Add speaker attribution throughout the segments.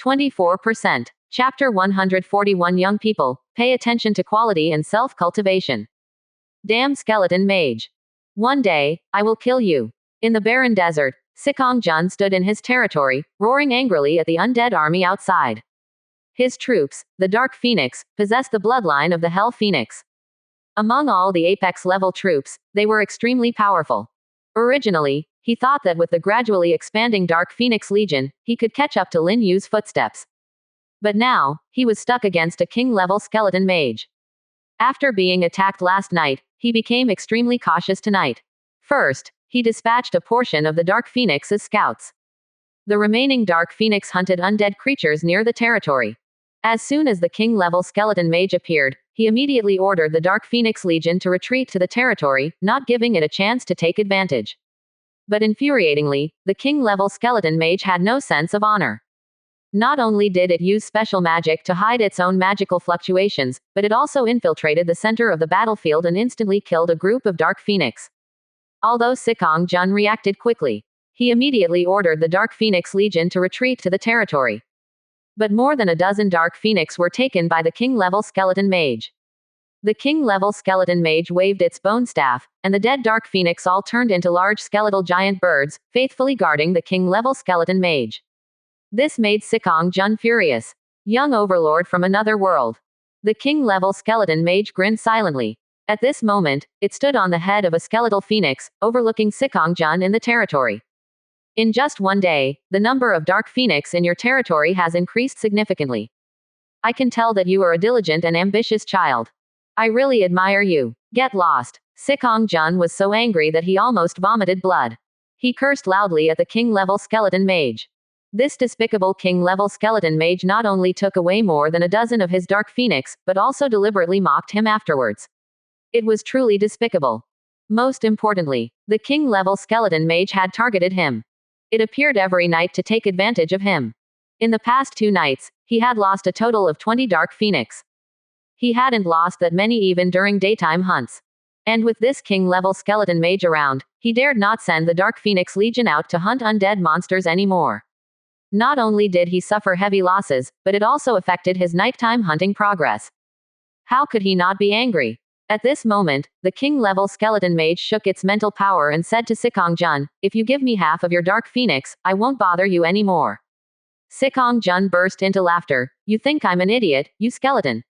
Speaker 1: 24%. Chapter 141 Young people, pay attention to quality and self-cultivation. Damn skeleton mage. One day, I will kill you. In the barren desert, Sikong Jun stood in his territory, roaring angrily at the undead army outside. His troops, the Dark Phoenix, possessed the bloodline of the Hell Phoenix. Among all the apex-level troops, they were extremely powerful. Originally, he thought that with the gradually expanding Dark Phoenix Legion, he could catch up to Lin Yu's footsteps. But now, he was stuck against a king-level skeleton mage. After being attacked last night, he became extremely cautious tonight. First, he dispatched a portion of the Dark Phoenix's scouts. The remaining Dark Phoenix hunted undead creatures near the territory. As soon as the king-level skeleton mage appeared, he immediately ordered the Dark Phoenix Legion to retreat to the territory, not giving it a chance to take advantage. But infuriatingly, the king-level skeleton mage had no sense of honor. Not only did it use special magic to hide its own magical fluctuations, but it also infiltrated the center of the battlefield and instantly killed a group of Dark Phoenix. Although Sikong Jun reacted quickly, he immediately ordered the Dark Phoenix Legion to retreat to the territory. But more than a dozen Dark Phoenix were taken by the king-level skeleton mage. The king-level skeleton mage waved its bone staff, and the dead Dark Phoenix all turned into large skeletal giant birds, faithfully guarding the king-level skeleton mage. This made Sikong Jun furious. Young Overlord from another world. The king-level skeleton mage grinned silently. At this moment, it stood on the head of a skeletal phoenix, overlooking Sikong Jun in the territory. In just one day, the number of Dark Phoenix in your territory has increased significantly. I can tell that you are a diligent and ambitious child. I really admire you. Get lost. Sikong Jun was so angry that he almost vomited blood. He cursed loudly at the king-level skeleton mage. This despicable king-level skeleton mage not only took away more than a dozen of his Dark Phoenix, but also deliberately mocked him afterwards. It was truly despicable. Most importantly, the king-level skeleton mage had targeted him. It appeared every night to take advantage of him. In the past 2 nights, he had lost a total of 20 Dark Phoenix. He hadn't lost that many even during daytime hunts. And with this king-level skeleton mage around, he dared not send the Dark Phoenix Legion out to hunt undead monsters anymore. Not only did he suffer heavy losses, but it also affected his nighttime hunting progress. How could he not be angry? At this moment, the king-level skeleton mage shook its mental power and said to Sikong Jun, "If you give me half of your Dark Phoenix, I won't bother you anymore." Sikong Jun burst into laughter. "You think I'm an idiot, you skeleton?"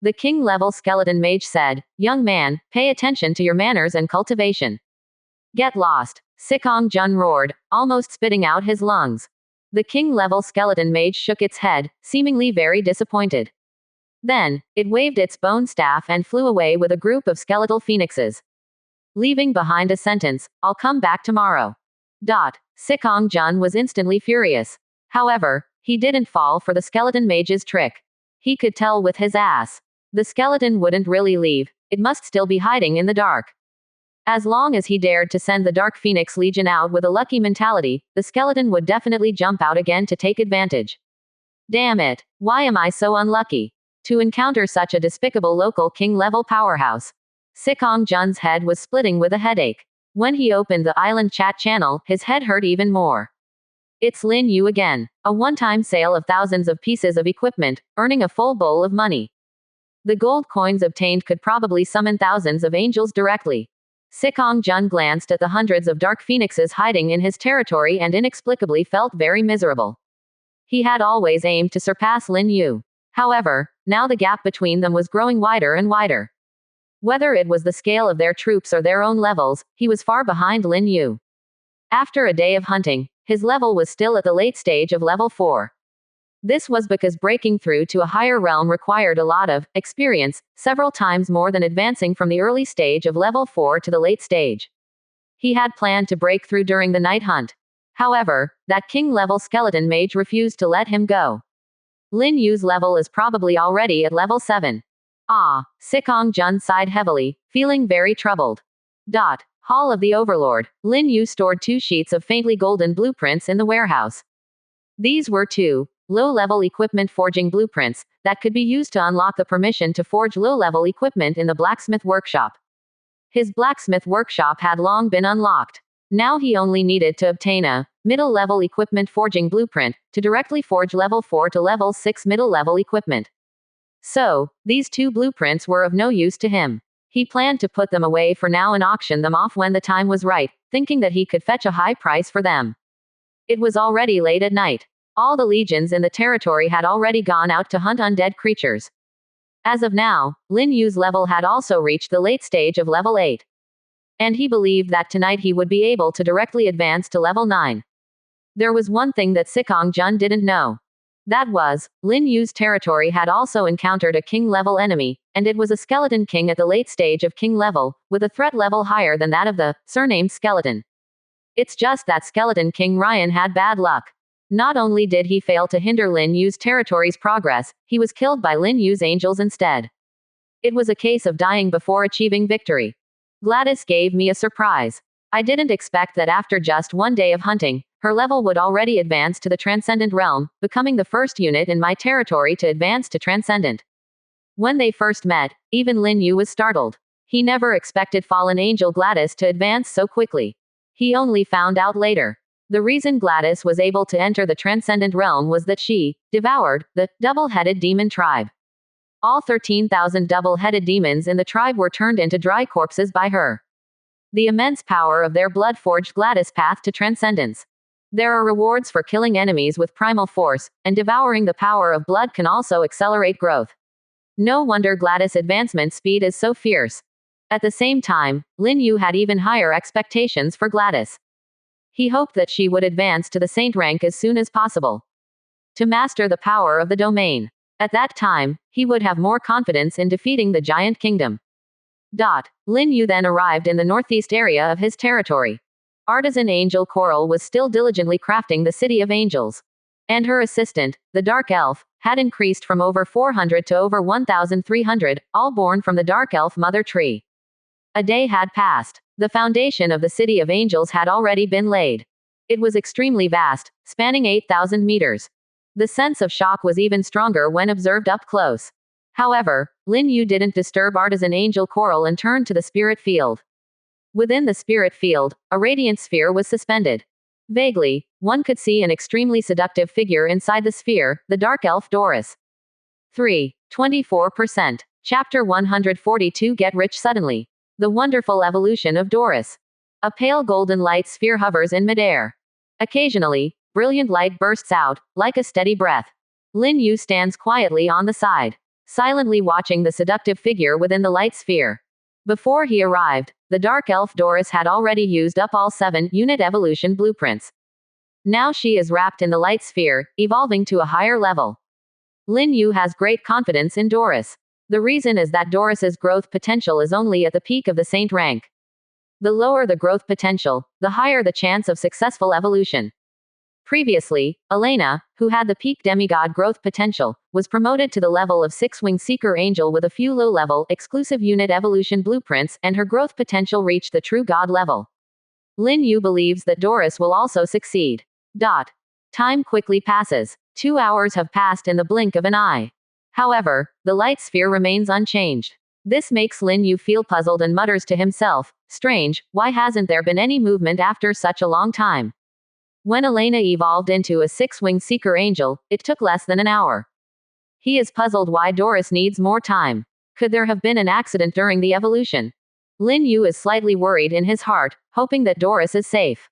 Speaker 1: The king-level skeleton mage said, "Young man, pay attention to your manners and cultivation." Get lost. Sikong Jun roared, almost spitting out his lungs. The king-level skeleton mage shook its head, seemingly very disappointed. Then, it waved its bone staff and flew away with a group of skeletal phoenixes. Leaving behind a sentence, "I'll come back tomorrow." Sikong Jun was instantly furious. However, he didn't fall for the skeleton mage's trick. He could tell with his ass. The skeleton wouldn't really leave, it must still be hiding in the dark. As long as he dared to send the Dark Phoenix Legion out with a lucky mentality, the skeleton would definitely jump out again to take advantage. Damn it, why am I so unlucky to encounter such a despicable local king-level powerhouse? Sikong Jun's head was splitting with a headache. When he opened the island chat channel, his head hurt even more. It's Lin Yu again. A one-time sale of thousands of pieces of equipment, earning a full bowl of money. The gold coins obtained could probably summon thousands of angels directly. Sikong Jun glanced at the hundreds of Dark Phoenixes hiding in his territory and inexplicably felt very miserable. He had always aimed to surpass Lin Yu. However, now the gap between them was growing wider and wider. Whether it was the scale of their troops or their own levels, he was far behind Lin Yu. After a day of hunting, his level was still at the late stage of level 4. This was because breaking through to a higher realm required a lot of experience, several times more than advancing from the early stage of level 4 to the late stage. He had planned to break through during the night hunt. However, that king-level skeleton mage refused to let him go. Lin Yu's level is probably already at level 7. Sikong Jun sighed heavily, feeling very troubled. Hall of the Overlord. Lin Yu stored 2 sheets of faintly golden blueprints in the warehouse. These were 2 low-level equipment forging blueprints that could be used to unlock the permission to forge low-level equipment in the blacksmith workshop. His blacksmith workshop had long been unlocked. Now he only needed to obtain a middle-level equipment forging blueprint to directly forge level 4 to level 6 middle-level equipment. So, these two blueprints were of no use to him. He planned to put them away for now and auction them off when the time was right, thinking that he could fetch a high price for them. It was already late at night. All the legions in the territory had already gone out to hunt undead creatures. As of now, Lin Yu's level had also reached the late stage of level 8. And he believed that tonight he would be able to directly advance to level 9. There was one thing that Sikong Jun didn't know. That was, Lin Yu's territory had also encountered a king-level enemy, and it was a skeleton king at the late stage of king level, with a threat level higher than that of the surnamed skeleton. It's just that skeleton king Ryan had bad luck. Not only did he fail to hinder Lin Yu's territory's progress, he was killed by Lin Yu's angels instead. It was a case of dying before achieving victory. Gladys gave me a surprise. I didn't expect that after just one day of hunting, her level would already advance to the Transcendent realm, becoming the first unit in my territory to advance to Transcendent. When they first met, even Lin Yu was startled. He never expected fallen angel Gladys to advance so quickly. He only found out later. The reason Gladys was able to enter the Transcendent realm was that she devoured the double-headed demon tribe. All 13,000 double-headed demons in the tribe were turned into dry corpses by her. The immense power of their blood forged Gladys' path to transcendence. There are rewards for killing enemies with primal force, and devouring the power of blood can also accelerate growth. No wonder Gladys' advancement speed is so fierce. At the same time, Lin Yu had even higher expectations for Gladys. He hoped that she would advance to the saint rank as soon as possible. To master the power of the domain. At that time, he would have more confidence in defeating the giant kingdom. Lin Yu then arrived in the northeast area of his territory. Artisan Angel Coral was still diligently crafting the City of Angels. And her assistant, the Dark Elf, had increased from over 400 to over 1,300, all born from the Dark Elf Mother Tree. A day had passed. The foundation of the City of Angels had already been laid. It was extremely vast, spanning 8,000 meters. The sense of shock was even stronger when observed up close. However, Lin Yu didn't disturb Artisan Angel Coral and turned to the spirit field. Within the spirit field, a radiant sphere was suspended. Vaguely, one could see an extremely seductive figure inside the sphere, the dark elf Doris. 24%. Chapter 142 Get Rich Suddenly. The wonderful evolution of Doris. A pale golden light sphere hovers in midair. Occasionally, brilliant light bursts out, like a steady breath. Lin Yu stands quietly on the side, silently watching the seductive figure within the light sphere. Before he arrived, the dark elf Doris had already used up all 7-unit evolution blueprints. Now she is wrapped in the light sphere, evolving to a higher level. Lin Yu has great confidence in Doris. The reason is that Doris's growth potential is only at the peak of the saint rank. The lower the growth potential, the higher the chance of successful evolution. Previously, Elena, who had the peak demigod growth potential, was promoted to the level of 6-wing seeker angel with a few low-level, exclusive unit evolution blueprints, and her growth potential reached the true god level. Lin Yu believes that Doris will also succeed. Time quickly passes. 2 hours have passed in the blink of an eye. However, the light sphere remains unchanged. This makes Lin Yu feel puzzled and mutters to himself, "Strange, why hasn't there been any movement after such a long time?" When Elena evolved into a 6-wing seeker angel, it took less than an hour. He is puzzled why Doris needs more time. Could there have been an accident during the evolution? Lin Yu is slightly worried in his heart, hoping that Doris is safe.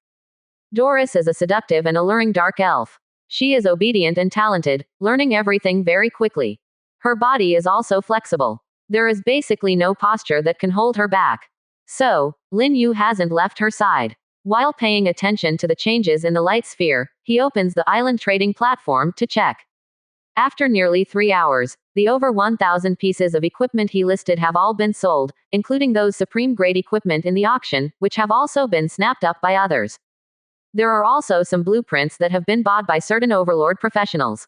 Speaker 1: Doris is a seductive and alluring dark elf. She is obedient and talented, learning everything very quickly. Her body is also flexible. There is basically no posture that can hold her back. So, Lin Yu hasn't left her side. While paying attention to the changes in the light sphere, he opens the island trading platform to check. After nearly 3 hours, the over 1,000 pieces of equipment he listed have all been sold, including those supreme-grade equipment in the auction, which have also been snapped up by others. There are also some blueprints that have been bought by certain Overlord professionals.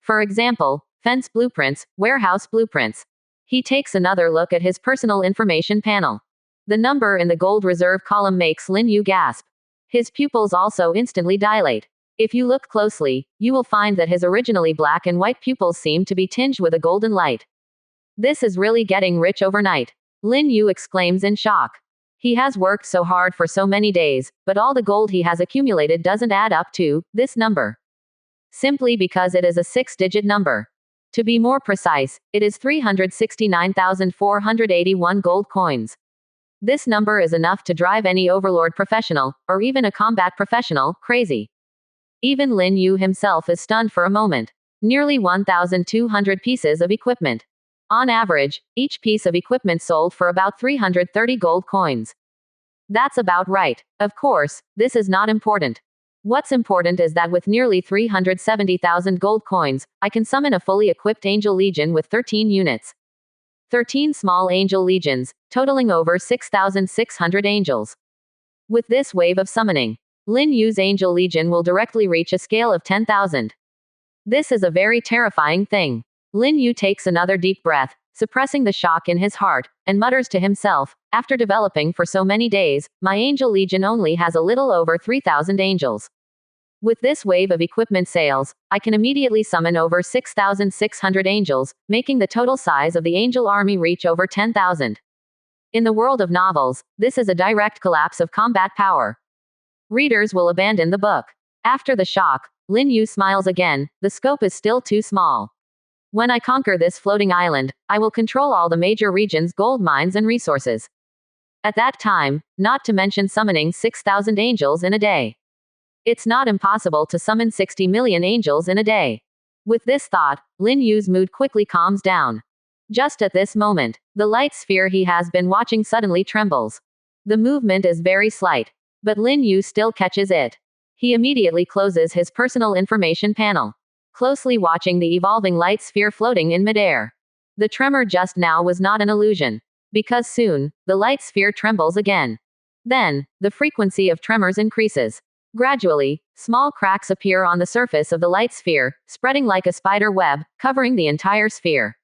Speaker 1: For example, fence blueprints, warehouse blueprints. He takes another look at his personal information panel. The number in the gold reserve column makes Lin Yu gasp. His pupils also instantly dilate. If you look closely, you will find that his originally black and white pupils seem to be tinged with a golden light. This is really getting rich overnight. Lin Yu exclaims in shock. He has worked so hard for so many days, but all the gold he has accumulated doesn't add up to this number. Simply because it is a 6-digit number. To be more precise, it is 369,481 gold coins. This number is enough to drive any Overlord professional, or even a combat professional, crazy. Even Lin Yu himself is stunned for a moment. Nearly 1,200 pieces of equipment. On average, each piece of equipment sold for about 330 gold coins. That's about right. Of course, this is not important. What's important is that with nearly 370,000 gold coins, I can summon a fully equipped Angel Legion with 13 units. 13 small Angel Legions, totaling over 6,600 angels. With this wave of summoning, Lin Yu's Angel Legion will directly reach a scale of 10,000. This is a very terrifying thing. Lin Yu takes another deep breath, suppressing the shock in his heart, and mutters to himself, after developing for so many days, my Angel Legion only has a little over 3,000 angels. With this wave of equipment sales, I can immediately summon over 6,600 angels, making the total size of the angel army reach over 10,000. In the world of novels, this is a direct collapse of combat power. Readers will abandon the book. After the shock, Lin Yu smiles again. The scope is still too small. When I conquer this floating island, I will control all the major regions' gold mines and resources. At that time, not to mention summoning 6,000 angels in a day. It's not impossible to summon 60 million angels in a day. With this thought, Lin Yu's mood quickly calms down. Just at this moment, the light sphere he has been watching suddenly trembles. The movement is very slight, but Lin Yu still catches it. He immediately closes his personal information panel, closely watching the evolving light sphere floating in midair. The tremor just now was not an illusion, because soon, the light sphere trembles again. Then, the frequency of tremors increases. Gradually, small cracks appear on the surface of the light sphere, spreading like a spider web, covering the entire sphere.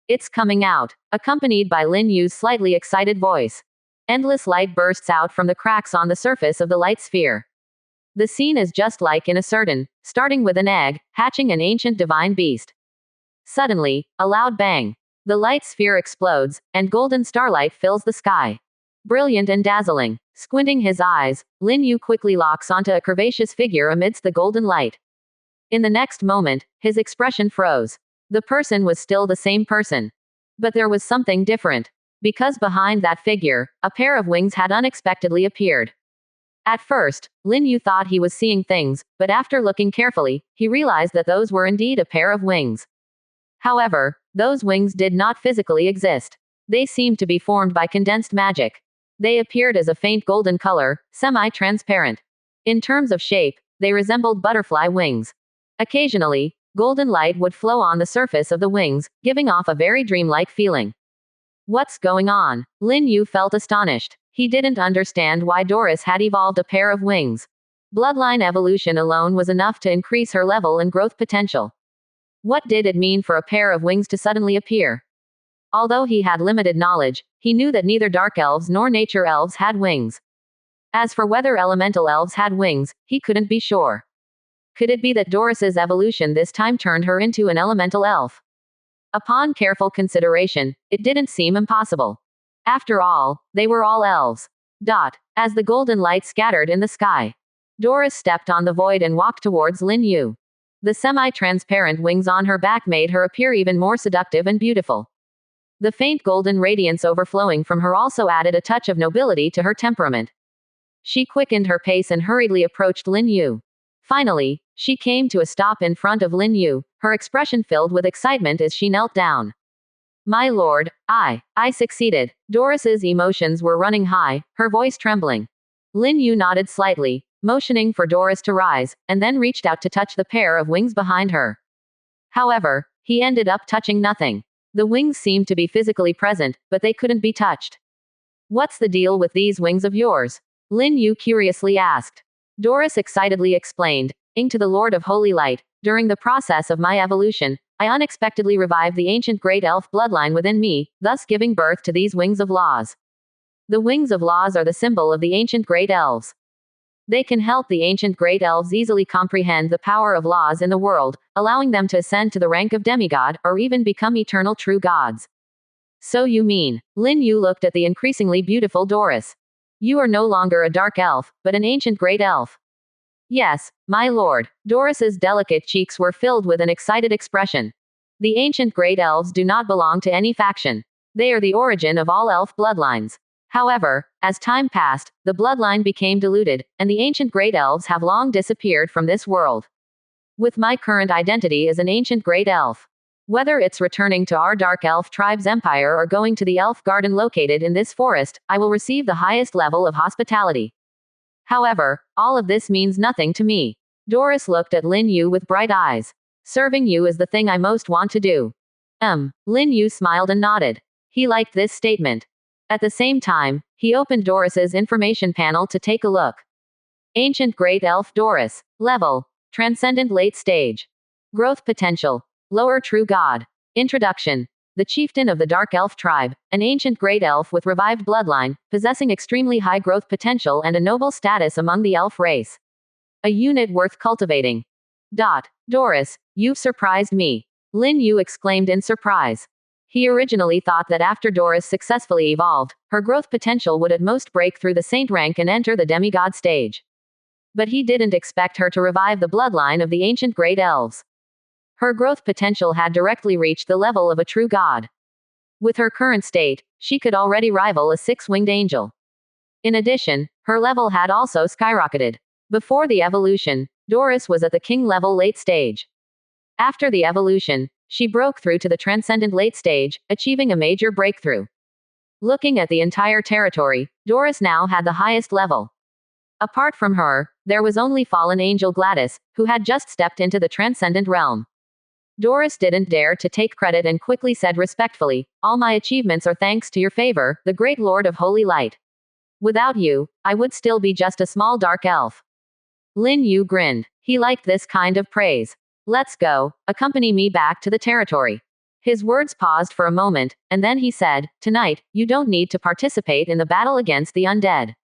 Speaker 1: It's coming out, accompanied by Lin Yu's slightly excited voice. Endless light bursts out from the cracks on the surface of the light sphere. The scene is just like in a certain, starting with an egg, hatching an ancient divine beast. Suddenly, a loud bang. The light sphere explodes, and golden starlight fills the sky. Brilliant and dazzling. Squinting his eyes, Lin Yu quickly locks onto a curvaceous figure amidst the golden light. In the next moment, his expression froze. The person was still the same person. But there was something different. Because behind that figure, a pair of wings had unexpectedly appeared. At first, Lin Yu thought he was seeing things, but after looking carefully, he realized that those were indeed a pair of wings. However, those wings did not physically exist. They seemed to be formed by condensed magic. They appeared as a faint golden color, semi-transparent. In terms of shape, they resembled butterfly wings. Occasionally, golden light would flow on the surface of the wings, giving off a very dreamlike feeling. What's going on? Lin Yu felt astonished. He didn't understand why Doris had evolved a pair of wings. Bloodline evolution alone was enough to increase her level and growth potential. What did it mean for a pair of wings to suddenly appear? Although he had limited knowledge, he knew that neither dark elves nor nature elves had wings. As for whether elemental elves had wings, he couldn't be sure. Could it be that Doris's evolution this time turned her into an elemental elf? Upon careful consideration, it didn't seem impossible. After all, they were all elves. As the golden light scattered in the sky, Doris stepped on the void and walked towards Lin Yu. The semi-transparent wings on her back made her appear even more seductive and beautiful. The faint golden radiance overflowing from her also added a touch of nobility to her temperament. She quickened her pace and hurriedly approached Lin Yu. Finally, she came to a stop in front of Lin Yu, her expression filled with excitement as she knelt down. My lord, I succeeded. Doris's emotions were running high, her voice trembling. Lin Yu nodded slightly, motioning for Doris to rise, and then reached out to touch the pair of wings behind her. However, he ended up touching nothing. The wings seemed to be physically present, but they couldn't be touched. What's the deal with these wings of yours? Lin Yu curiously asked. Doris excitedly explained, owing to the Lord of Holy Light, during the process of my evolution, I unexpectedly revived the ancient great elf bloodline within me, thus giving birth to these wings of laws. The wings of laws are the symbol of the ancient great elves. They can help the ancient great elves easily comprehend the power of laws in the world, allowing them to ascend to the rank of demigod, or even become eternal true gods. So you mean? Lin Yu looked at the increasingly beautiful Doris. You are no longer a dark elf, but an ancient great elf. Yes, my lord. Doris's delicate cheeks were filled with an excited expression. The ancient great elves do not belong to any faction. They are the origin of all elf bloodlines. However, as time passed, the bloodline became diluted, and the ancient great elves have long disappeared from this world. With my current identity as an ancient great elf. Whether it's returning to our dark elf tribe's empire or going to the elf garden located in this forest, I will receive the highest level of hospitality. However, all of this means nothing to me. Doris looked at Lin Yu with bright eyes. Serving you is the thing I most want to do. Lin Yu smiled and nodded. He liked this statement. At the same time, he opened Doris's information panel to take a look. Ancient Great Elf Doris. Level. Transcendent Late Stage. Growth Potential. Lower True God. Introduction. The chieftain of the Dark Elf tribe, an ancient great elf with revived bloodline, possessing extremely high growth potential and a noble status among the elf race. A unit worth cultivating. Doris, you've surprised me. Lin Yu exclaimed in surprise. He originally thought that after Doris successfully evolved, her growth potential would at most break through the saint rank and enter the demigod stage. But he didn't expect her to revive the bloodline of the ancient great elves. Her growth potential had directly reached the level of a true god. With her current state, she could already rival a six-winged angel. In addition, her level had also skyrocketed. Before the evolution, Doris was at the king level late stage. After the evolution, she broke through to the transcendent late stage, achieving a major breakthrough. Looking at the entire territory, Doris now had the highest level. Apart from her, there was only fallen angel Gladys, who had just stepped into the transcendent realm. Doris didn't dare to take credit and quickly said respectfully, "All my achievements are thanks to your favor, the great Lord of Holy Light. Without you, I would still be just a small dark elf." Lin Yu grinned. He liked this kind of praise. "Let's go, accompany me back to the territory." His words paused for a moment, and then he said, "Tonight, you don't need to participate in the battle against the undead.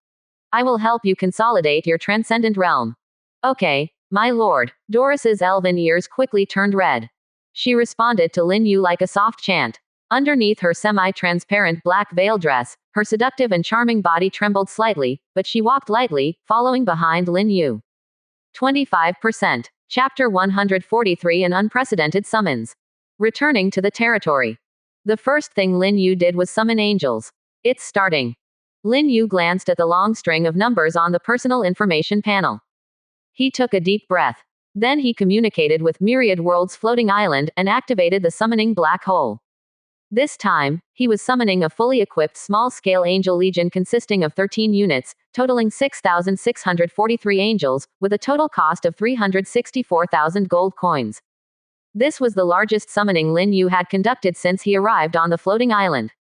Speaker 1: I will help you consolidate your transcendent realm." "Okay, my lord." Doris's elven ears quickly turned red. She responded to Lin Yu like a soft chant. Underneath her semi-transparent black veil dress, her seductive and charming body trembled slightly, but she walked lightly, following behind Lin Yu. 25%. Chapter 143 An Unprecedented Summons. Returning to the territory. The first thing Lin Yu did was summon angels. It's starting. Lin Yu glanced at the long string of numbers on the personal information panel. He took a deep breath. Then he communicated with Myriad World's floating island and activated the summoning black hole. This time, he was summoning a fully equipped small-scale angel legion consisting of 13 units, totaling 6,643 angels, with a total cost of 364,000 gold coins. This was the largest summoning Lin Yu had conducted since he arrived on the floating island.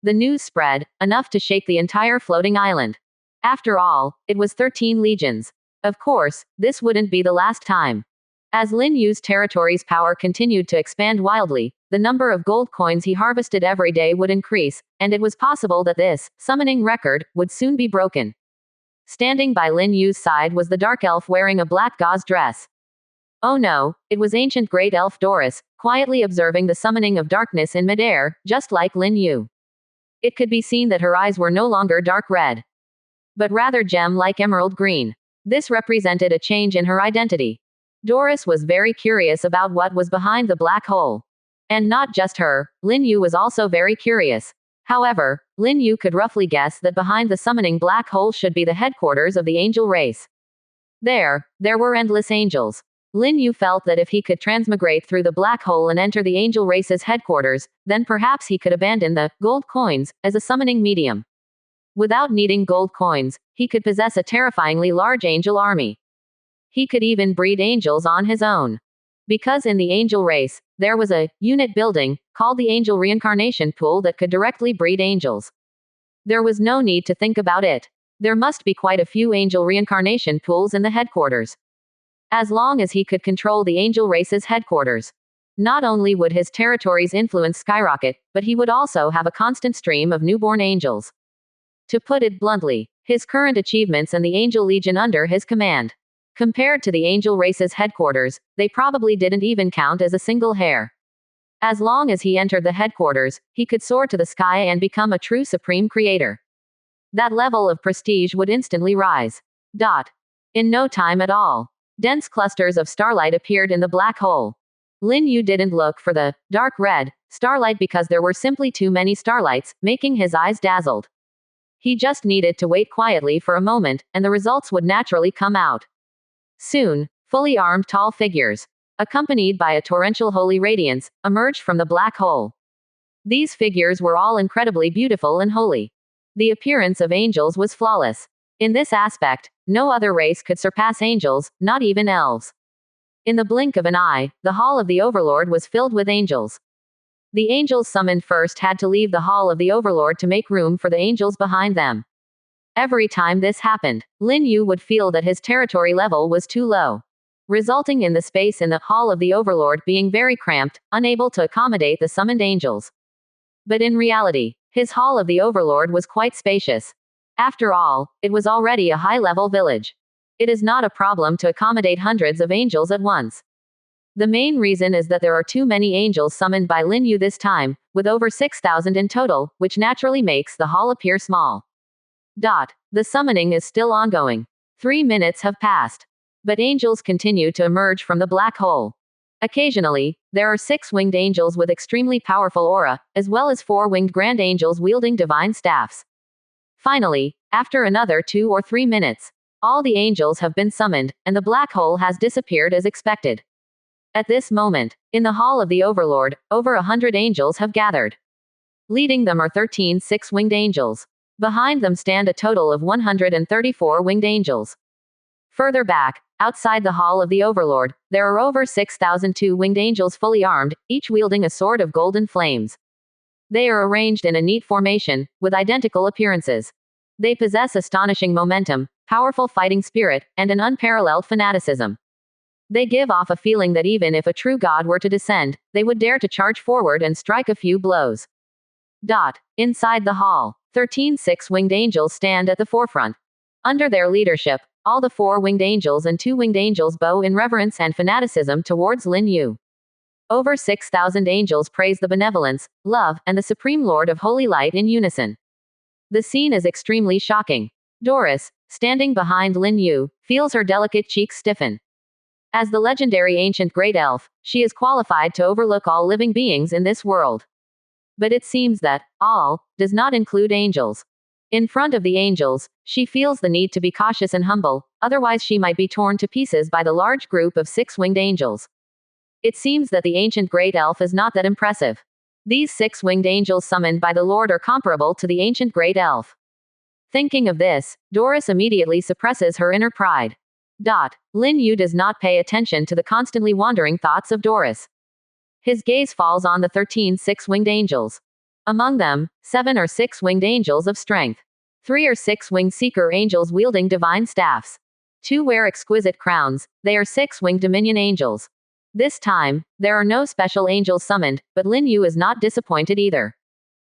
Speaker 1: The news spread, enough to shake the entire floating island. After all, it was 13 legions. Of course, this wouldn't be the last time. As Lin Yu's territory's power continued to expand wildly, the number of gold coins he harvested every day would increase, and it was possible that this summoning record would soon be broken. Standing by Lin Yu's side was the dark elf wearing a black gauze dress. Oh no, it was ancient great elf Doris, quietly observing the summoning of darkness in midair, just like Lin Yu. It could be seen that her eyes were no longer dark red, but rather gem-like emerald green. This represented a change in her identity. Doris was very curious about what was behind the black hole. And not just her, Lin Yu was also very curious. However, Lin Yu could roughly guess that behind the summoning black hole should be the headquarters of the angel race. There were endless angels. Lin Yu felt that if he could transmigrate through the black hole and enter the angel race's headquarters, then perhaps he could abandon the gold coins as a summoning medium. Without needing gold coins, he could possess a terrifyingly large angel army. He could even breed angels on his own. Because in the angel race, there was a unit building called the Angel Reincarnation Pool that could directly breed angels. There was no need to think about it. There must be quite a few angel reincarnation pools in the headquarters. As long as he could control the angel race's headquarters, not only would his territory's influence skyrocket, but he would also have a constant stream of newborn angels. To put it bluntly, his current achievements and the angel legion under his command, compared to the angel race's headquarters, they probably didn't even count as a single hair. As long as he entered the headquarters, he could soar to the sky and become a true supreme creator. that level of prestige would instantly rise. In no time at all, dense clusters of starlight appeared in the black hole. Lin Yu didn't look for the dark red starlight because there were simply too many starlights, making his eyes dazzled. He just needed to wait quietly for a moment, and the results would naturally come out. Soon, fully armed tall figures, accompanied by a torrential holy radiance, emerged from the black hole. These figures were all incredibly beautiful and holy. The appearance of angels was flawless. In this aspect, no other race could surpass angels, not even elves. In the blink of an eye, the hall of the Overlord was filled with angels. The angels summoned first had to leave the hall of the Overlord to make room for the angels behind them. Every time this happened, Lin Yu would feel that his territory level was too low, resulting in the space in the hall of the Overlord being very cramped, unable to accommodate the summoned angels. But in reality, his hall of the Overlord was quite spacious. After all, it was already a high-level village. It is not a problem to accommodate hundreds of angels at once. The main reason is that there are too many angels summoned by Lin Yu this time, with over 6,000 in total, which naturally makes the hall appear small. The summoning is still ongoing. 3 minutes have passed. But angels continue to emerge from the black hole. Occasionally, there are 6 winged angels with extremely powerful aura, as well as 4 winged grand angels wielding divine staffs. Finally, after another 2 or 3 minutes, all the angels have been summoned, and the black hole has disappeared as expected. At this moment, in the hall of the Overlord, over 100 angels have gathered. Leading them are 13 6-winged angels. Behind them stand a total of 134 winged angels. Further back, outside the hall of the Overlord, there are over 6,002 winged angels fully armed, each wielding a sword of golden flames. They are arranged in a neat formation, with identical appearances. They possess astonishing momentum, powerful fighting spirit, and an unparalleled fanaticism. They give off a feeling that even if a true god were to descend, they would dare to charge forward and strike a few blows. Inside the hall, 13 6-winged angels stand at the forefront. Under their leadership, all the 4 winged angels and 2 winged angels bow in reverence and fanaticism towards Lin Yu. Over 6,000 angels praise the benevolence, love, and the Supreme Lord of Holy Light in unison. The scene is extremely shocking. Doris, standing behind Lin Yu, feels her delicate cheeks stiffen. As the legendary ancient great elf, she is qualified to overlook all living beings in this world. But it seems that all does not include angels. In front of the angels, she feels the need to be cautious and humble, otherwise she might be torn to pieces by the large group of 6-winged angels. It seems that the ancient great elf is not that impressive. These 6-winged angels summoned by the Lord are comparable to the ancient great elf. Thinking of this, Doris immediately suppresses her inner pride. Lin Yu does not pay attention to the constantly wandering thoughts of Doris. His gaze falls on the 13 6-winged angels. Among them, 7 are 6-winged angels of strength. 3 are 6-winged seeker angels wielding divine staffs. 2 wear exquisite crowns, they are 6-winged dominion angels. This time, there are no special angels summoned, but Lin Yu is not disappointed either.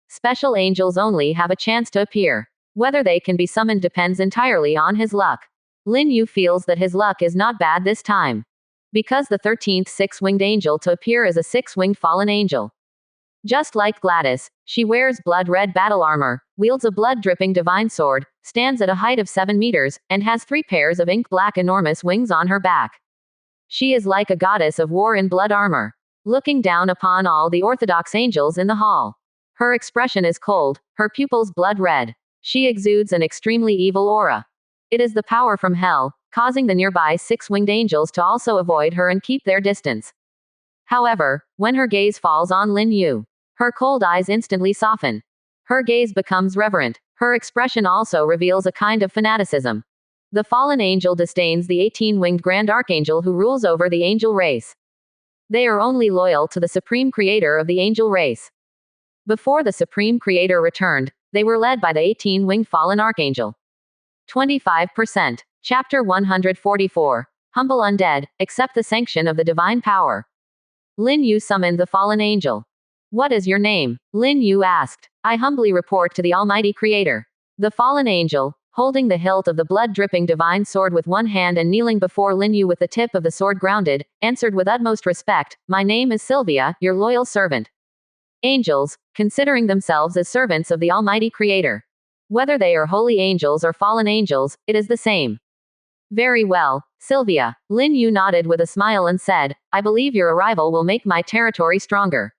Speaker 1: Special angels only have a chance to appear. Whether they can be summoned depends entirely on his luck. Lin Yu feels that his luck is not bad this time. Because the 13th 6-winged angel to appear is a 6-winged fallen angel. Just like Gladys, she wears blood-red battle armor, wields a blood-dripping divine sword, stands at a height of 7 meters, and has 3 pairs of ink-black enormous wings on her back. She is like a goddess of war in blood armor, looking down upon all the orthodox angels in the hall. Her expression is cold, her pupils blood-red. She exudes an extremely evil aura. It is the power from hell, causing the nearby 6-winged angels to also avoid her and keep their distance. However, when her gaze falls on Lin Yu, her cold eyes instantly soften. Her gaze becomes reverent. Her expression also reveals a kind of fanaticism. The fallen angel disdains the 18-winged Grand Archangel who rules over the angel race. They are only loyal to the Supreme Creator of the angel race. Before the Supreme Creator returned, they were led by the 18-winged fallen Archangel. 25%. Chapter 144. Humble undead, accept the sanction of the divine power. Lin Yu summoned the fallen angel. What is your name? Lin Yu asked. I humbly report to the Almighty Creator. The fallen angel, holding the hilt of the blood-dripping divine sword with one hand and kneeling before Lin Yu with the tip of the sword grounded, answered with utmost respect, My name is Sylvia, your loyal servant. Angels, considering themselves as servants of the Almighty Creator, Whether they are holy angels or fallen angels, it is the same. Very well, Sylvia. Lin Yu nodded with a smile and said, I believe your arrival will make my territory stronger.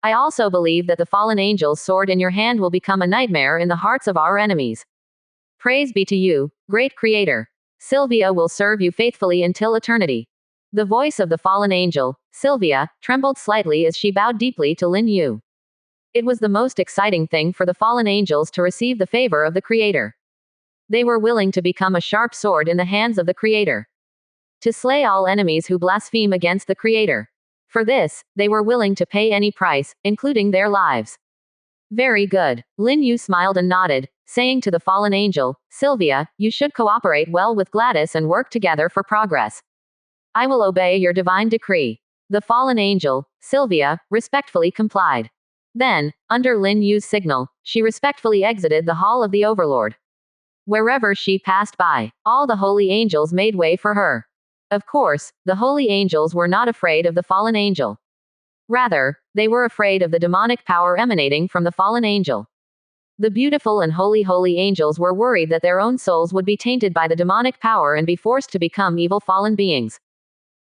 Speaker 1: I also believe that the fallen angel's sword in your hand will become a nightmare in the hearts of our enemies. Praise be to you, great creator. Sylvia will serve you faithfully until eternity. The voice of the fallen angel, Sylvia, trembled slightly as she bowed deeply to Lin Yu. It was the most exciting thing for the fallen angels to receive the favor of the creator. They were willing to become a sharp sword in the hands of the creator. To slay all enemies who blaspheme against the creator. For this, they were willing to pay any price, including their lives. Very good. Lin Yu smiled and nodded, saying to the fallen angel, Sylvia, you should cooperate well with Gladys and work together for progress. I will obey your divine decree. The fallen angel, Sylvia, respectfully complied. Then, under Lin Yu's signal, she respectfully exited the hall of the Overlord. Wherever she passed by, all the holy angels made way for her. Of course, the holy angels were not afraid of the fallen angel. Rather, they were afraid of the demonic power emanating from the fallen angel. The beautiful and holy angels were worried that their own souls would be tainted by the demonic power and be forced to become evil fallen beings.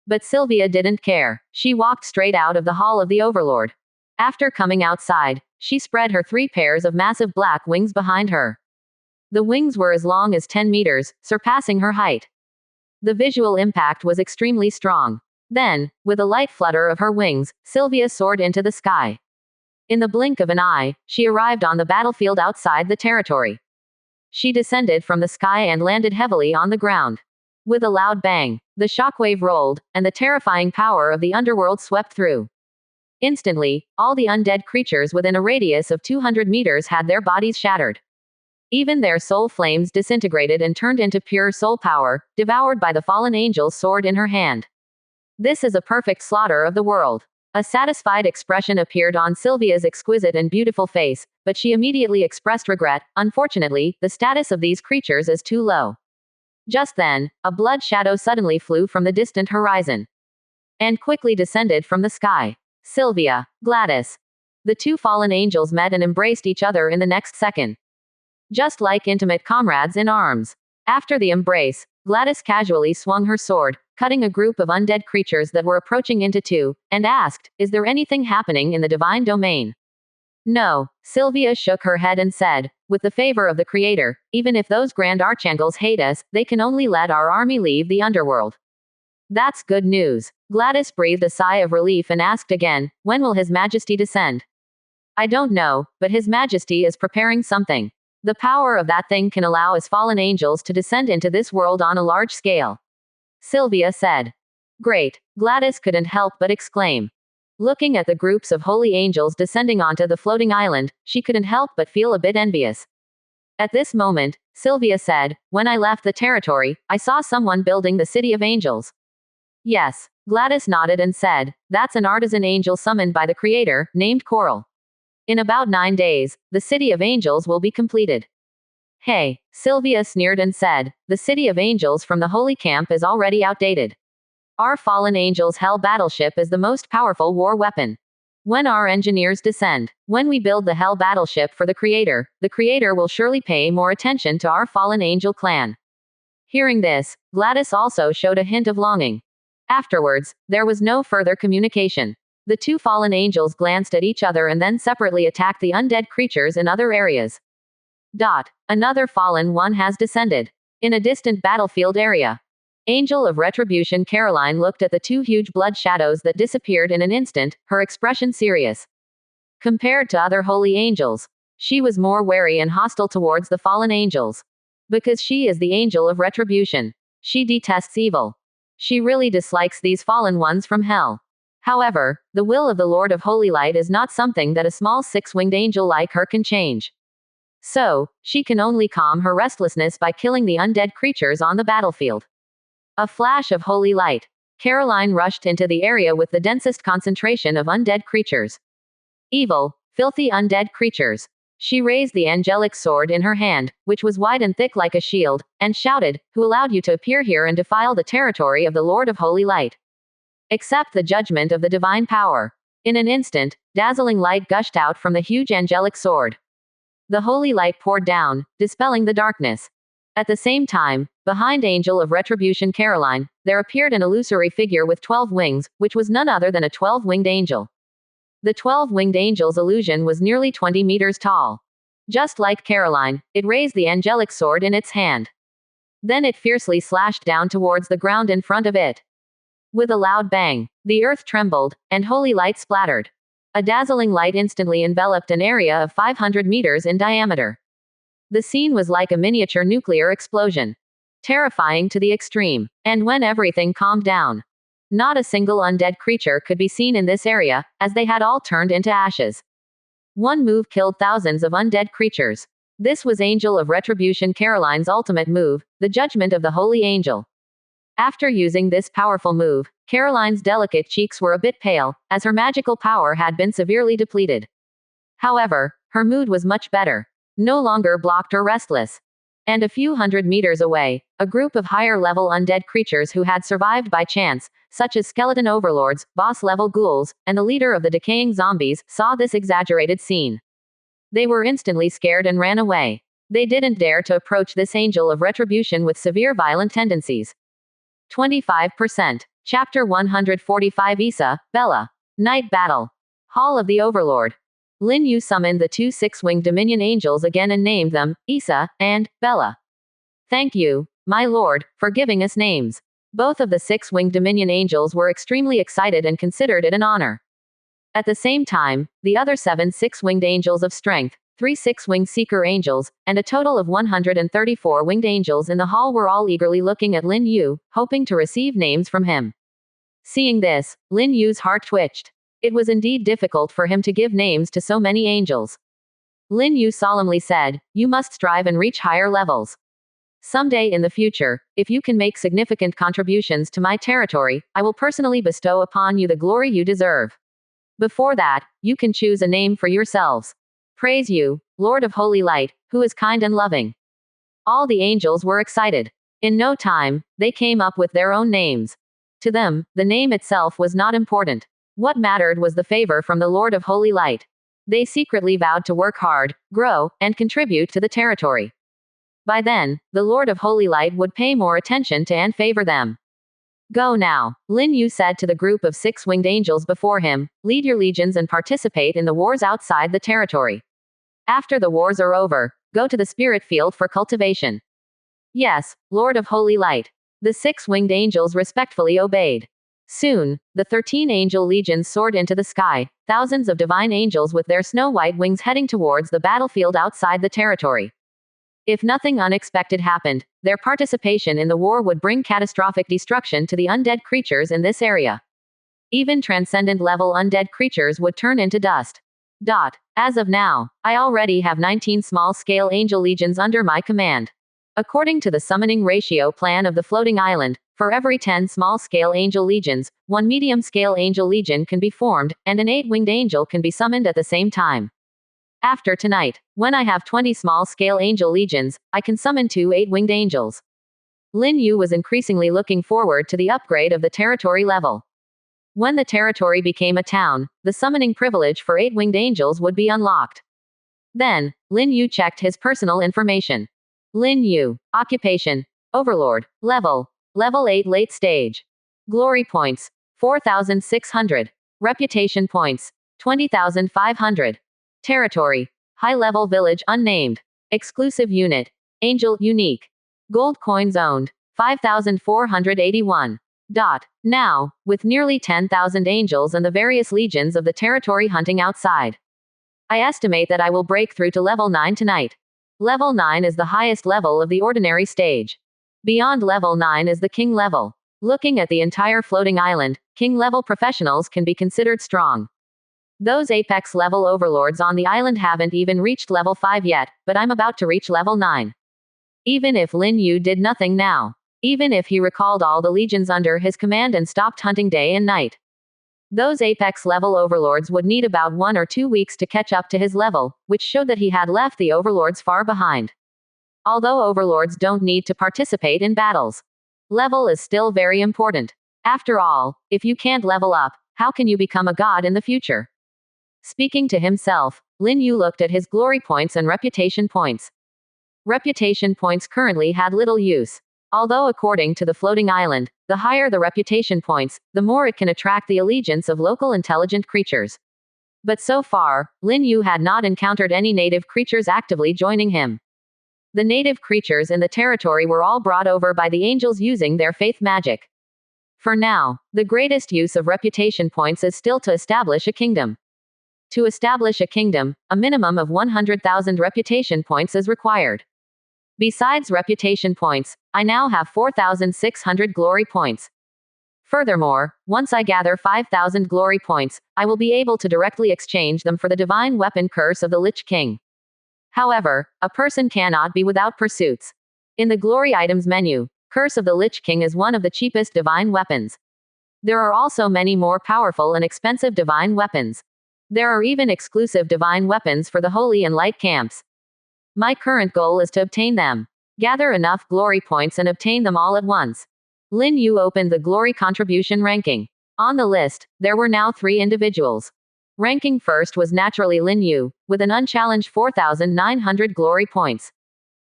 Speaker 1: But Sylvia didn't care. She walked straight out of the hall of the Overlord. After coming outside, she spread her 3 pairs of massive black wings behind her. The wings were as long as 10 meters, surpassing her height. The visual impact was extremely strong. Then, with a light flutter of her wings, Sylvia soared into the sky. In the blink of an eye, she arrived on the battlefield outside the territory. She descended from the sky and landed heavily on the ground. With a loud bang, the shockwave rolled, and the terrifying power of the underworld swept through. Instantly, all the undead creatures within a radius of 200 meters had their bodies shattered. Even their soul flames disintegrated and turned into pure soul power, devoured by the fallen angel's sword in her hand. This is a perfect slaughter of the world. A satisfied expression appeared on Sylvia's exquisite and beautiful face, but she immediately expressed regret. Unfortunately, the status of these creatures is too low. Just then, a blood shadow suddenly flew from the distant horizon and quickly descended from the sky. Sylvia, Gladys. The 2 fallen angels met and embraced each other in the next second. Just like intimate comrades in arms. After the embrace, Gladys casually swung her sword, cutting a group of undead creatures that were approaching into 2, and asked, Is there anything happening in the divine domain? No, Sylvia shook her head and said, with the favor of the creator, even if those grand archangels hate us, they can only let our army leave the underworld. That's good news. Gladys breathed a sigh of relief and asked again, when will His Majesty descend? I don't know, but His Majesty is preparing something. The power of that thing can allow us fallen angels to descend into this world on a large scale. Sylvia said. Great, Gladys couldn't help but exclaim. Looking at the groups of holy angels descending onto the floating island, she couldn't help but feel a bit envious. At this moment, Sylvia said, when I left the territory, I saw someone building the City of Angels. Yes, Gladys nodded and said, that's an artisan angel summoned by the creator, named Coral. In about 9 days, the City of Angels will be completed. Hey, Sylvia sneered and said, the City of Angels from the Holy Camp is already outdated. Our fallen angels' Hell battleship is the most powerful war weapon. When our engineers descend, when we build the Hell battleship for the creator will surely pay more attention to our fallen angel clan. Hearing this, Gladys also showed a hint of longing. Afterwards, there was no further communication. The 2 fallen angels glanced at each other and then separately attacked the undead creatures in other areas. Another fallen one has descended. In a distant battlefield area. Angel of Retribution Caroline looked at the 2 huge blood shadows that disappeared in an instant, her expression serious. Compared to other holy angels, she was more wary and hostile towards the fallen angels. Because she is the angel of retribution. She detests evil. She really dislikes these fallen ones from hell. However, the will of the Lord of Holy Light is not something that a small 6-winged angel like her can change. So, she can only calm her restlessness by killing the undead creatures on the battlefield. A flash of holy light. Caroline rushed into the area with the densest concentration of undead creatures. Evil, filthy undead creatures. She raised the angelic sword in her hand, which was wide and thick like a shield, and shouted, Who allowed you to appear here and defile the territory of the Lord of Holy Light? Accept the judgment of the divine power. In an instant, dazzling light gushed out from the huge angelic sword. The holy light poured down, dispelling the darkness. At the same time, behind Angel of Retribution Caroline, there appeared an illusory figure with 12 wings, which was none other than a 12-winged angel. The 12-winged angel's illusion was nearly 20 meters tall. Just like Caroline, it raised the angelic sword in its hand. Then it fiercely slashed down towards the ground in front of it. With a loud bang, the earth trembled, and holy light splattered. A dazzling light instantly enveloped an area of 500 meters in diameter. The scene was like a miniature nuclear explosion. Terrifying to the extreme. And when everything calmed down, not a single undead creature could be seen in this area, as they had all turned into ashes. One move killed thousands of undead creatures. This was Angel of Retribution Caroline's ultimate move, the Judgment of the Holy Angel. After using this powerful move, Caroline's delicate cheeks were a bit pale, as her magical power had been severely depleted. However, her mood was much better. No longer blocked or restless. And a few hundred meters away, a group of higher-level undead creatures who had survived by chance, such as skeleton overlords, boss-level ghouls, and the leader of the decaying zombies, saw this exaggerated scene. They were instantly scared and ran away. They didn't dare to approach this angel of retribution with severe violent tendencies. 25%. Chapter 145 Issa, Bella. Night Battle. Hall of the Overlord. Lin Yu summoned the two six-winged Dominion Angels again and named them, Issa, and Bella. Thank you, my lord, for giving us names. Both of the six-winged Dominion Angels were extremely excited and considered it an honor. At the same time, the other 7 six-winged Angels of Strength, 3 six-winged Seeker Angels, and a total of 134 winged angels in the hall were all eagerly looking at Lin Yu, hoping to receive names from him. Seeing this, Lin Yu's heart twitched. It was indeed difficult for him to give names to so many angels. Lin Yu solemnly said, "You must strive and reach higher levels. Someday in the future, if you can make significant contributions to my territory, I will personally bestow upon you the glory you deserve. Before that, you can choose a name for yourselves. Praise you, Lord of Holy Light, who is kind and loving." All the angels were excited. In no time, they came up with their own names. To them, the name itself was not important. What mattered was the favor from the Lord of Holy Light. They secretly vowed to work hard, grow, and contribute to the territory. By then, the Lord of Holy Light would pay more attention to and favor them. "Go now," Lin Yu said to the group of 6 winged angels before him, "lead your legions and participate in the wars outside the territory. After the wars are over, go to the spirit field for cultivation." "Yes, Lord of Holy Light." The 6 winged angels respectfully obeyed. Soon, the 13 angel legions soared into the sky, thousands of divine angels with their snow-white wings heading towards the battlefield outside the territory. If nothing unexpected happened, their participation in the war would bring catastrophic destruction to the undead creatures in this area. Even transcendent level undead creatures would turn into dust. As of now, I already have 19 small-scale angel legions under my command. According to the summoning ratio plan of the floating island, for every 10 small-scale angel legions, 1 medium-scale angel legion can be formed, and an 8-winged angel can be summoned at the same time. After tonight, when I have 20 small-scale angel legions, I can summon 2 8-winged angels. Lin Yu was increasingly looking forward to the upgrade of the territory level. When the territory became a town, the summoning privilege for 8-winged angels would be unlocked. Then, Lin Yu checked his personal information. Lin Yu. Occupation. Overlord. Level 8 late stage. Glory points. 4,600. Reputation points. 20,500. Territory. High-level village unnamed. Exclusive unit. Angel unique. Gold coins owned. 5,481. Now, with nearly 10,000 angels and the various legions of the territory hunting outside, I estimate that I will break through to level 9 tonight. Level 9 is the highest level of the ordinary stage. Beyond level 9 is the king level. Looking at the entire floating island, king level professionals can be considered strong. Those apex level overlords on the island haven't even reached level 5 yet, but I'm about to reach level 9. Even if Lin Yu did nothing now, even if he recalled all the legions under his command and stopped hunting day and night, those apex level overlords would need about 1 or 2 weeks to catch up to his level, which showed that he had left the overlords far behind. Although overlords don't need to participate in battles, level is still very important. After all, if you can't level up, how can you become a god in the future? Speaking to himself, Lin Yu looked at his glory points and reputation points. Reputation points currently had little use. Although according to the floating island, the higher the reputation points, the more it can attract the allegiance of local intelligent creatures. But so far, Lin Yu had not encountered any native creatures actively joining him. The native creatures in the territory were all brought over by the angels using their faith magic. For now, the greatest use of reputation points is still to establish a kingdom. To establish a kingdom, a minimum of 100,000 reputation points is required. Besides reputation points, I now have 4,600 glory points. Furthermore, once I gather 5,000 glory points, I will be able to directly exchange them for the divine weapon Curse of the Lich King. However, a person cannot be without pursuits. In the glory items menu, Curse of the Lich King is one of the cheapest divine weapons. There are also many more powerful and expensive divine weapons. There are even exclusive divine weapons for the holy and light camps. My current goal is to obtain them. Gather enough glory points and obtain them all at once. Lin Yu opened the glory contribution ranking. On the list, there were now 3 individuals. Ranking first was naturally Lin Yu, with an unchallenged 4,900 glory points.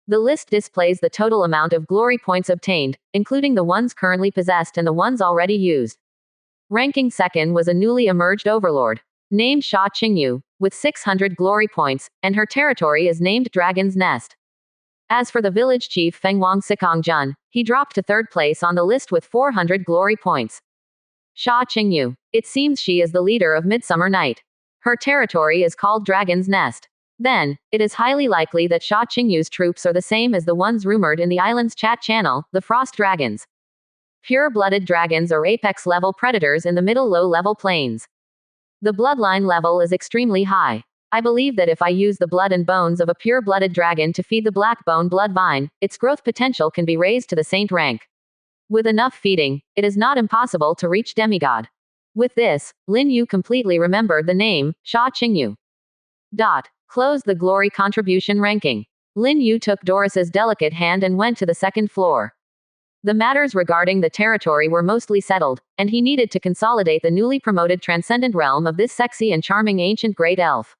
Speaker 1: The list displays the total amount of glory points obtained, including the ones currently possessed and the ones already used. Ranking second was a newly emerged overlord, named Sha Qingyu, with 600 glory points, and her territory is named Dragon's Nest. As for the village chief Fengwang Sikong-jun, he dropped to 3rd place on the list with 400 glory points. Sha Qingyu. It seems she is the leader of Midsummer Night. Her territory is called Dragon's Nest. Then, it is highly likely that Sha Qingyu's troops are the same as the ones rumored in the island's chat channel, the Frost Dragons. Pure-blooded dragons or apex-level predators in the middle low-level planes. The bloodline level is extremely high. I believe that if I use the blood and bones of a pure-blooded dragon to feed the black-bone blood vine, its growth potential can be raised to the saint rank. With enough feeding, it is not impossible to reach demigod. With this, Lin Yu completely remembered the name, Sha Qingyu. Close the glory contribution ranking. Lin Yu took Doris's delicate hand and went to the 2nd floor. The matters regarding the territory were mostly settled, and he needed to consolidate the newly promoted Transcendent realm of this sexy and charming ancient great elf.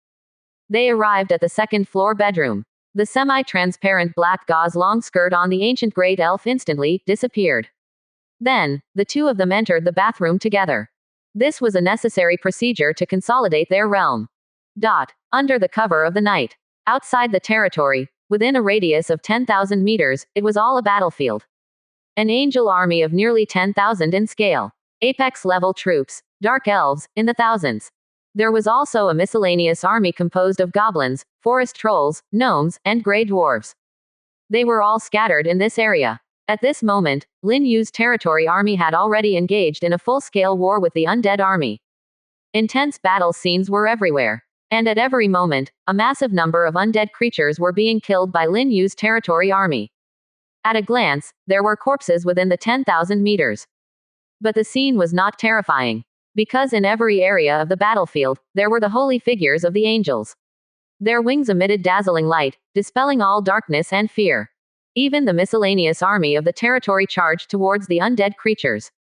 Speaker 1: They arrived at the 2nd floor bedroom. The semi-transparent black gauze long skirt on the ancient great elf instantly disappeared. Then, the two of them entered the bathroom together. This was a necessary procedure to consolidate their realm. Under the cover of the night. Outside the territory, within a radius of 10,000 meters, it was all a battlefield. An angel army of nearly 10,000 in scale. Apex-level troops, dark elves, in the thousands. There was also a miscellaneous army composed of goblins, forest trolls, gnomes, and grey dwarves. They were all scattered in this area. At this moment, Lin Yu's territory army had already engaged in a full-scale war with the undead army. Intense battle scenes were everywhere. And at every moment, a massive number of undead creatures were being killed by Lin Yu's territory army. At a glance, there were corpses within the 10,000 meters. But the scene was not terrifying. Because in every area of the battlefield, there were the holy figures of the angels. Their wings emitted dazzling light, dispelling all darkness and fear. Even the miscellaneous army of the territory charged towards the undead creatures.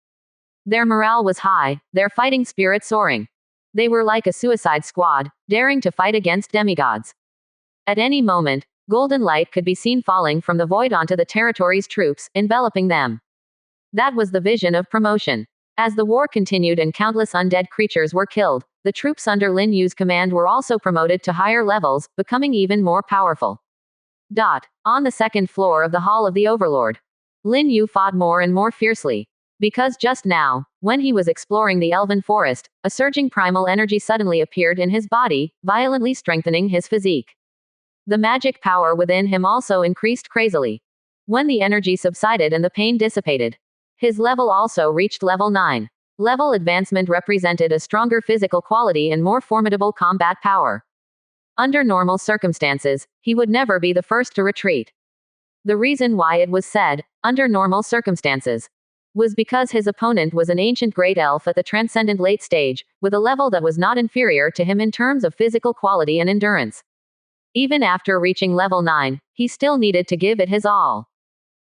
Speaker 1: Their morale was high, their fighting spirit soaring. They were like a suicide squad, daring to fight against demigods. At any moment, golden light could be seen falling from the void onto the territory's troops, enveloping them. That was the vision of promotion. As the war continued and countless undead creatures were killed, the troops under Lin Yu's command were also promoted to higher levels, becoming even more powerful. On the 2nd floor of the Hall of the Overlord. Lin Yu fought more and more fiercely. Because just now, when he was exploring the elven forest, a surging primal energy suddenly appeared in his body, violently strengthening his physique. The magic power within him also increased crazily. When the energy subsided and the pain dissipated, his level also reached level 9. Level advancement represented a stronger physical quality and more formidable combat power. Under normal circumstances, he would never be the first to retreat. The reason why it was said, under normal circumstances, was because his opponent was an ancient great elf at the Transcendent late stage, with a level that was not inferior to him in terms of physical quality and endurance. Even after reaching level 9, he still needed to give it his all.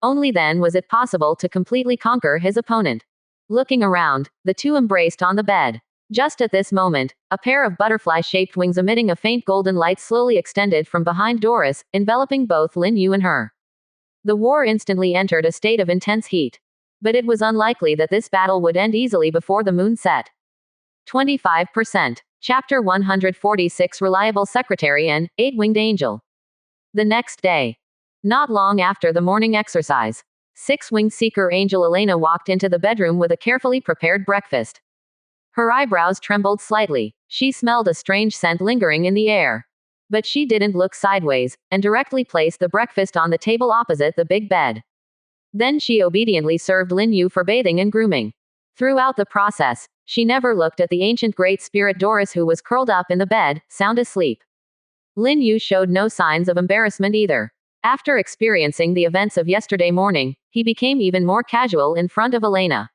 Speaker 1: Only then was it possible to completely conquer his opponent. Looking around, the two embraced on the bed. Just at this moment, a pair of butterfly-shaped wings emitting a faint golden light slowly extended from behind Doris, enveloping both Lin Yu and her. The war instantly entered a state of intense heat. But it was unlikely that this battle would end easily before the moon set. 25%. Chapter 146 Reliable Secretary and 8-Winged Angel. The next day. Not long after the morning exercise, 6-Winged Seeker Angel Elena walked into the bedroom with a carefully prepared breakfast. Her eyebrows trembled slightly. She smelled a strange scent lingering in the air. But she didn't look sideways, and directly placed the breakfast on the table opposite the big bed. Then she obediently served Lin Yu for bathing and grooming. Throughout the process, she never looked at the ancient great spirit Doris, who was curled up in the bed, sound asleep. Lin Yu showed no signs of embarrassment either. After experiencing the events of yesterday morning, he became even more casual in front of Elena.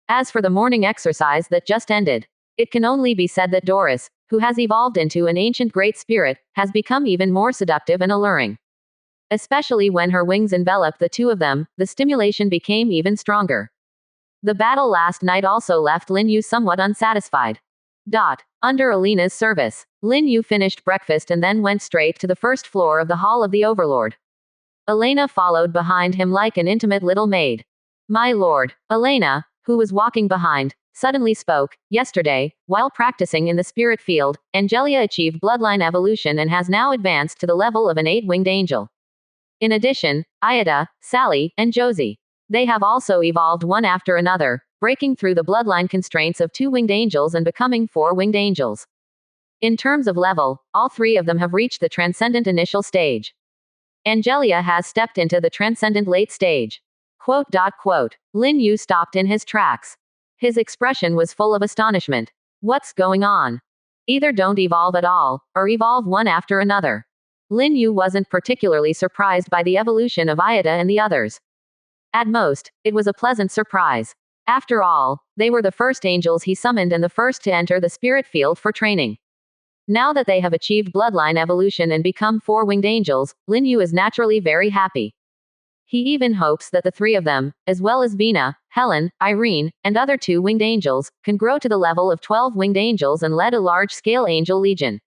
Speaker 1: As for the morning exercise that just ended, it can only be said that Doris, who has evolved into an ancient great spirit, has become even more seductive and alluring. Especially when her wings enveloped the two of them, the stimulation became even stronger. The battle last night also left Lin Yu somewhat unsatisfied. Under Elena's service, Lin Yu finished breakfast and then went straight to the first floor of the hall of the Overlord. Elena followed behind him like an intimate little maid. "My lord." Elena, who was walking behind, suddenly spoke. "Yesterday, while practicing in the spirit field, Angelia achieved bloodline evolution and has now advanced to the level of an 8-winged angel. In addition, Ayada, Sally, and Josie. They have also evolved one after another, breaking through the bloodline constraints of 2-winged angels and becoming 4-winged angels. In terms of level, all three of them have reached the Transcendent initial stage. Angelia has stepped into the Transcendent late stage." Lin Yu stopped in his tracks. His expression was full of astonishment. What's going on? Either don't evolve at all, or evolve one after another. Lin Yu wasn't particularly surprised by the evolution of Ayada and the others. At most, it was a pleasant surprise. After all, they were the first angels he summoned and the first to enter the spirit field for training. Now that they have achieved bloodline evolution and become 4-winged angels, Lin Yu is naturally very happy. He even hopes that the three of them, as well as Vina, Helen, Irene, and other 2-winged angels, can grow to the level of 12-winged angels and lead a large-scale angel legion.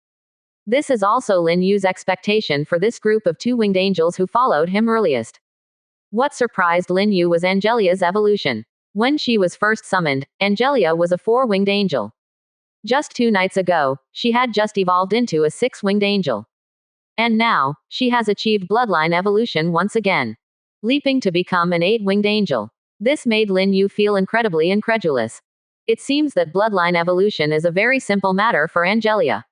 Speaker 1: This is also Lin Yu's expectation for this group of 2-winged angels who followed him earliest. What surprised Lin Yu was Angelia's evolution. When she was first summoned, Angelia was a 4-winged angel. Just 2 nights ago, she had just evolved into a 6-winged angel. And now, she has achieved bloodline evolution once again, leaping to become an 8-winged angel. This made Lin Yu feel incredibly incredulous. It seems that bloodline evolution is a very simple matter for Angelia.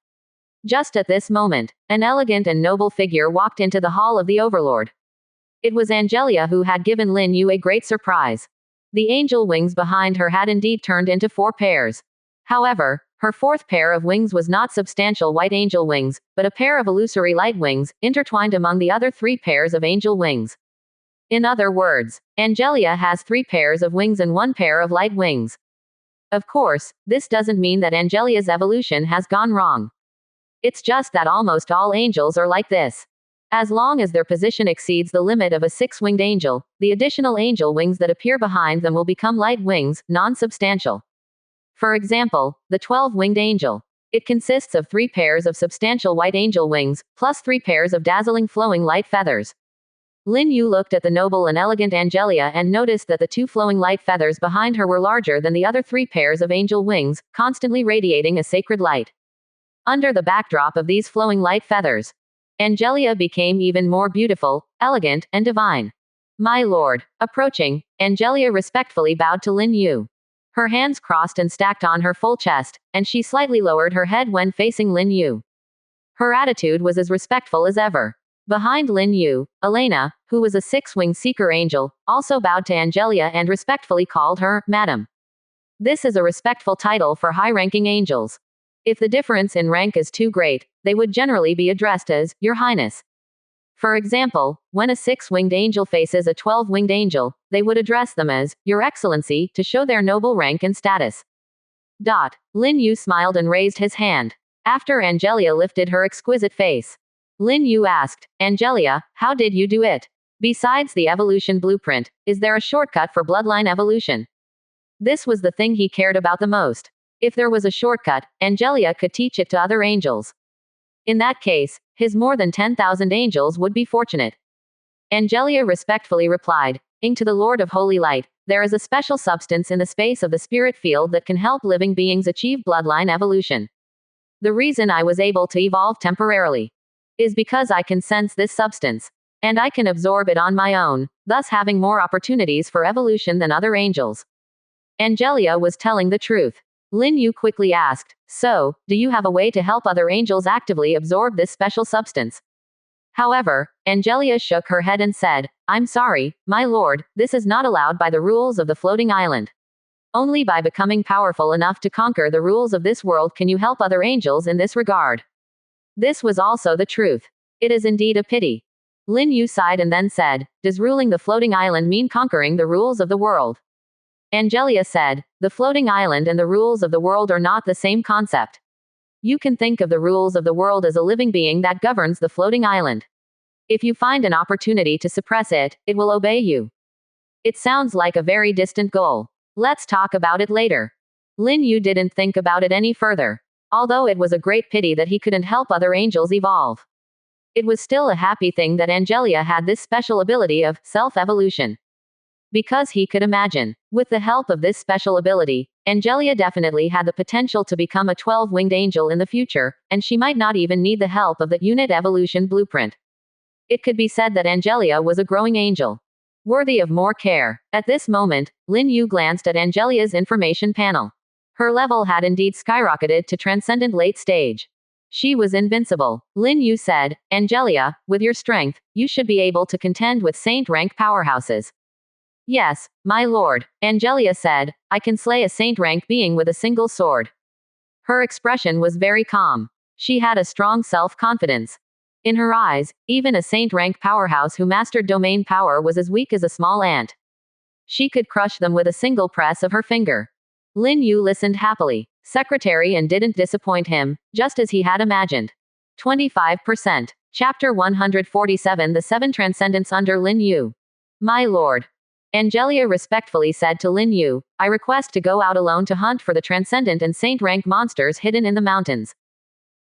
Speaker 1: Just at this moment, an elegant and noble figure walked into the hall of the Overlord. It was Angelia who had given Lin Yu a great surprise. The angel wings behind her had indeed turned into 4 pairs. However, her 4th pair of wings was not substantial white angel wings, but a pair of illusory light wings, intertwined among the other 3 pairs of angel wings. In other words, Angelia has 3 pairs of wings and 1 pair of light wings. Of course, this doesn't mean that Angelia's evolution has gone wrong. It's just that almost all angels are like this. As long as their position exceeds the limit of a 6-winged angel, the additional angel wings that appear behind them will become light wings, non-substantial. For example, the 12-winged angel. It consists of 3 pairs of substantial white angel wings, plus 3 pairs of dazzling flowing light feathers. Lin Yu looked at the noble and elegant Angelia and noticed that the 2 flowing light feathers behind her were larger than the other 3 pairs of angel wings, constantly radiating a sacred light. Under the backdrop of these flowing light feathers, Angelia became even more beautiful, elegant, and divine. "My lord." Approaching, Angelia respectfully bowed to Lin Yu. Her hands crossed and stacked on her full chest, and she slightly lowered her head when facing Lin Yu. Her attitude was as respectful as ever. Behind Lin Yu, Elena, who was a 6-winged seeker angel, also bowed to Angelia and respectfully called her Madam. This is a respectful title for high-ranking angels. If the difference in rank is too great, they would generally be addressed as Your Highness. For example, when a 6-winged angel faces a 12-winged angel, they would address them as Your Excellency to show their noble rank and status. Lin Yu smiled and raised his hand. After Angelia lifted her exquisite face, Lin Yu asked, "Angelia, how did you do it? Besides the evolution blueprint, is there a shortcut for bloodline evolution?" This was the thing he cared about the most. If there was a shortcut, Angelia could teach it to other angels. In that case, his more than 10,000 angels would be fortunate. Angelia respectfully replied, to the Lord of Holy Light, there is a special substance in the space of the spirit field that can help living beings achieve bloodline evolution. The reason I was able to evolve temporarily is because I can sense this substance, and I can absorb it on my own, thus having more opportunities for evolution than other angels. Angelia was telling the truth. Lin Yu quickly asked, so, do you have a way to help other angels actively absorb this special substance? However, Angelia shook her head and said, I'm sorry, my lord, this is not allowed by the rules of the floating island. Only by becoming powerful enough to conquer the rules of this world can you help other angels in this regard. This was also the truth. It is indeed a pity. Lin Yu sighed and then said, does ruling the floating island mean conquering the rules of the world? Angelia said, the floating island and the rules of the world are not the same concept. You can think of the rules of the world as a living being that governs the floating island. If you find an opportunity to suppress it, it will obey you. It sounds like a very distant goal. Let's talk about it later. Lin Yu didn't think about it any further. Although it was a great pity that he couldn't help other angels evolve. It was still a happy thing that Angelia had this special ability of self-evolution. Because he could imagine, with the help of this special ability, Angelia definitely had the potential to become a 12-winged angel in the future, and she might not even need the help of the unit evolution blueprint. It could be said that Angelia was a growing angel, worthy of more care. At this moment, Lin Yu glanced at Angelia's information panel. Her level had indeed skyrocketed to Transcendent late stage. She was invincible. Lin Yu said, Angelia, with your strength, you should be able to contend with saint rank powerhouses. Yes, my lord, Angelia said, I can slay a saint rank being with a single sword. Her expression was very calm. She had a strong self-confidence. In her eyes, even a saint rank powerhouse who mastered domain power was as weak as a small ant. She could crush them with a single press of her finger. Lin Yu listened happily. Secretary and didn't disappoint him, just as he had imagined. 25%. Chapter 147 The Seven Transcendents under Lin Yu. My lord. Angelia respectfully said to Lin Yu, I request to go out alone to hunt for the Transcendent and Saint rank monsters hidden in the mountains.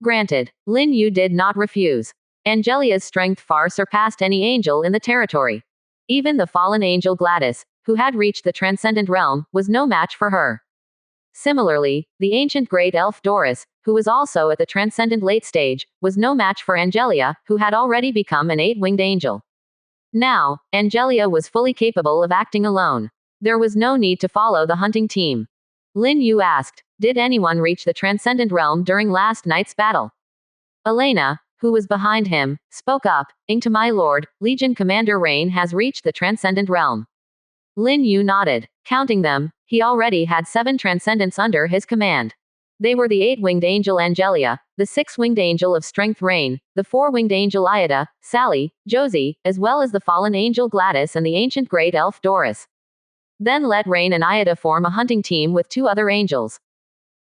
Speaker 1: Granted. Lin Yu did not refuse. Angelia's strength far surpassed any angel in the territory. Even the fallen angel Gladys, who had reached the Transcendent realm, was no match for her. Similarly, the ancient great elf Doris, who was also at the Transcendent late stage, was no match for Angelia, who had already become an 8-winged angel. Now, Angelia was fully capable of acting alone. There was no need to follow the hunting team. Lin Yu asked, did anyone reach the Transcendent realm during last night's battle? Elena, who was behind him, spoke up, to my lord, Legion Commander Rain has reached the Transcendent realm. Lin Yu nodded. Counting them, he already had 7 Transcendents under his command. They were the 8-winged angel Angelia, the 6-winged angel of strength Rain, the 4-winged angel Ida, Sally, Josie, as well as the fallen angel Gladys and the ancient great elf Doris. Then let Rain and Ida form a hunting team with 2 other angels.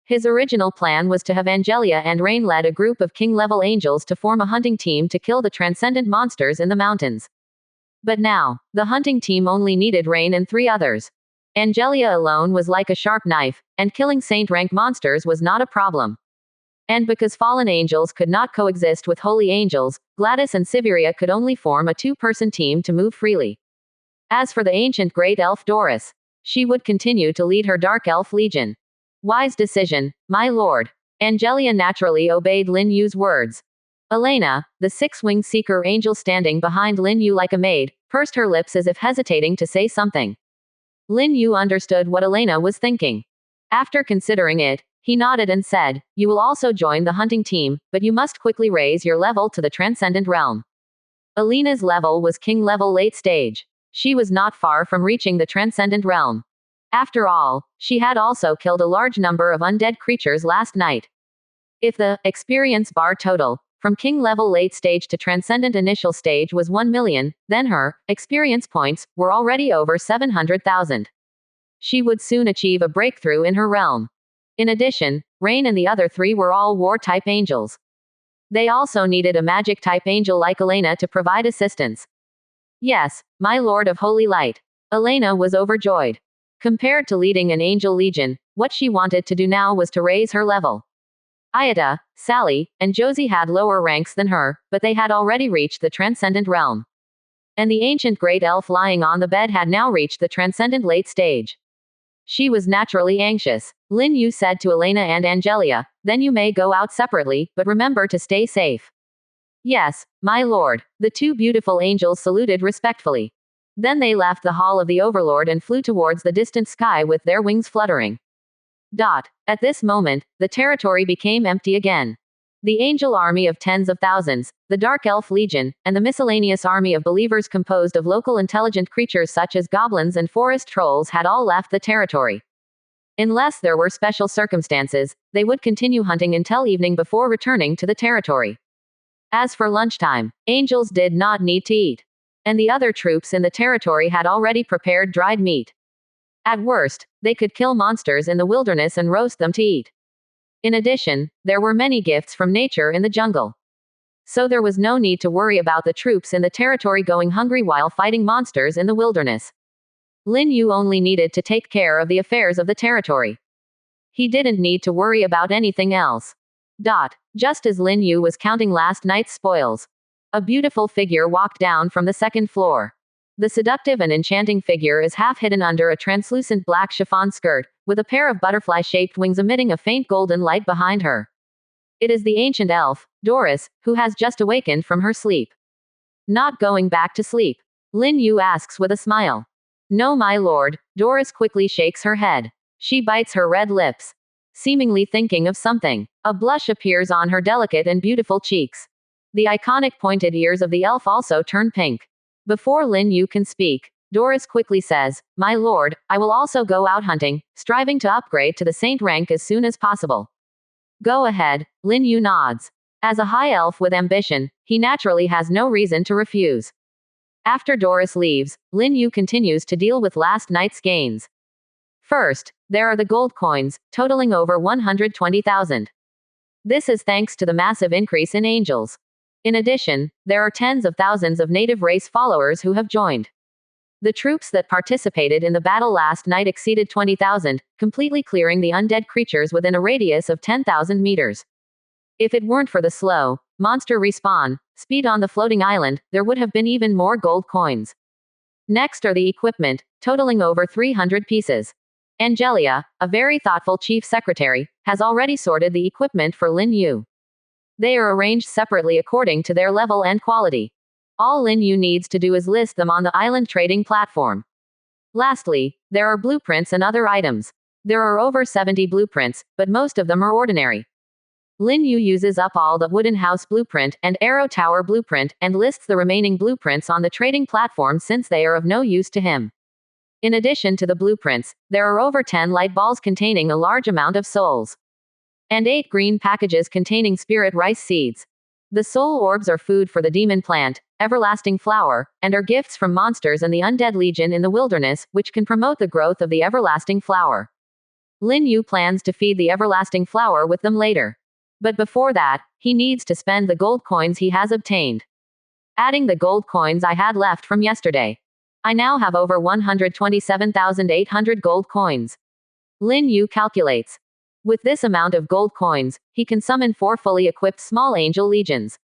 Speaker 1: His original plan was to have Angelia and Rain lead a group of king-level angels to form a hunting team to kill the transcendent monsters in the mountains. But now, the hunting team only needed Rain and 3 others. Angelia alone was like a sharp knife, and killing saint-rank monsters was not a problem. And because fallen angels could not coexist with holy angels, Gladys and Siberia could only form a 2-person team to move freely. As for the ancient great elf Doris, she would continue to lead her dark elf legion. Wise decision, my lord. Angelia naturally obeyed Lin Yu's words. Elena, the 6-winged seeker angel standing behind Lin Yu like a maid, pursed her lips as if hesitating to say something. Lin Yu understood what Elena was thinking. After considering it, he nodded and said, you will also join the hunting team, but you must quickly raise your level to the Transcendent realm. Elena's level was king level late stage. She was not far from reaching the Transcendent realm. After all, she had also killed a large number of undead creatures last night. If the experience bar total from king level late stage to Transcendent initial stage was 1 million, then her experience points were already over 700,000. She would soon achieve a breakthrough in her realm. In addition, Rain and the other 3 were all war-type angels. They also needed a magic-type angel like Elena to provide assistance. Yes, my lord of holy light. Elena was overjoyed. Compared to leading an angel legion, what she wanted to do now was to raise her level. Ayada, Sally, and Josie had lower ranks than her, but they had already reached the Transcendent realm. And the ancient great elf lying on the bed had now reached the Transcendent late stage. She was naturally anxious. Lin Yu said to Elena and Angelia, "Then you may go out separately, but remember to stay safe." "Yes, my lord." The two beautiful angels saluted respectfully. Then they left the hall of the Overlord and flew towards the distant sky with their wings fluttering. At this moment, the territory became empty again. The angel army of tens of thousands, the Dark Elf Legion, and the miscellaneous army of believers composed of local intelligent creatures such as goblins and forest trolls had all left the territory. Unless there were special circumstances, they would continue hunting until evening before returning to the territory. As for lunchtime, angels did not need to eat. And the other troops in the territory had already prepared dried meat. At worst, they could kill monsters in the wilderness and roast them to eat. In addition, there were many gifts from nature in the jungle. So there was no need to worry about the troops in the territory going hungry while fighting monsters in the wilderness. Lin Yu only needed to take care of the affairs of the territory. He didn't need to worry about anything else. Just as Lin Yu was counting last night's spoils, a beautiful figure walked down from the second floor. The seductive and enchanting figure is half hidden under a translucent black chiffon skirt, with a pair of butterfly-shaped wings emitting a faint golden light behind her. It is the ancient elf, Doris, who has just awakened from her sleep. "Not going back to sleep?" Lin Yu asks with a smile. "No, my lord." Doris quickly shakes her head. She bites her red lips, seemingly thinking of something. A blush appears on her delicate and beautiful cheeks. The iconic pointed ears of the elf also turn pink. Before Lin Yu can speak, Doris quickly says, "My lord, I will also go out hunting, striving to upgrade to the saint rank as soon as possible." "Go ahead," Lin Yu nods. As a high elf with ambition, he naturally has no reason to refuse. After Doris leaves, Lin Yu continues to deal with last night's gains. First, there are the gold coins, totaling over 120,000. This is thanks to the massive increase in angels. In addition, there are tens of thousands of native race followers who have joined. The troops that participated in the battle last night exceeded 20,000, completely clearing the undead creatures within a radius of 10,000 meters. If it weren't for the slow, monster respawn speed on the floating island, there would have been even more gold coins. Next are the equipment, totaling over 300 pieces. Angelia, a very thoughtful chief secretary, has already sorted the equipment for Lin Yu. They are arranged separately according to their level and quality. All Lin Yu needs to do is list them on the island trading platform. Lastly, there are blueprints and other items. There are over 70 blueprints, but most of them are ordinary. Lin Yu uses up all the wooden house blueprint and arrow tower blueprint and lists the remaining blueprints on the trading platform since they are of no use to him. In addition to the blueprints, there are over 10 light balls containing a large amount of souls. And 8 green packages containing spirit rice seeds. The soul orbs are food for the demon plant, everlasting flower, and are gifts from monsters and the undead legion in the wilderness, which can promote the growth of the everlasting flower. Lin Yu plans to feed the everlasting flower with them later. But before that, he needs to spend the gold coins he has obtained. Adding the gold coins I had left from yesterday, I now have over 127,800 gold coins. Lin Yu calculates. With this amount of gold coins, he can summon 4 fully equipped small angel legions.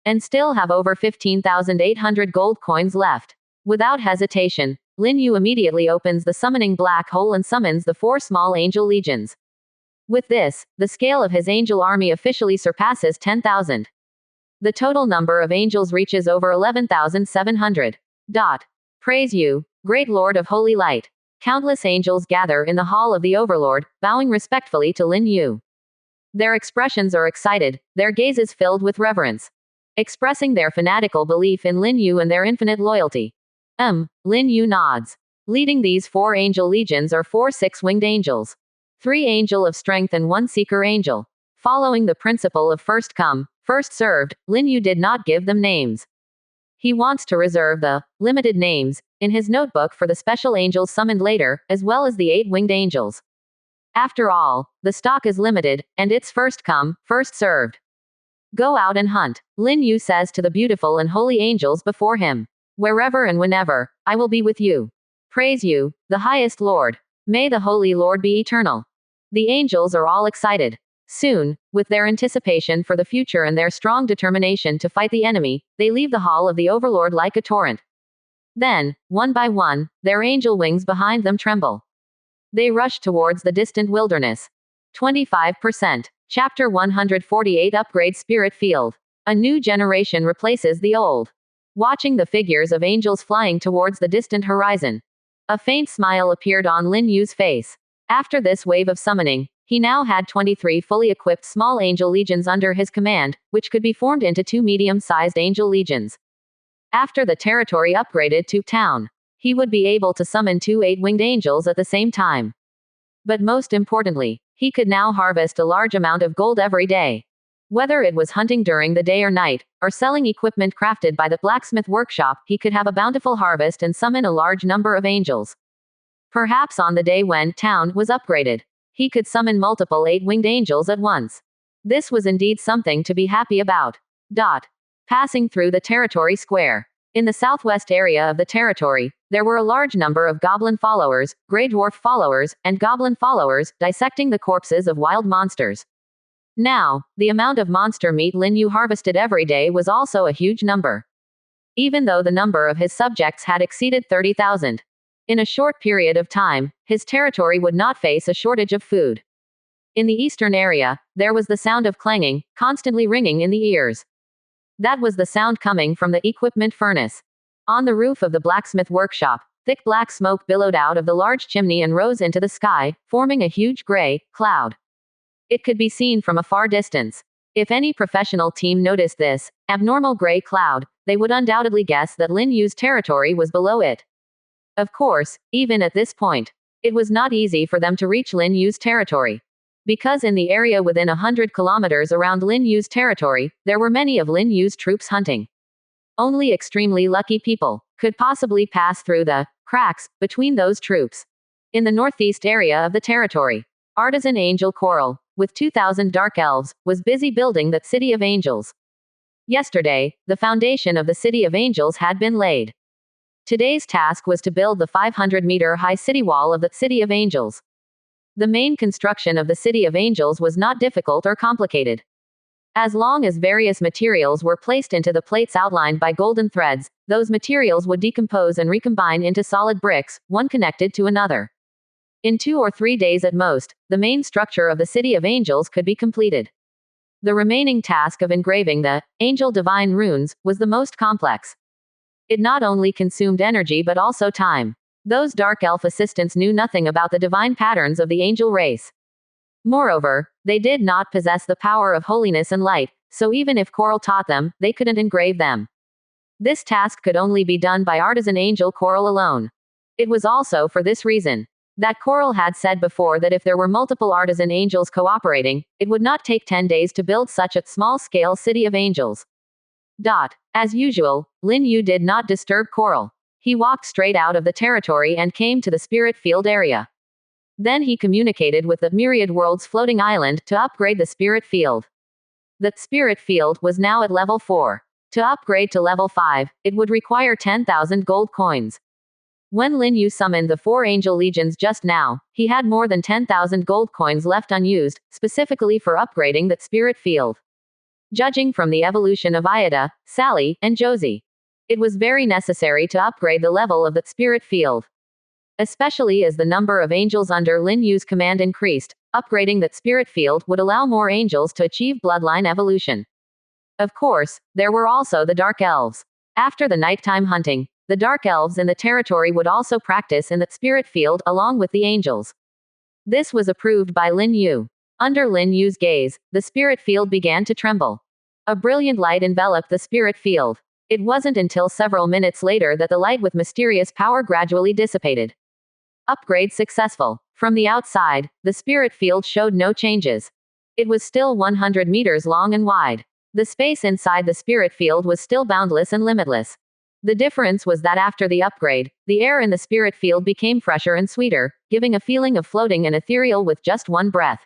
Speaker 1: And still have over 15,800 gold coins left. Without hesitation, Lin Yu immediately opens the summoning black hole and summons the 4 small angel legions. With this, the scale of his angel army officially surpasses 10,000. The total number of angels reaches over 11,700. Praise you, great Lord of Holy Light. Countless angels gather in the hall of the Overlord, bowing respectfully to Lin Yu. Their expressions are excited, their gazes filled with reverence, expressing their fanatical belief in Lin Yu and their infinite loyalty. Lin Yu nods. Leading these 4 angel legions are 4 6-winged angels. 3 angel of strength and 1 seeker angel. Following the principle of first come, first served, Lin Yu did not give them names. He wants to reserve the limited names in his notebook for the special angels summoned later, as well as the 8-winged angels. After all, the stock is limited, and it's first come, first served. Go out and hunt, Lin Yu says to the beautiful and holy angels before him. Wherever and whenever, I will be with you. Praise you, the highest Lord. May the Holy Lord be eternal. The angels are all excited. Soon, with their anticipation for the future and their strong determination to fight the enemy, they leave the hall of the Overlord like a torrent. Then, one by one, their angel wings behind them tremble. They rush towards the distant wilderness. 25%. Chapter 148 Upgrade Spirit Field. A new generation replaces the old. Watching the figures of angels flying towards the distant horizon. A faint smile appeared on Lin Yu's face. After this wave of summoning, he now had 23 fully equipped small angel legions under his command, which could be formed into 2 medium-sized angel legions. After the territory upgraded to town, he would be able to summon 2 8-winged angels at the same time. But most importantly, he could now harvest a large amount of gold every day. Whether it was hunting during the day or night, or selling equipment crafted by the blacksmith workshop, he could have a bountiful harvest and summon a large number of angels. Perhaps on the day when town was upgraded, he could summon multiple 8-winged angels at once. This was indeed something to be happy about. Passing through the territory square. In the southwest area of the territory, there were a large number of goblin followers, grey dwarf followers, and goblin followers, dissecting the corpses of wild monsters. Now, the amount of monster meat Lin Yu harvested every day was also a huge number. Even though the number of his subjects had exceeded 30,000. In a short period of time, his territory would not face a shortage of food. In the eastern area, there was the sound of clanging, constantly ringing in the ears. That was the sound coming from the equipment furnace. On the roof of the blacksmith workshop, thick black smoke billowed out of the large chimney and rose into the sky, forming a huge gray cloud. It could be seen from a far distance. If any professional team noticed this abnormal gray cloud, they would undoubtedly guess that Lin Yu's territory was below it. Of course, even at this point, it was not easy for them to reach Lin Yu's territory. Because in the area within 100 kilometers around Lin Yu's territory, there were many of Lin Yu's troops hunting. Only extremely lucky people could possibly pass through the cracks between those troops. In the northeast area of the territory, Artisan Angel Coral, with 2,000 dark elves, was busy building that City of Angels. Yesterday, the foundation of the City of Angels had been laid. Today's task was to build the 500-meter-high city wall of the City of Angels. The main construction of the City of Angels was not difficult or complicated. As long as various materials were placed into the plates outlined by golden threads, those materials would decompose and recombine into solid bricks, one connected to another. In 2 or 3 days at most, the main structure of the City of Angels could be completed. The remaining task of engraving the Angel Divine Runes was the most complex. It not only consumed energy but also time. Those dark elf assistants knew nothing about the divine patterns of the angel race. Moreover, they did not possess the power of holiness and light, so even if Coral taught them, they couldn't engrave them. This task could only be done by Artisan Angel Coral alone. It was also for this reason that Coral had said before that if there were multiple artisan angels cooperating, it would not take 10 days to build such a small-scale city of angels. As usual, Lin Yu did not disturb Coral. He walked straight out of the territory and came to the spirit field area. Then he communicated with the Myriad Worlds floating island to upgrade the spirit field. The spirit field was now at level 4. To upgrade to level 5, it would require 10,000 gold coins. When Lin Yu summoned the 4 angel legions just now, he had more than 10,000 gold coins left unused, specifically for upgrading that spirit field. Judging from the evolution of Ida, Sally, and Josie, it was very necessary to upgrade the level of that spirit field. Especially as the number of angels under Lin Yu's command increased, upgrading that spirit field would allow more angels to achieve bloodline evolution. Of course, there were also the dark elves. After the nighttime hunting, the dark elves in the territory would also practice in the spirit field along with the angels. This was approved by Lin Yu. Under Lin Yu's gaze, the spirit field began to tremble. A brilliant light enveloped the spirit field. It wasn't until several minutes later that the light with mysterious power gradually dissipated. Upgrade successful. From the outside, the spirit field showed no changes. It was still 100 meters long and wide. The space inside the spirit field was still boundless and limitless. The difference was that after the upgrade, the air in the spirit field became fresher and sweeter, giving a feeling of floating and ethereal with just one breath.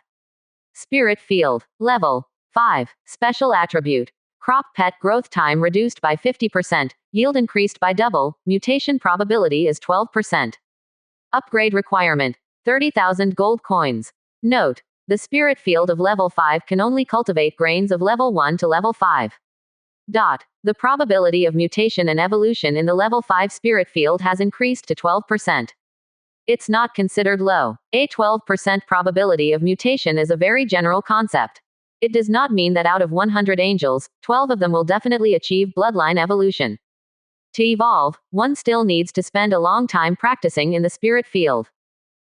Speaker 1: Spirit field. Level 5. Special attribute. Crop pet growth time reduced by 50%, yield increased by double, mutation probability is 12%. Upgrade requirement. 30,000 gold coins. Note. The spirit field of level 5 can only cultivate grains of level 1 to level 5. The probability of mutation and evolution in the level 5 spirit field has increased to 12%. It's not considered low. A 12% probability of mutation is a very general concept. It does not mean that out of 100 angels, 12 of them will definitely achieve bloodline evolution. To evolve, one still needs to spend a long time practicing in the spirit field.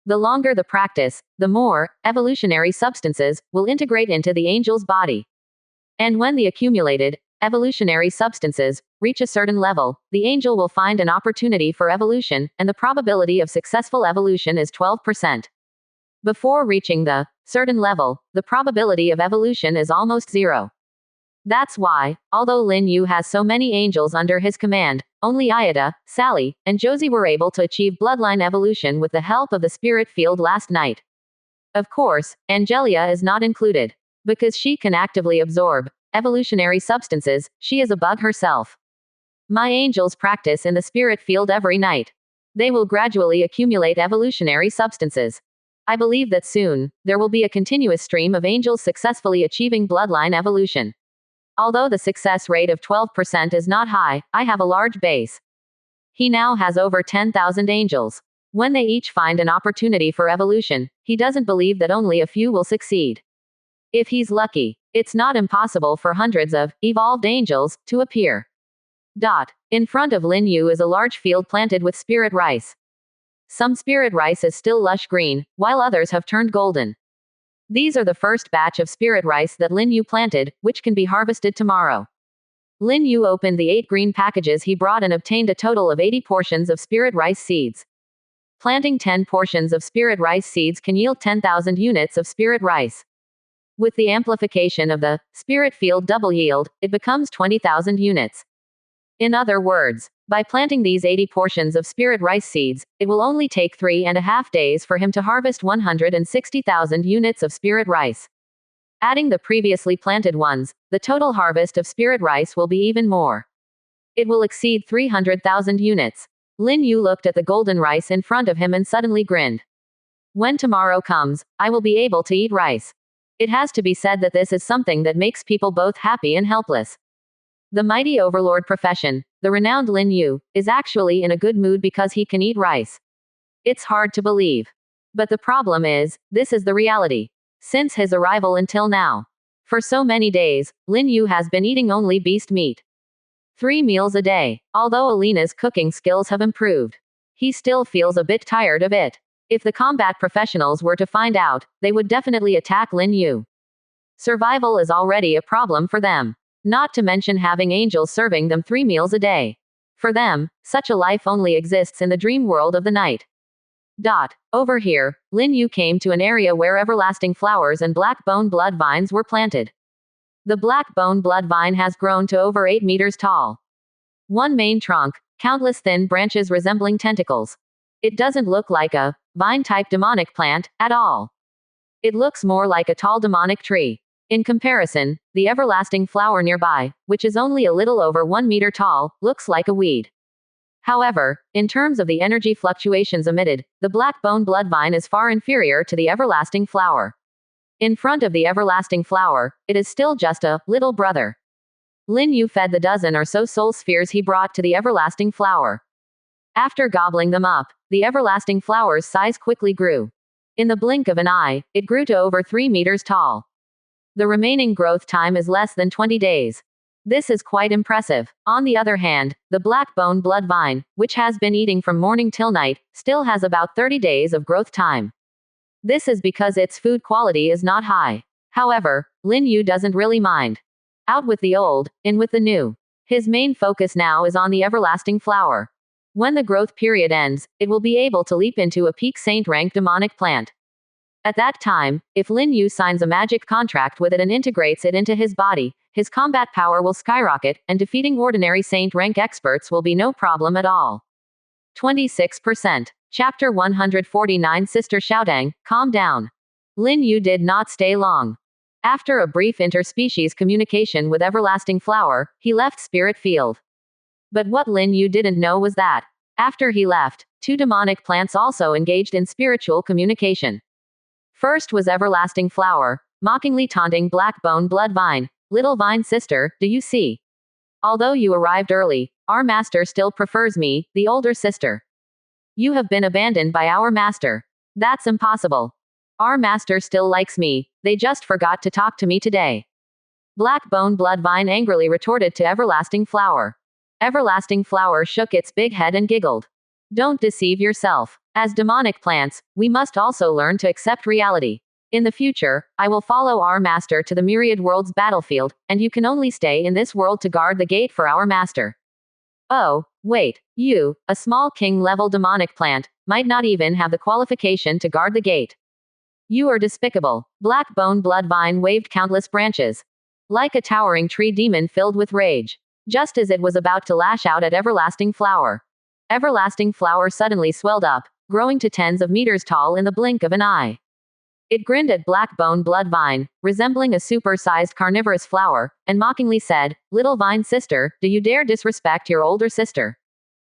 Speaker 1: The longer the practice, the more evolutionary substances will integrate into the angel's body. And when the accumulated evolutionary substances reach a certain level, the angel will find an opportunity for evolution, and the probability of successful evolution is 12%. Before reaching the certain level, the probability of evolution is almost zero. That's why, although Lin Yu has so many angels under his command, only Ayada, Sally, and Josie were able to achieve bloodline evolution with the help of the spirit field last night. Of course, Angelia is not included. Because she can actively absorb evolutionary substances, she is a bug herself. My angels practice in the spirit field every night. They will gradually accumulate evolutionary substances. I believe that soon, there will be a continuous stream of angels successfully achieving bloodline evolution. Although the success rate of 12% is not high, I have a large base. He now has over 10,000 angels. When they each find an opportunity for evolution, he doesn't believe that only a few will succeed. If he's lucky, it's not impossible for hundreds of evolved angels to appear. In front of Lin Yu is a large field planted with spirit rice. Some spirit rice is still lush green, while others have turned golden. These are the first batch of spirit rice that Lin Yu planted, which can be harvested tomorrow. Lin Yu opened the 8 green packages he brought and obtained a total of 80 portions of spirit rice seeds. Planting 10 portions of spirit rice seeds can yield 10,000 units of spirit rice. With the amplification of the spirit field double yield, it becomes 20,000 units. In other words, by planting these 80 portions of spirit rice seeds, it will only take 3.5 days for him to harvest 160,000 units of spirit rice. Adding the previously planted ones, the total harvest of spirit rice will be even more. It will exceed 300,000 units. Lin Yu looked at the golden rice in front of him and suddenly grinned. When tomorrow comes, I will be able to eat rice. It has to be said that this is something that makes people both happy and helpless. The mighty overlord profession, the renowned Lin Yu, is actually in a good mood because he can eat rice. It's hard to believe. But the problem is, this is the reality. Since his arrival until now. For so many days, Lin Yu has been eating only beast meat. 3 meals a day. Although Alina's cooking skills have improved, he still feels a bit tired of it. If the combat professionals were to find out, they would definitely attack Lin Yu. Survival is already a problem for them. Not to mention having angels serving them 3 meals a day. For them, such a life only exists in the dream world of the night. Over here, Lin Yu came to an area where everlasting flowers and black bone blood vines were planted. The black bone blood vine has grown to over 8 meters tall. One main trunk, countless thin branches resembling tentacles. It doesn't look like a vine-type demonic plant at all. It looks more like a tall demonic tree. In comparison, the everlasting flower nearby, which is only a little over 1 meter tall, looks like a weed. However, in terms of the energy fluctuations emitted, the black bone blood vine is far inferior to the everlasting flower. In front of the everlasting flower, it is still just a little brother. Lin Yu fed the dozen or so soul spheres he brought to the everlasting flower. After gobbling them up, the everlasting flower's size quickly grew. In the blink of an eye, it grew to over 3 meters tall. The remaining growth time is less than 20 days. This is quite impressive. On the other hand, the black bone blood vine, which has been eating from morning till night, still has about 30 days of growth time. This is because its food quality is not high. However, Lin Yu doesn't really mind. Out with the old, in with the new. His main focus now is on the everlasting flower. When the growth period ends, it will be able to leap into a peak saint rank demonic plant. At that time, if Lin Yu signs a magic contract with it and integrates it into his body, his combat power will skyrocket, and defeating ordinary saint rank experts will be no problem at all. 26%. Chapter 149 Sister Xiaodang, calm down. Lin Yu did not stay long. After a brief interspecies communication with Everlasting Flower, he left Spirit Field. But what Lin Yu didn't know was that After he left, 2 demonic plants also engaged in spiritual communication. First was Everlasting Flower, mockingly taunting Blackbone Bloodvine. Little Vine sister, do you see? Although you arrived early, our master still prefers me, the older sister. You have been abandoned by our master. That's impossible. Our master still likes me, they just forgot to talk to me today. Blackbone Bloodvine angrily retorted to Everlasting Flower. Everlasting Flower shook its big head and giggled. Don't deceive yourself. As demonic plants, we must also learn to accept reality. In the future, I will follow our master to the myriad worlds battlefield, and you can only stay in this world to guard the gate for our master. Oh, wait, you, a small king-level demonic plant, might not even have the qualification to guard the gate. You are despicable. Blackbone Bloodvine waved countless branches. Like a towering tree demon filled with rage. Just as it was about to lash out at Everlasting Flower. Everlasting Flower suddenly swelled up, growing to tens of meters tall in the blink of an eye. It grinned at Blackbone Bloodvine, resembling a super-sized carnivorous flower, and mockingly said, Little Vine sister, do you dare disrespect your older sister?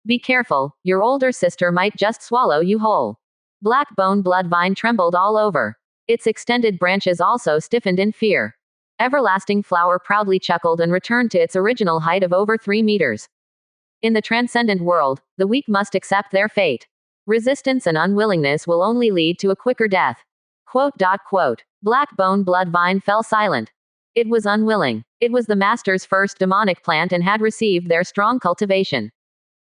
Speaker 1: Be careful, your older sister might just swallow you whole. Blackbone Bloodvine trembled all over. Its extended branches also stiffened in fear. Everlasting Flower proudly chuckled and returned to its original height of over 3 meters. In the Transcendent world, the weak must accept their fate. Resistance and unwillingness will only lead to a quicker death. Blackbone Bloodvine fell silent. It was unwilling. It was the master's first demonic plant and had received their strong cultivation.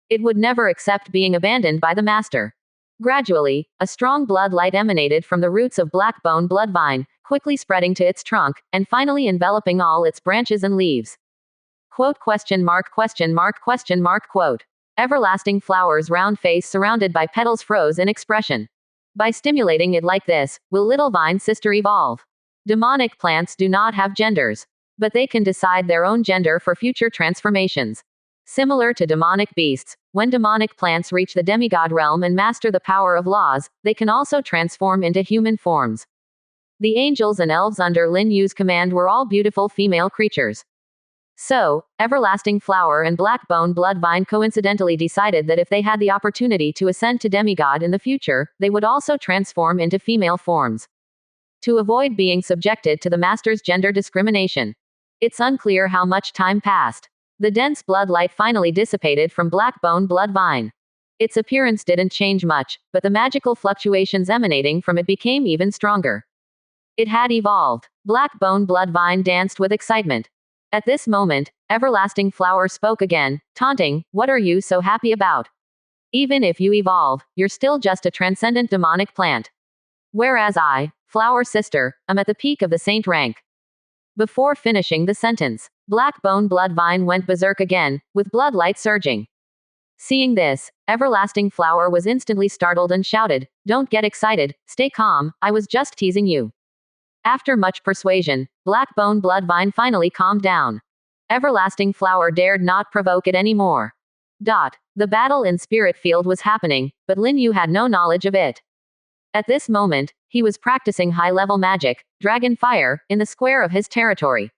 Speaker 1: It would never accept being abandoned by the master. Gradually, a strong blood light emanated from the roots of Blackbone Bloodvine, quickly spreading to its trunk, and finally enveloping all its branches and leaves. Everlasting Flower's round face surrounded by petals froze in expression. By stimulating it like this, will Little Vine sister evolve? Demonic plants do not have genders. But they can decide their own gender for future transformations. Similar to demonic beasts, when demonic plants reach the demigod realm and master the power of laws, they can also transform into human forms. The angels and elves under Lin Yu's command were all beautiful female creatures. So, Everlasting Flower and Blackbone Bloodvine coincidentally decided that if they had the opportunity to ascend to demigod in the future, they would also transform into female forms. To avoid being subjected to the master's gender discrimination. It's unclear how much time passed. The dense blood light finally dissipated from Blackbone Bloodvine. Its appearance didn't change much, but the magical fluctuations emanating from it became even stronger. It had evolved. Blackbone Bloodvine danced with excitement. At this moment, Everlasting Flower spoke again, taunting, what are you so happy about? Even if you evolve, you're still just a transcendent demonic plant. Whereas I, Flower Sister, am at the peak of the saint rank. Before finishing the sentence, Blackbone Bloodvine went berserk again, with blood light surging. Seeing this, Everlasting Flower was instantly startled and shouted, don't get excited, stay calm, I was just teasing you. After much persuasion, Blackbone Bloodvine finally calmed down. Everlasting Flower dared not provoke it anymore. The battle in Spirit Field was happening, but Lin Yu had no knowledge of it. At this moment, he was practicing high-level magic, Dragon Fire, in the square of his territory.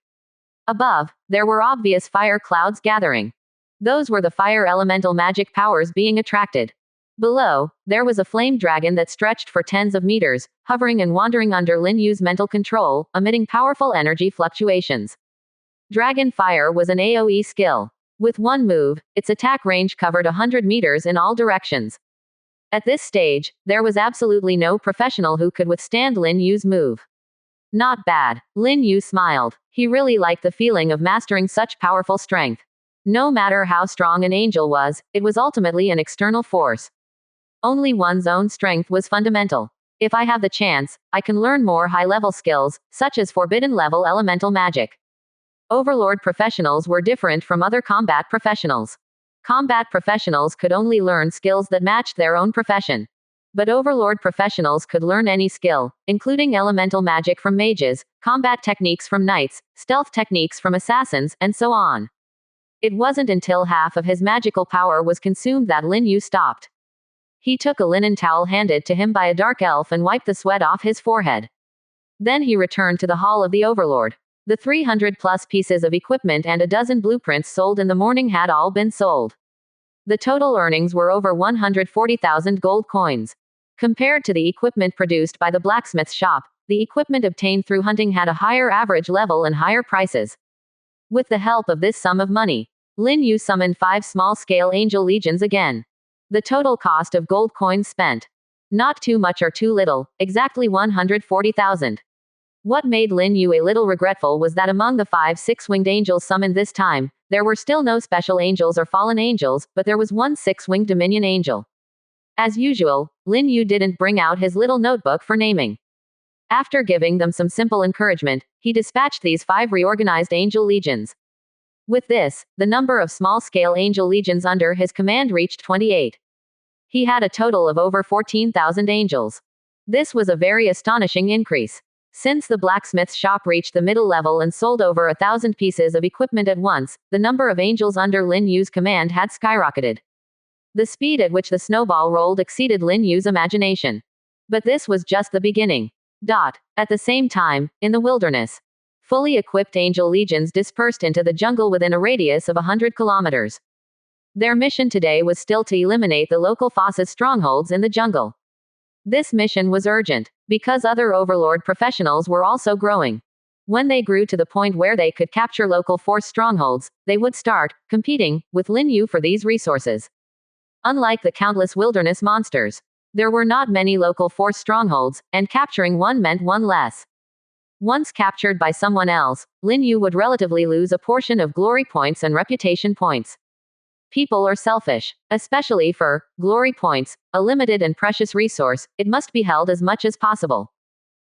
Speaker 1: Above, there were obvious fire clouds gathering. Those were the fire elemental magic powers being attracted. Below, there was a flame dragon that stretched for tens of meters, hovering and wandering under Lin Yu's mental control, emitting powerful energy fluctuations. Dragon Fire was an AoE skill. With one move, its attack range covered 100 meters in all directions. At this stage, there was absolutely no professional who could withstand Lin Yu's move. Not bad. Lin Yu smiled. He really liked the feeling of mastering such powerful strength. No matter how strong an angel was, it was ultimately an external force. Only one's own strength was fundamental. If I have the chance, I can learn more high-level skills, such as forbidden-level elemental magic. Overlord professionals were different from other combat professionals. Combat professionals could only learn skills that matched their own profession. But Overlord professionals could learn any skill, including elemental magic from mages, combat techniques from knights, stealth techniques from assassins, and so on. It wasn't until half of his magical power was consumed that Lin Yu stopped. He took a linen towel handed to him by a dark elf and wiped the sweat off his forehead. Then he returned to the hall of the Overlord. The 300+ pieces of equipment and a dozen blueprints sold in the morning had all been sold. The total earnings were over 140,000 gold coins. Compared to the equipment produced by the blacksmith's shop, the equipment obtained through hunting had a higher average level and higher prices. With the help of this sum of money, Lin Yu summoned 5 small-scale angel legions again. The total cost of gold coins spent. Not too much or too little, exactly 140,000. What made Lin Yu a little regretful was that among the 5 six-winged angels summoned this time, there were still no special angels or fallen angels, but there was one six-winged dominion angel. As usual, Lin Yu didn't bring out his little notebook for naming. After giving them some simple encouragement, he dispatched these 5 reorganized angel legions. With this, the number of small-scale angel legions under his command reached 28. He had a total of over 14,000 angels. This was a very astonishing increase. Since the blacksmith's shop reached the middle level and sold over 1,000 pieces of equipment at once, the number of angels under Lin Yu's command had skyrocketed. The speed at which the snowball rolled exceeded Lin Yu's imagination. But this was just the beginning. At the same time, in the wilderness, fully equipped angel legions dispersed into the jungle within a radius of 100 kilometers. Their mission today was still to eliminate the local Foss's strongholds in the jungle. This mission was urgent, because other Overlord professionals were also growing. When they grew to the point where they could capture local force strongholds, they would start competing with Lin Yu for these resources. Unlike the countless wilderness monsters, there were not many local force strongholds, and capturing one meant one less. Once captured by someone else, Lin Yu would relatively lose a portion of glory points and reputation points. People are selfish, especially for glory points, a limited and precious resource. It must be held as much as possible.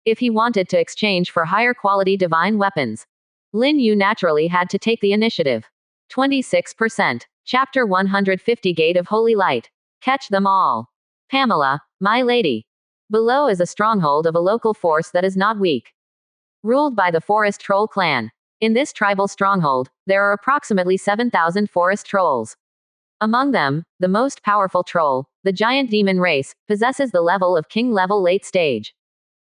Speaker 1: If he wanted to exchange for higher quality divine weapons, Lin Yu naturally had to take the initiative. 26%. Chapter 150 Gate of Holy Light. Catch them all. Pamela, my lady. Below is a stronghold of a local force that is not weak. Ruled by the Forest Troll clan. In this tribal stronghold, there are approximately 7,000 forest trolls. Among them, the most powerful troll, the giant demon race, possesses the level of king level late stage.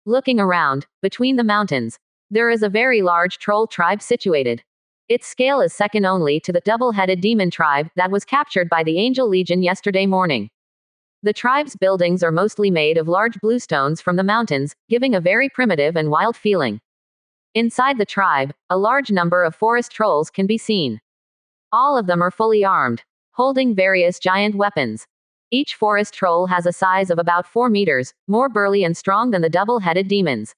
Speaker 1: Looking around, between the mountains, there is a very large troll tribe situated. Its scale is second only to the double-headed demon tribe that was captured by the Angel Legion yesterday morning. The tribe's buildings are mostly made of large bluestones from the mountains, giving a very primitive and wild feeling. Inside the tribe, a large number of forest trolls can be seen. All of them are fully armed, holding various giant weapons. Each forest troll has a size of about 4 meters, more burly and strong than the double-headed demons.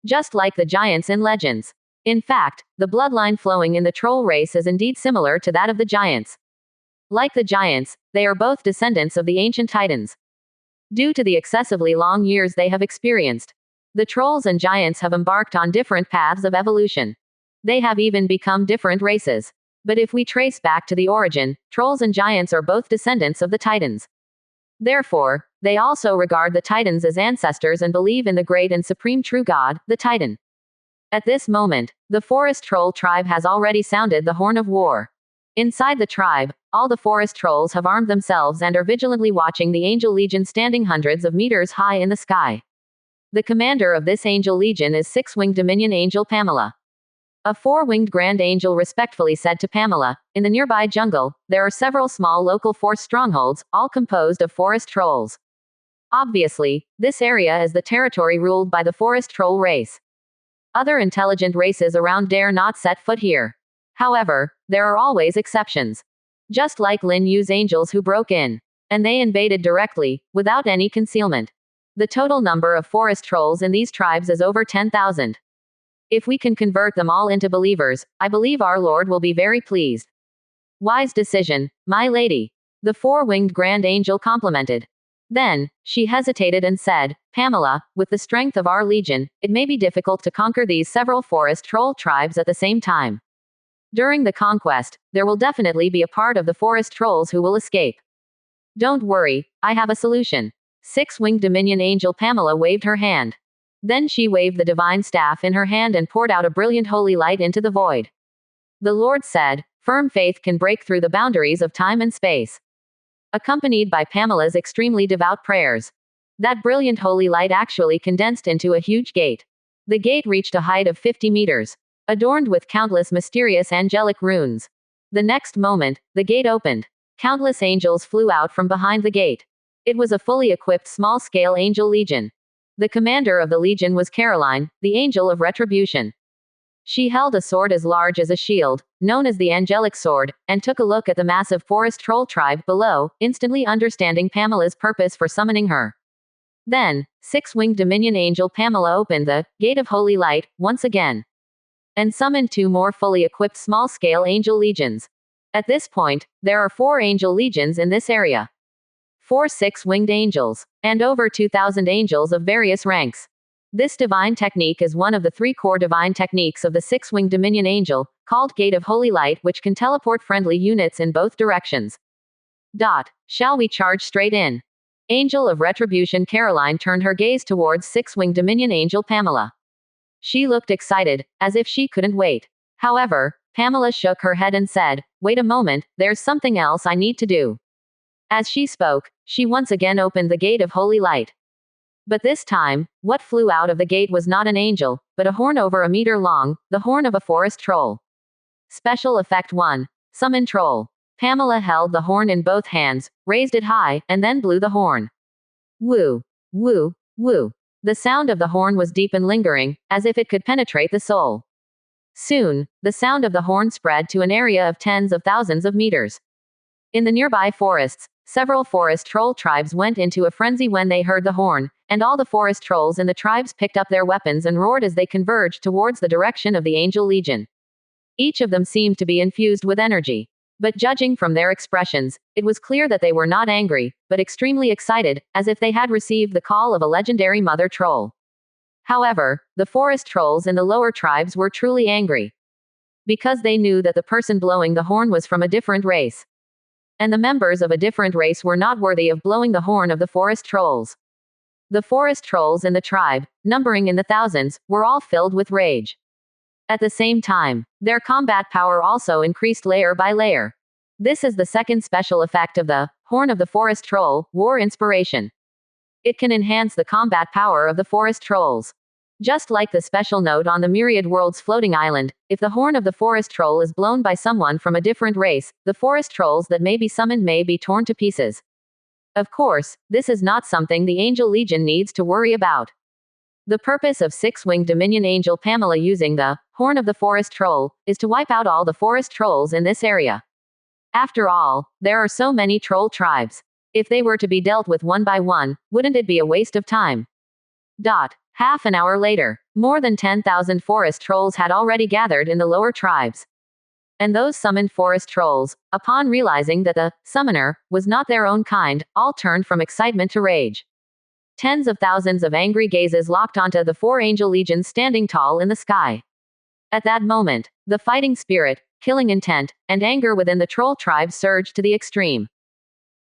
Speaker 1: Just like the giants in legends. In fact, the bloodline flowing in the troll race is indeed similar to that of the giants. Like the giants, they are both descendants of the ancient titans. Due to the excessively long years they have experienced, the trolls and giants have embarked on different paths of evolution. They have even become different races. But if we trace back to the origin, trolls and giants are both descendants of the titans. Therefore, they also regard the titans as ancestors and believe in the great and supreme true God, the titan. At this moment, the forest troll tribe has already sounded the horn of war. Inside the tribe, all the forest trolls have armed themselves and are vigilantly watching the Angel Legion standing hundreds of meters high in the sky. The commander of this Angel Legion is six-winged Dominion Angel Pamela. A four-winged Grand Angel respectfully said to Pamela, "In the nearby jungle, there are several small local force strongholds, all composed of forest trolls. Obviously, this area is the territory ruled by the forest troll race. Other intelligent races around dare not set foot here. However, there are always exceptions. Just like Lin Yu's angels who broke in. And they invaded directly, without any concealment. The total number of forest trolls in these tribes is over 10,000. If we can convert them all into believers, I believe our Lord will be very pleased." "Wise decision, my lady," the four-winged Grand Angel complimented. Then, she hesitated and said, "Pamela, with the strength of our legion, it may be difficult to conquer these several forest troll tribes at the same time. During the conquest, there will definitely be a part of the forest trolls who will escape. Don't worry, I have a solution." Six-winged Dominion Angel Pamela waved her hand. Then she waved the divine staff in her hand and poured out a brilliant holy light into the void. The Lord said, "Firm faith can break through the boundaries of time and space." Accompanied by Pamela's extremely devout prayers, that brilliant holy light actually condensed into a huge gate. The gate reached a height of 50 meters, adorned with countless mysterious angelic runes. The next moment, the gate opened. countless angels flew out from behind the gate. It was a fully equipped small-scale angel legion. The commander of the legion was Caroline, the angel of retribution. She held a sword as large as a shield, known as the Angelic sword, and took a look at the massive forest troll tribe below, instantly understanding Pamela's purpose for summoning her. Then, six-winged Dominion Angel Pamela opened the Gate of Holy Light once again, and summoned two more fully equipped small-scale angel legions. At this point, there are 4 angel legions in this area. 4 six-winged angels, and over 2,000 angels of various ranks. This divine technique is one of the 3 core divine techniques of the six-winged Dominion Angel, called Gate of Holy Light, which can teleport friendly units in both directions. Shall we charge straight in? Angel of Retribution Caroline turned her gaze towards six-winged Dominion Angel Pamela. She looked excited, as if she couldn't wait. However, Pamela shook her head and said, "Wait a moment, there's something else I need to do." As she spoke, she once again opened the Gate of Holy Light. But this time, what flew out of the gate was not an angel, but a horn over a meter long, the horn of a forest troll. Special Effect 1. Summon Troll. Pamela held the horn in both hands, raised it high, and then blew the horn. Woo! Woo! Woo! The sound of the horn was deep and lingering, as if it could penetrate the soul. Soon, the sound of the horn spread to an area of tens of thousands of meters. In the nearby forests, several forest troll tribes went into a frenzy when they heard the horn, and all the forest trolls in the tribes picked up their weapons and roared as they converged towards the direction of the Angel Legion. Each of them seemed to be infused with energy. But judging from their expressions, it was clear that they were not angry, but extremely excited, as if they had received the call of a legendary mother troll. However, the forest trolls in the lower tribes were truly angry, because they knew that the person blowing the horn was from a different race. And the members of a different race were not worthy of blowing the horn of the forest trolls. The forest trolls in the tribe, numbering in the thousands, were all filled with rage. At the same time, their combat power also increased layer by layer. This is the second special effect of the Horn of the Forest Troll, War Inspiration. It can enhance the combat power of the forest trolls. Just like the special note on the Myriad World's floating island, if the horn of the forest troll is blown by someone from a different race, the forest trolls that may be summoned may be torn to pieces. Of course, this is not something the Angel Legion needs to worry about. The purpose of six-winged Dominion Angel Pamela using the Horn of the Forest Troll is to wipe out all the forest trolls in this area. After all, there are so many troll tribes. If they were to be dealt with one by one, wouldn't it be a waste of time? Half an hour later, more than 10,000 forest trolls had already gathered in the lower tribes. And those summoned forest trolls, upon realizing that the summoner was not their own kind, all turned from excitement to rage. Tens of thousands of angry gazes locked onto the 4 angel legions standing tall in the sky. At that moment, the fighting spirit, killing intent, and anger within the troll tribe surged to the extreme.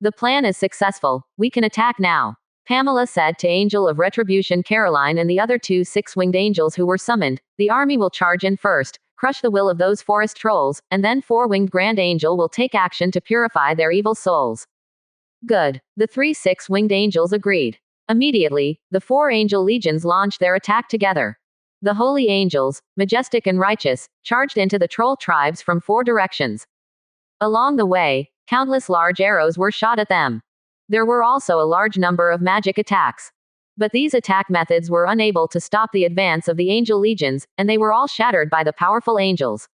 Speaker 1: The plan is successful, we can attack now, Pamela said to Angel of Retribution Caroline and the other 2 six-winged angels who were summoned. The army will charge in first, crush the will of those forest trolls, and then 4-winged Grand Angel will take action to purify their evil souls. Good. The 3 six-winged angels agreed. Immediately, the 4 angel legions launched their attack together. The holy angels, majestic and righteous, charged into the troll tribes from 4 directions. Along the way, countless large arrows were shot at them. There were also a large number of magic attacks. But these attack methods were unable to stop the advance of the angel legions, and they were all shattered by the powerful angels.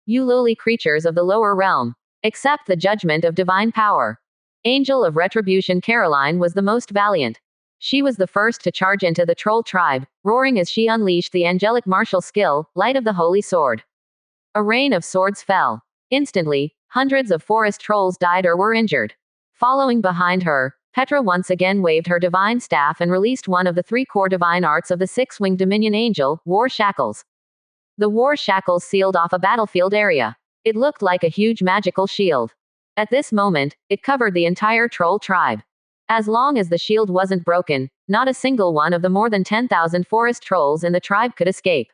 Speaker 1: You lowly creatures of the lower realm, accept the judgment of divine power. Angel of Retribution Caroline was the most valiant. She was the first to charge into the troll tribe, roaring as she unleashed the angelic martial skill, Light of the Holy Sword. A rain of swords fell. Instantly, hundreds of forest trolls died or were injured. Following behind her, Petra once again waved her divine staff and released one of the 3 core divine arts of the 6-winged Dominion Angel, War Shackles. The War Shackles sealed off a battlefield area. It looked like a huge magical shield. At this moment, it covered the entire troll tribe. As long as the shield wasn't broken, not a single one of the more than 10,000 forest trolls in the tribe could escape.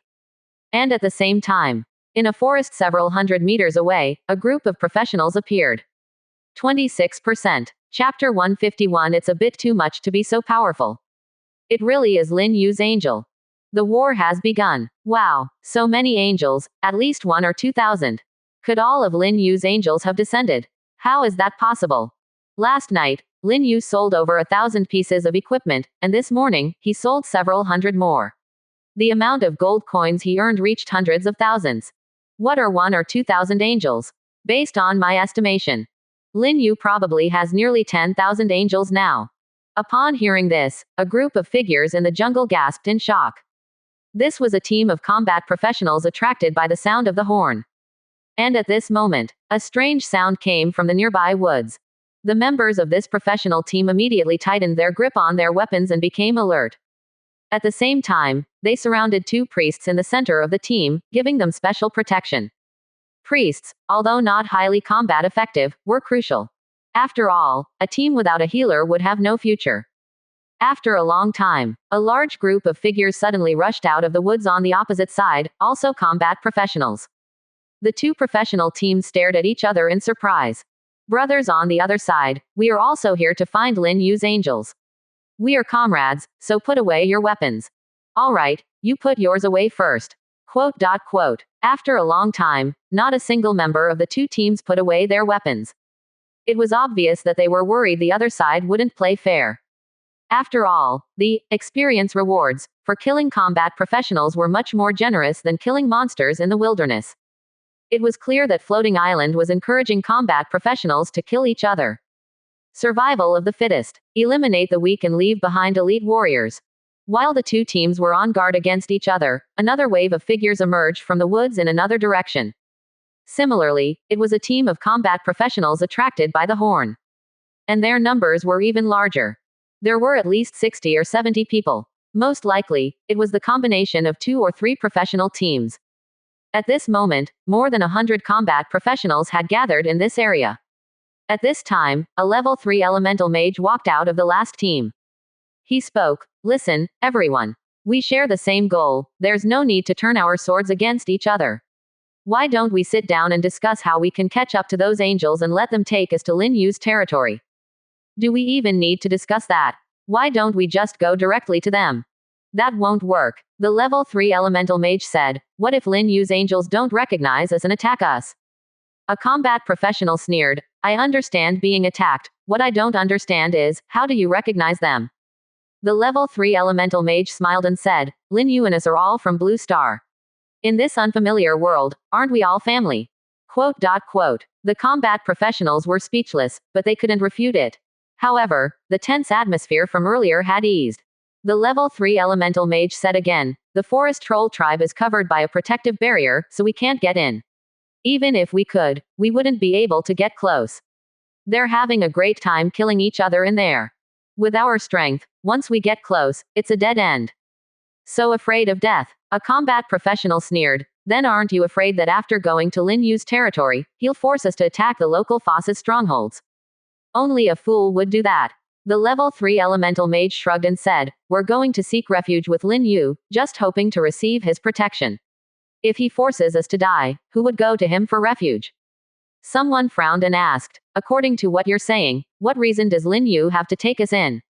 Speaker 1: And at the same time, in a forest several hundred meters away, a group of professionals appeared. 26%. Chapter 151. It's a bit too much to be so powerful. It really is Lin Yu's angel. The war has begun. Wow, so many angels, at least 1 or 2,000. Could all of Lin Yu's angels have descended? How is that possible? Last night, Lin Yu sold over 1,000 pieces of equipment, and this morning, he sold several hundred more. The amount of gold coins he earned reached hundreds of thousands. What are 1 or 2,000 angels? Based on my estimation, Lin Yu probably has nearly 10,000 angels now. Upon hearing this, a group of figures in the jungle gasped in shock. This was a team of combat professionals attracted by the sound of the horn. And at this moment, a strange sound came from the nearby woods. The members of this professional team immediately tightened their grip on their weapons and became alert. At the same time, they surrounded 2 priests in the center of the team, giving them special protection. Priests, although not highly combat effective, were crucial. After all, a team without a healer would have no future. After a long time, a large group of figures suddenly rushed out of the woods on the opposite side, also combat professionals. The 2 professional teams stared at each other in surprise. Brothers on the other side, we are also here to find Lin Yu's angels. We are comrades, so put away your weapons. All right, you put yours away first. Quote. After a long time, not a single member of the 2 teams put away their weapons. It was obvious that they were worried the other side wouldn't play fair. After all, the experience rewards for killing combat professionals were much more generous than killing monsters in the wilderness. It was clear that Floating Island was encouraging combat professionals to kill each other. Survival of the fittest. Eliminate the weak and leave behind elite warriors. While the 2 teams were on guard against each other, another wave of figures emerged from the woods in another direction. Similarly, it was a team of combat professionals attracted by the horn. And their numbers were even larger. There were at least 60 or 70 people. Most likely, it was the combination of 2 or 3 professional teams. At this moment, more than 100 combat professionals had gathered in this area. At this time, a level 3 elemental mage walked out of the last team. He spoke, "Listen, everyone. We share the same goal, there's no need to turn our swords against each other. Why don't we sit down and discuss how we can catch up to those angels and let them take us to Lin Yu's territory? Do we even need to discuss that? Why don't we just go directly to them?" "That won't work," the level 3 elemental mage said. "What if Lin Yu's angels don't recognize us and attack us?" A combat professional sneered, "I understand being attacked. What I don't understand is, how do you recognize them?" The level 3 elemental mage smiled and said, "Lin Yu and us are all from Blue Star. In this unfamiliar world, aren't we all family?" Quote. The combat professionals were speechless, but they couldn't refute it. However, the tense atmosphere from earlier had eased. The level 3 elemental mage said again, "The forest troll tribe is covered by a protective barrier, so we can't get in. Even if we could, we wouldn't be able to get close. They're having a great time killing each other in there. With our strength, once we get close, it's a dead end." "So afraid of death?" A combat professional sneered. "Then aren't you afraid that after going to Lin Yu's territory, he'll force us to attack the local Foss's strongholds?" "Only a fool would do that." The level 3 elemental mage shrugged and said, "We're going to seek refuge with Lin Yu, just hoping to receive his protection. If he forces us to die, who would go to him for refuge?" Someone frowned and asked, "According to what you're saying, what reason does Lin Yu have to take us in?"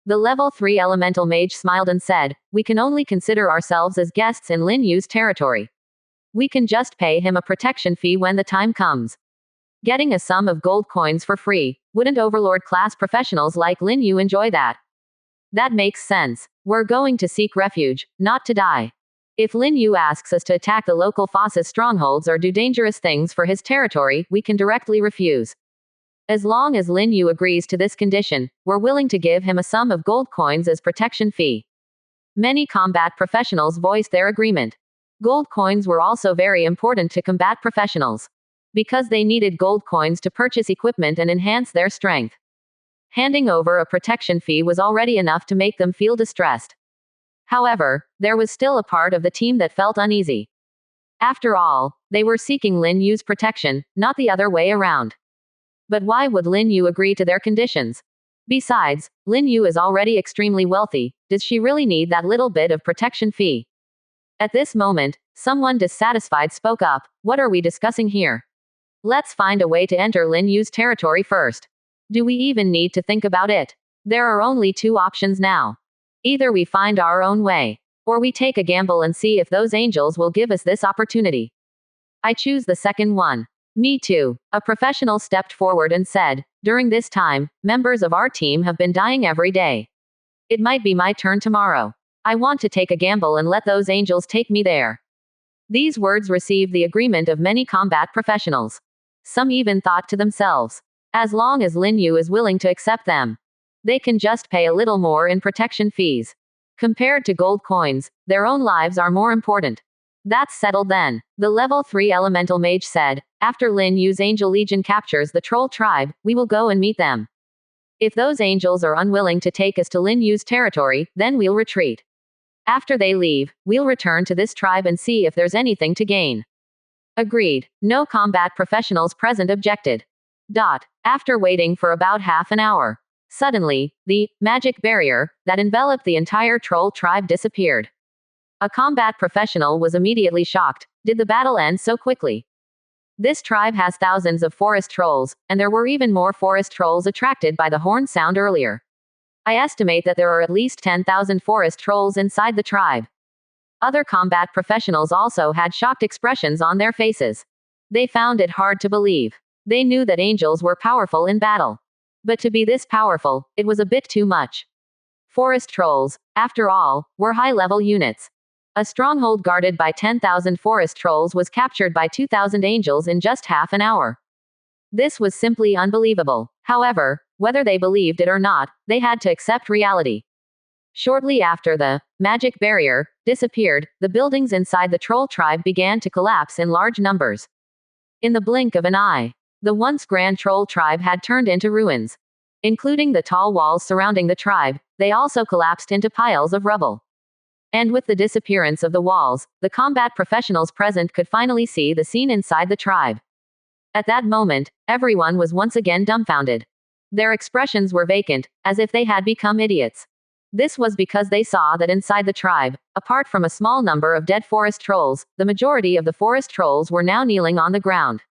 Speaker 1: The level 3 elemental mage smiled and said, "We can only consider ourselves as guests in Lin Yu's territory. We can just pay him a protection fee when the time comes. Getting a sum of gold coins for free, wouldn't Overlord class professionals like Lin Yu enjoy that? That makes sense. We're going to seek refuge, not to die. If Lin Yu asks us to attack the local Foss's strongholds or do dangerous things for his territory, we can directly refuse. As long as Lin Yu agrees to this condition, we're willing to give him a sum of gold coins as protection fee." Many combat professionals voiced their agreement. Gold coins were also very important to combat professionals, because they needed gold coins to purchase equipment and enhance their strength. Handing over a protection fee was already enough to make them feel distressed. However, there was still a part of the team that felt uneasy. After all, they were seeking Lin Yu's protection, not the other way around. But why would Lin Yu agree to their conditions? Besides, Lin Yu is already extremely wealthy. Does she really need that little bit of protection fee? At this moment, someone dissatisfied spoke up, "What are we discussing here? Let's find a way to enter Lin Yu's territory first. Do we even need to think about it? There are only 2 options now. Either we find our own way, or we take a gamble and see if those angels will give us this opportunity. I choose the second one." Me too. A professional stepped forward and said, during this time, members of our team have been dying every day. It might be my turn tomorrow. I want to take a gamble and let those angels take me there. These words received the agreement of many combat professionals. Some even thought to themselves, as long as Lin Yu is willing to accept them, they can just pay a little more in protection fees. Compared to gold coins, their own lives are more important. That's settled then. The level 3 elemental mage said, after Lin Yu's angel legion captures the troll tribe, we will go and meet them. If those angels are unwilling to take us to Lin Yu's territory, then we'll retreat. After they leave, we'll return to this tribe and see if there's anything to gain. Agreed. No combat professionals present objected. After waiting for about half an hour, suddenly, the magic barrier that enveloped the entire troll tribe disappeared. A combat professional was immediately shocked. Did the battle end so quickly? This tribe has thousands of forest trolls, and there were even more forest trolls attracted by the horn sound earlier. I estimate that there are at least 10,000 forest trolls inside the tribe. Other combat professionals also had shocked expressions on their faces. They found it hard to believe. They knew that angels were powerful in battle. But to be this powerful, it was a bit too much. Forest trolls, after all, were high-level units. A stronghold guarded by 10,000 forest trolls was captured by 2,000 angels in just half an hour. This was simply unbelievable. However, whether they believed it or not, they had to accept reality. Shortly after the magic barrier disappeared, the buildings inside the troll tribe began to collapse in large numbers. In the blink of an eye, the once grand troll tribe had turned into ruins. Including the tall walls surrounding the tribe, they also collapsed into piles of rubble. And with the disappearance of the walls, the combat professionals present could finally see the scene inside the tribe. At that moment, everyone was once again dumbfounded. Their expressions were vacant, as if they had become idiots. This was because they saw that inside the tribe, apart from a small number of dead forest trolls, the majority of the forest trolls were now kneeling on the ground.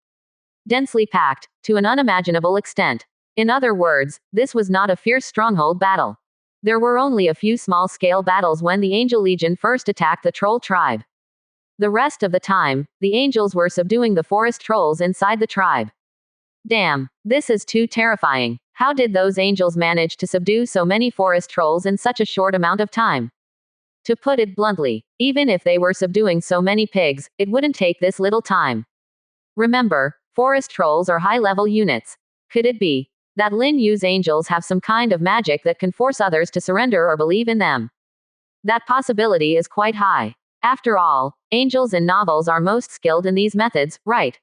Speaker 1: Densely packed, to an unimaginable extent. In other words, this was not a fierce stronghold battle. There were only a few small-scale battles when the Angel Legion first attacked the troll tribe. The rest of the time, the angels were subduing the forest trolls inside the tribe. Damn, this is too terrifying. How did those angels manage to subdue so many forest trolls in such a short amount of time? To put it bluntly, even if they were subduing so many pigs, it wouldn't take this little time. Remember, forest trolls are high-level units. Could it be that Lin Yu's angels have some kind of magic that can force others to surrender or believe in them? That possibility is quite high. After all, angels in novels are most skilled in these methods, right?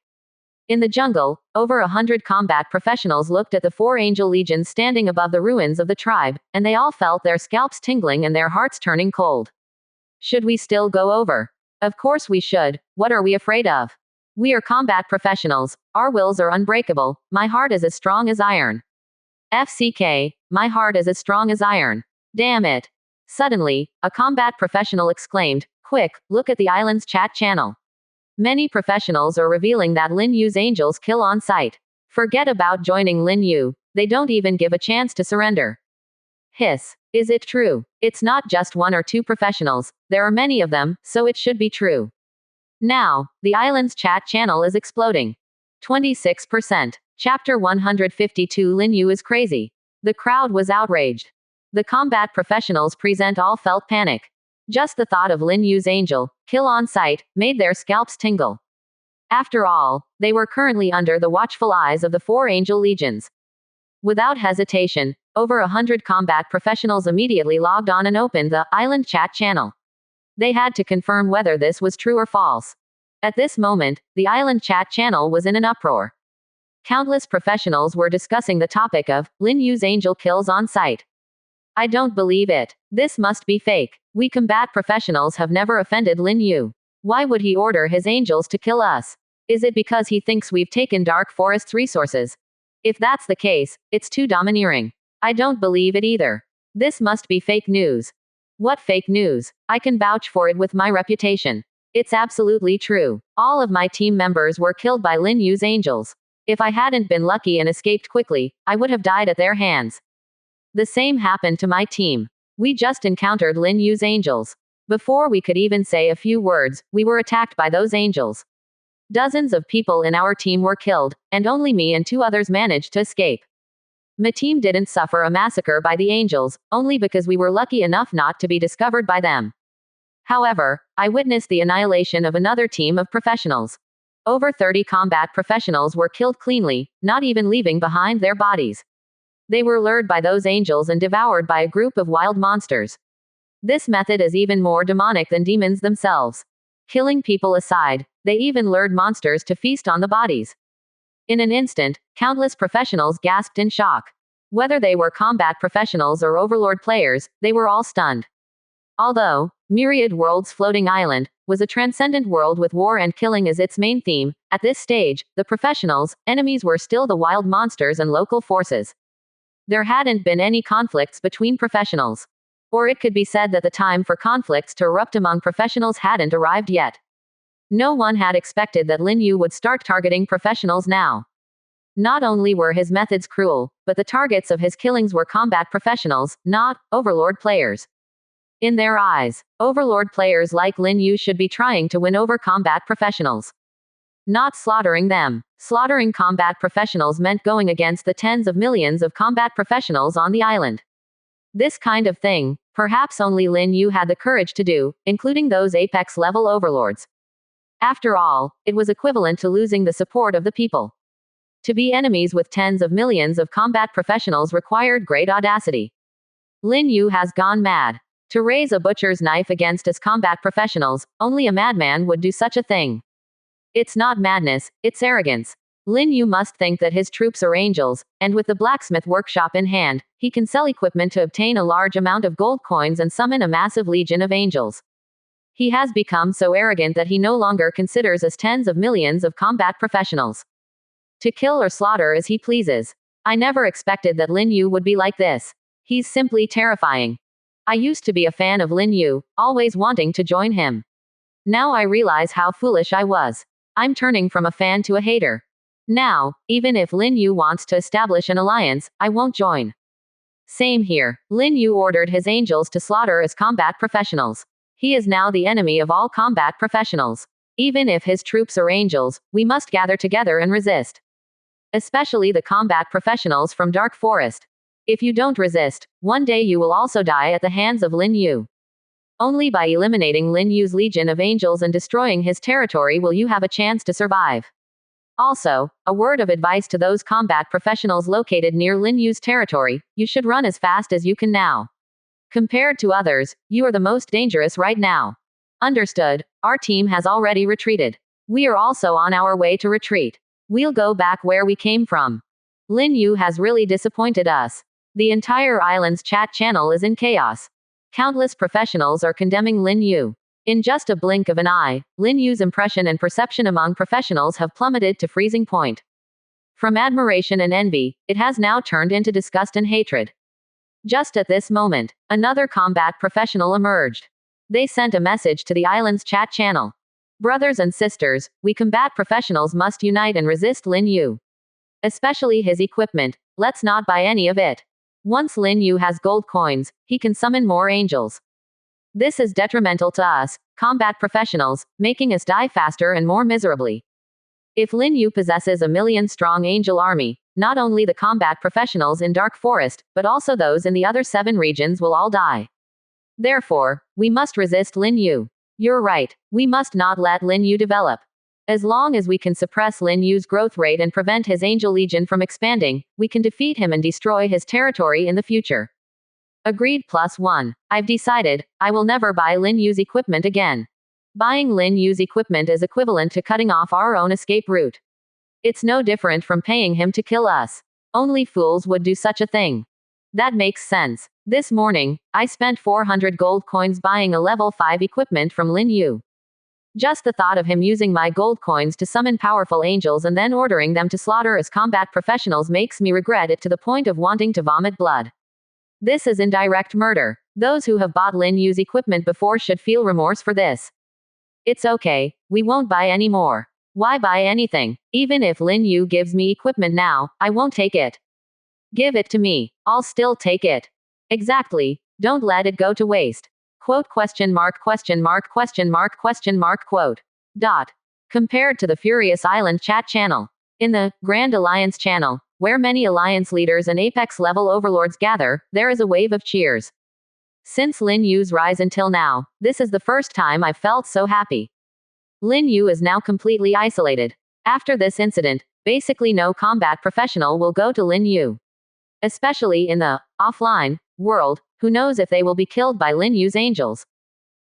Speaker 1: In the jungle, over 100 combat professionals looked at the 4 angel legions standing above the ruins of the tribe, and they all felt their scalps tingling and their hearts turning cold. Should we still go over? Of course we should. What are we afraid of? We are combat professionals. Our wills are unbreakable. My heart is as strong as iron. FCK, my heart is as strong as iron. Damn it. Suddenly, a combat professional exclaimed, quick, look at the island's chat channel. Many professionals are revealing that Lin Yu's angels kill on sight. Forget about joining Lin Yu. They don't even give a chance to surrender. Hiss. Is it true? It's not just 1 or 2 professionals. There are many of them, so it should be true. Now, the island's chat channel is exploding. 26%. Chapter 152 Lin Yu is crazy. The crowd was outraged. The combat professionals present all felt panic. Just the thought of Lin Yu's angel kill on sight made their scalps tingle. After all, they were currently under the watchful eyes of the 4 angel legions. Without hesitation, over 100 combat professionals immediately logged on and opened the island chat channel. They had to confirm whether this was true or false. At this moment, the island chat channel was in an uproar. Countless professionals were discussing the topic of Lin Yu's angel kills on sight. I don't believe it. This must be fake. We combat professionals have never offended Lin Yu. Why would he order his angels to kill us? Is it because he thinks we've taken Dark Forest's resources? If that's the case, it's too domineering. I don't believe it either. This must be fake news. What fake news? I can vouch for it with my reputation. It's absolutely true. All of my team members were killed by Lin Yu's angels. If I hadn't been lucky and escaped quickly, I would have died at their hands. The same happened to my team. We just encountered Lin Yu's angels. Before we could even say a few words, we were attacked by those angels. Dozens of people in our team were killed, and only me and 2 others managed to escape. My team didn't suffer a massacre by the angels, only because we were lucky enough not to be discovered by them. However, I witnessed the annihilation of another team of professionals. Over 30 combat professionals were killed cleanly, not even leaving behind their bodies. They were lured by those angels and devoured by a group of wild monsters. This method is even more demonic than demons themselves. Killing people aside, they even lured monsters to feast on the bodies. In an instant, countless professionals gasped in shock. Whether they were combat professionals or Overlord players, they were all stunned. Although Myriad World's floating island was a transcendent world with war and killing as its main theme, at this stage, the professionals' enemies were still the wild monsters and local forces. There hadn't been any conflicts between professionals. Or it could be said that the time for conflicts to erupt among professionals hadn't arrived yet. No one had expected that Lin Yu would start targeting professionals now. Not only were his methods cruel, but the targets of his killings were combat professionals, not Overlord players. In their eyes, Overlord players like Lin Yu should be trying to win over combat professionals, not slaughtering them. Slaughtering combat professionals meant going against the tens of millions of combat professionals on the island. This kind of thing, perhaps only Lin Yu had the courage to do, including those apex-level overlords. After all, it was equivalent to losing the support of the people. To be enemies with tens of millions of combat professionals required great audacity. Lin Yu has gone mad. To raise a butcher's knife against us combat professionals, only a madman would do such a thing. It's not madness, it's arrogance. Lin Yu must think that his troops are angels, and with the blacksmith workshop in hand, he can sell equipment to obtain a large amount of gold coins and summon a massive legion of angels. He has become so arrogant that he no longer considers us tens of millions of combat professionals to kill or slaughter as he pleases. I never expected that Lin Yu would be like this. He's simply terrifying. I used to be a fan of Lin Yu, always wanting to join him. Now I realize how foolish I was. I'm turning from a fan to a hater. Now, even if Lin Yu wants to establish an alliance, I won't join. Same here. Lin Yu ordered his angels to slaughter as combat professionals. He is now the enemy of all combat professionals. Even if his troops are angels, we must gather together and resist. Especially the combat professionals from Dark Forest. If you don't resist, one day you will also die at the hands of Lin Yu. Only by eliminating Lin Yu's legion of angels and destroying his territory will you have a chance to survive. Also, a word of advice to those combat professionals located near Lin Yu's territory: you should run as fast as you can now. Compared to others, you are the most dangerous right now. Understood. Our team has already retreated. We are also on our way to retreat. We'll go back where we came from. Lin Yu has really disappointed us. The entire island's chat channel is in chaos. Countless professionals are condemning Lin Yu. In just a blink of an eye, Lin Yu's impression and perception among professionals have plummeted to freezing point. From admiration and envy, it has now turned into disgust and hatred. Just at this moment, another combat professional emerged. They sent a message to the island's chat channel. Brothers and sisters, we combat professionals must unite and resist Lin Yu. Especially his equipment, let's not buy any of it. Once Lin Yu has gold coins, he can summon more angels. This is detrimental to us, combat professionals, making us die faster and more miserably. If Lin Yu possesses a million-strong angel army, not only the combat professionals in Dark Forest, but also those in the other 7 regions will all die. Therefore, we must resist Lin Yu. You're right, we must not let Lin Yu develop. As long as we can suppress Lin Yu's growth rate and prevent his angel legion from expanding, we can defeat him and destroy his territory in the future. Agreed +1. I've decided, I will never buy Lin Yu's equipment again. Buying Lin Yu's equipment is equivalent to cutting off our own escape route. It's no different from paying him to kill us. Only fools would do such a thing. That makes sense. This morning, I spent 400 gold coins buying a level 5 equipment from Lin Yu. Just the thought of him using my gold coins to summon powerful angels and then ordering them to slaughter as combat professionals makes me regret it to the point of wanting to vomit blood. This is indirect murder. Those who have bought Lin Yu's equipment before should feel remorse for this. It's okay, we won't buy any more. Why buy anything? Even if Lin Yu gives me equipment now, I won't take it. Give it to me. I'll still take it. Exactly. Don't let it go to waste. Quote ? Quote. Dot. compared to the Furious Island chat channel. In the Grand Alliance channel, where many alliance leaders and apex-level overlords gather, there is a wave of cheers. Since Lin Yu's rise until now, this is the first time I've felt so happy. Lin Yu is now completely isolated. After this incident, basically no combat professional will go to Lin Yu. Especially in the offline world, who knows if they will be killed by Lin Yu's angels.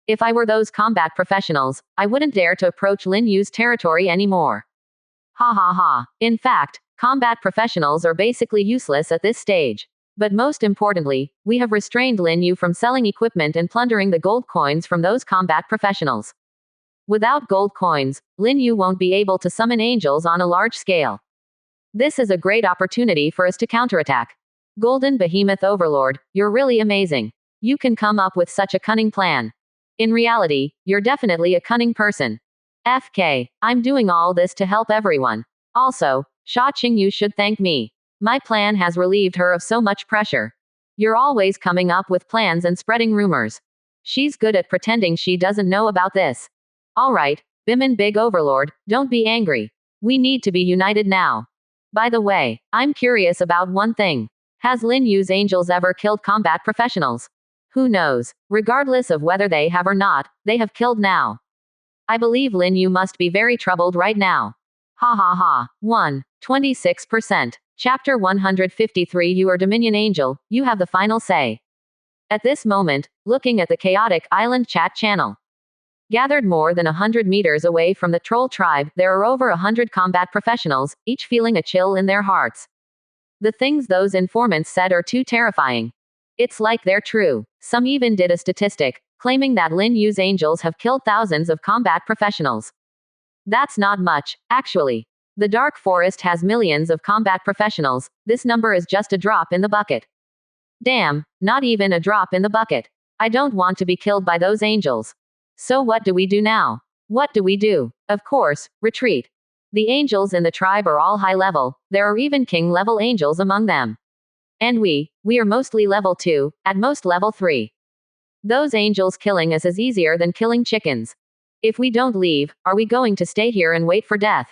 Speaker 1: If I were those combat professionals, I wouldn't dare to approach Lin Yu's territory anymore. Ha ha ha. In fact, combat professionals are basically useless at this stage. But most importantly, we have restrained Lin Yu from selling equipment and plundering the gold coins from those combat professionals. Without gold coins, Lin Yu won't be able to summon angels on a large scale. This is a great opportunity for us to counterattack. Golden Behemoth Overlord, you're really amazing. You can come up with such a cunning plan. In reality, you're definitely a cunning person. FK, I'm doing all this to help everyone. Also, Sha Qingyu should thank me. My plan has relieved her of so much pressure. You're always coming up with plans and spreading rumors. She's good at pretending she doesn't know about this. Alright, Bimin Big Overlord, don't be angry. We need to be united now. By the way, I'm curious about one thing. Has Lin Yu's angels ever killed combat professionals? Who knows? Regardless of whether they have or not, they have killed now. I believe Lin Yu must be very troubled right now. Ha ha ha. 26%. Chapter 153. You are Dominion Angel, you have the final say. At this moment, looking at the chaotic island chat channel. Gathered more than 100 meters away from the troll tribe, there are over 100 combat professionals, each feeling a chill in their hearts. The things those informants said are too terrifying. It's like they're true. Some even did a statistic, claiming that Lin Yu's angels have killed thousands of combat professionals. That's not much, actually. The Dark Forest has millions of combat professionals, this number is just a drop in the bucket. Damn, not even a drop in the bucket. I don't want to be killed by those angels. So what do we do now? What do we do? Of course, retreat. The angels in the tribe are all high level, there are even king level angels among them. And we are mostly level 2, at most level 3. Those angels killing us is easier than killing chickens. If we don't leave, are we going to stay here and wait for death?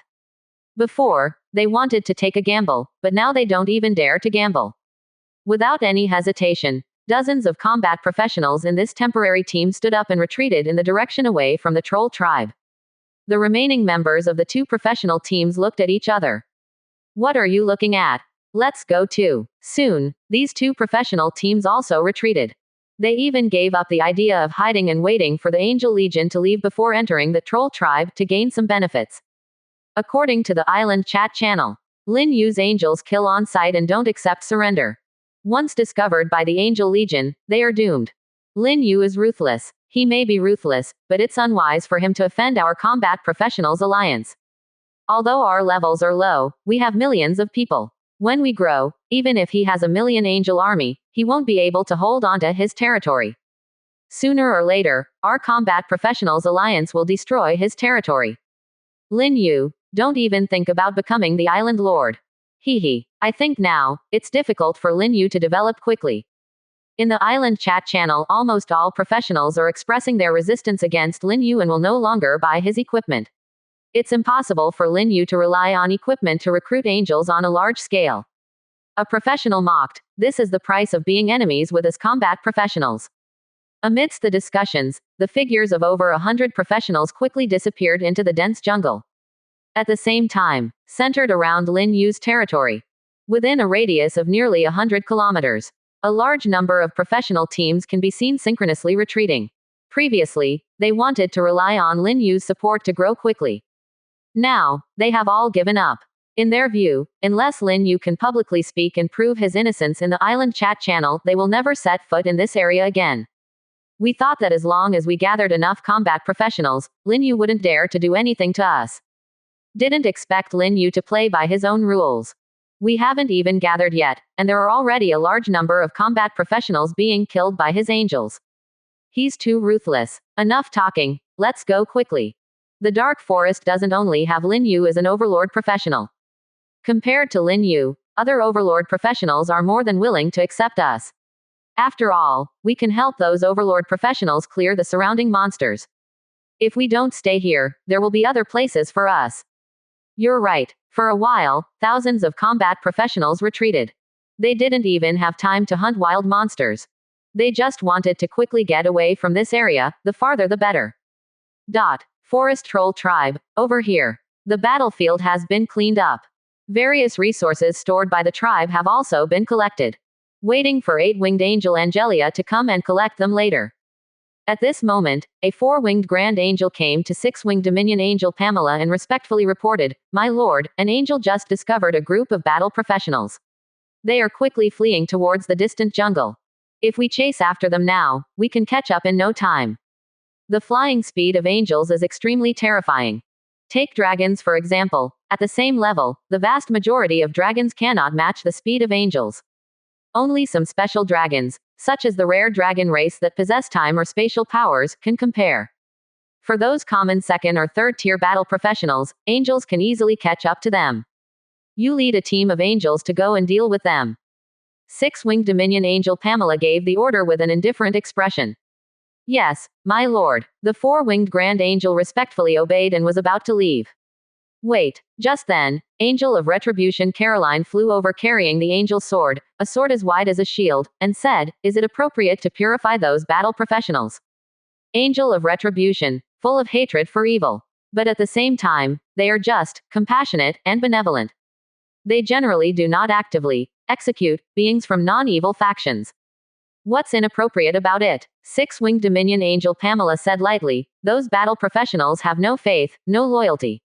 Speaker 1: Before, they wanted to take a gamble, but now they don't even dare to gamble. Without any hesitation, dozens of combat professionals in this temporary team stood up and retreated in the direction away from the troll tribe. The remaining members of the two professional teams looked at each other. What are you looking at? Let's go too. Soon, these two professional teams also retreated. They even gave up the idea of hiding and waiting for the Angel Legion to leave before entering the troll tribe to gain some benefits. According to the island chat channel, Lin Yu's angels kill on sight and don't accept surrender. Once discovered by the Angel Legion, they are doomed. Lin Yu is ruthless. He may be ruthless, but it's unwise for him to offend our combat professionals alliance. Although our levels are low, we have millions of people. When we grow, even if he has a million angel army, he won't be able to hold onto his territory. Sooner or later, our combat professionals alliance will destroy his territory. Lin Yu, don't even think about becoming the island lord. I think now, it's difficult for Lin Yu to develop quickly. In the island chat channel, almost all professionals are expressing their resistance against Lin Yu and will no longer buy his equipment. It's impossible for Lin Yu to rely on equipment to recruit angels on a large scale. A professional mocked, this is the price of being enemies with us combat professionals. Amidst the discussions, the figures of over 100 professionals quickly disappeared into the dense jungle. At the same time, centered around Lin Yu's territory, within a radius of nearly 100 kilometers, a large number of professional teams can be seen synchronously retreating. Previously, they wanted to rely on Lin Yu's support to grow quickly. Now, they have all given up. In their view, unless Lin Yu can publicly speak and prove his innocence in the island chat channel, they will never set foot in this area again. We thought that as long as we gathered enough combat professionals, Lin Yu wouldn't dare to do anything to us. Didn't expect Lin Yu to play by his own rules. We haven't even gathered yet, and there are already a large number of combat professionals being killed by his angels. He's too ruthless. Enough talking, let's go quickly. The Dark Forest doesn't only have Lin Yu as an Overlord professional. Compared to Lin Yu, other Overlord professionals are more than willing to accept us. After all, we can help those Overlord professionals clear the surrounding monsters. If we don't stay here, there will be other places for us. You're right. For a while, thousands of combat professionals retreated. They didn't even have time to hunt wild monsters. They just wanted to quickly get away from this area, the farther the better. Forest Troll Tribe, over here. The battlefield has been cleaned up. Various resources stored by the tribe have also been collected. Waiting for 8-winged angel Angelia to come and collect them later. At this moment, a 4-winged grand angel came to 6-winged dominion angel Pamela and respectfully reported, "My lord, an angel just discovered a group of battle professionals. They are quickly fleeing towards the distant jungle. If we chase after them now, we can catch up in no time." The flying speed of angels is extremely terrifying. Take dragons for example. At the same level, the vast majority of dragons cannot match the speed of angels. Only some special dragons, such as the rare dragon race that possess time or spatial powers, can compare. For those common second or third tier battle professionals, angels can easily catch up to them. You lead a team of angels to go and deal with them. 6-winged dominion angel Pamela gave the order with an indifferent expression. Yes, my lord. The 4-winged grand angel respectfully obeyed and was about to leave. Wait. Just then, Angel of Retribution Caroline flew over carrying the angel's sword, a sword as wide as a shield, and said, "Is it appropriate to purify those battle professionals?" Angel of Retribution, full of hatred for evil. But at the same time, they are just, compassionate, and benevolent. They generally do not actively execute beings from non-evil factions. What's inappropriate about it? 6-winged dominion angel Pamela said lightly, "Those battle professionals have no faith, no loyalty.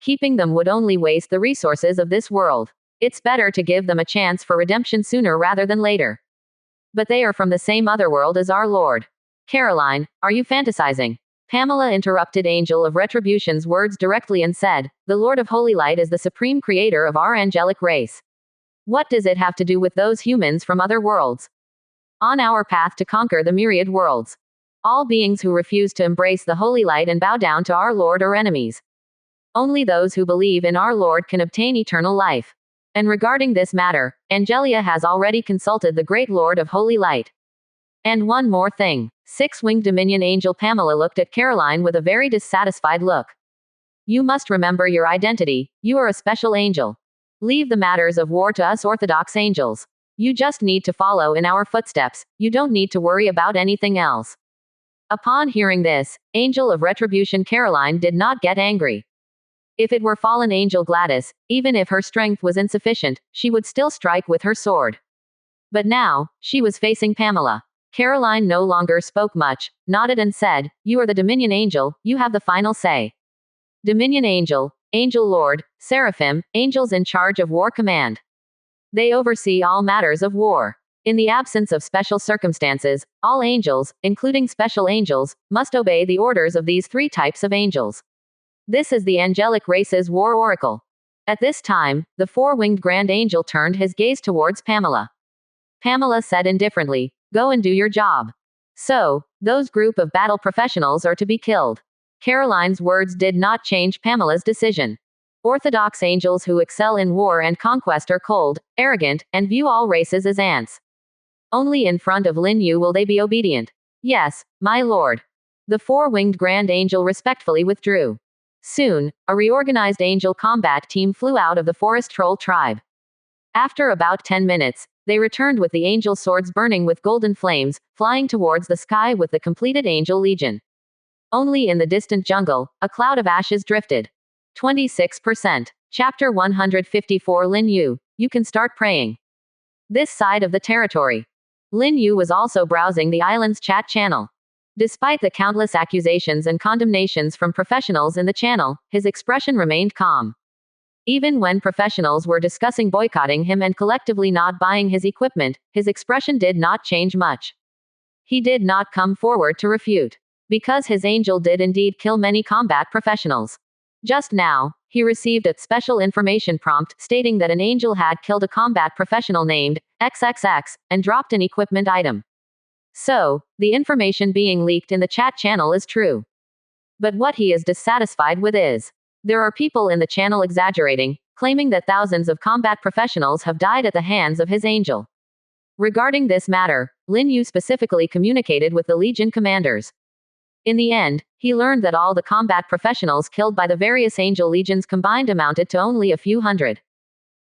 Speaker 1: Keeping them would only waste the resources of this world. It's better to give them a chance for redemption sooner rather than later. But they are from the same otherworld as our Lord." "Caroline, are you fantasizing?" Pamela interrupted Angel of Retribution's words directly and said, "The Lord of Holy Light is the supreme creator of our angelic race. What does it have to do with those humans from other worlds? On our path to conquer the myriad worlds, all beings who refuse to embrace the holy light and bow down to our Lord are enemies. Only those who believe in our Lord can obtain eternal life. And regarding this matter, Angelia has already consulted the great Lord of Holy Light. And one more thing." 6-winged dominion angel Pamela looked at Caroline with a very dissatisfied look. "You must remember your identity. You are a special angel. Leave the matters of war to us Orthodox angels. You just need to follow in our footsteps. You don't need to worry about anything else." Upon hearing this, Angel of Retribution Caroline did not get angry. If it were fallen angel Gladys, even if her strength was insufficient, she would still strike with her sword. But now, she was facing Pamela. Caroline no longer spoke much, nodded and said, "You are the Dominion Angel, you have the final say." Dominion Angel, Angel Lord, Seraphim, angels in charge of war command. They oversee all matters of war. In the absence of special circumstances, all angels, including special angels, must obey the orders of these 3 types of angels. This is the angelic race's war oracle. At this time, the 4-winged grand angel turned his gaze towards Pamela. Pamela said indifferently, "Go and do your job." So, those group of battle professionals are to be killed. Caroline's words did not change Pamela's decision. Orthodox angels who excel in war and conquest are cold, arrogant, and view all races as ants. Only in front of Lin Yu will they be obedient. "Yes, my lord." The 4-winged grand angel respectfully withdrew. Soon, a reorganized angel combat team flew out of the forest troll tribe. After about 10 minutes, they returned with the angel swords burning with golden flames, flying towards the sky with the completed angel legion. Only in the distant jungle, a cloud of ashes drifted. 26%. Chapter 154 Lin Yu, you can start praying. This side of the territory. Lin Yu was also browsing the island's chat channel. Despite the countless accusations and condemnations from professionals in the channel, his expression remained calm. Even when professionals were discussing boycotting him and collectively not buying his equipment, his expression did not change much. He did not come forward to refute. Because his angel did indeed kill many combat professionals. Just now, he received a special information prompt stating that an angel had killed a combat professional named XXX and dropped an equipment item. So, the information being leaked in the chat channel is true. But what he is dissatisfied with is, there are people in the channel exaggerating, claiming that thousands of combat professionals have died at the hands of his angel. Regarding this matter, Lin Yu specifically communicated with the Legion commanders. In the end, he learned that all the combat professionals killed by the various angel legions combined amounted to only a few hundred.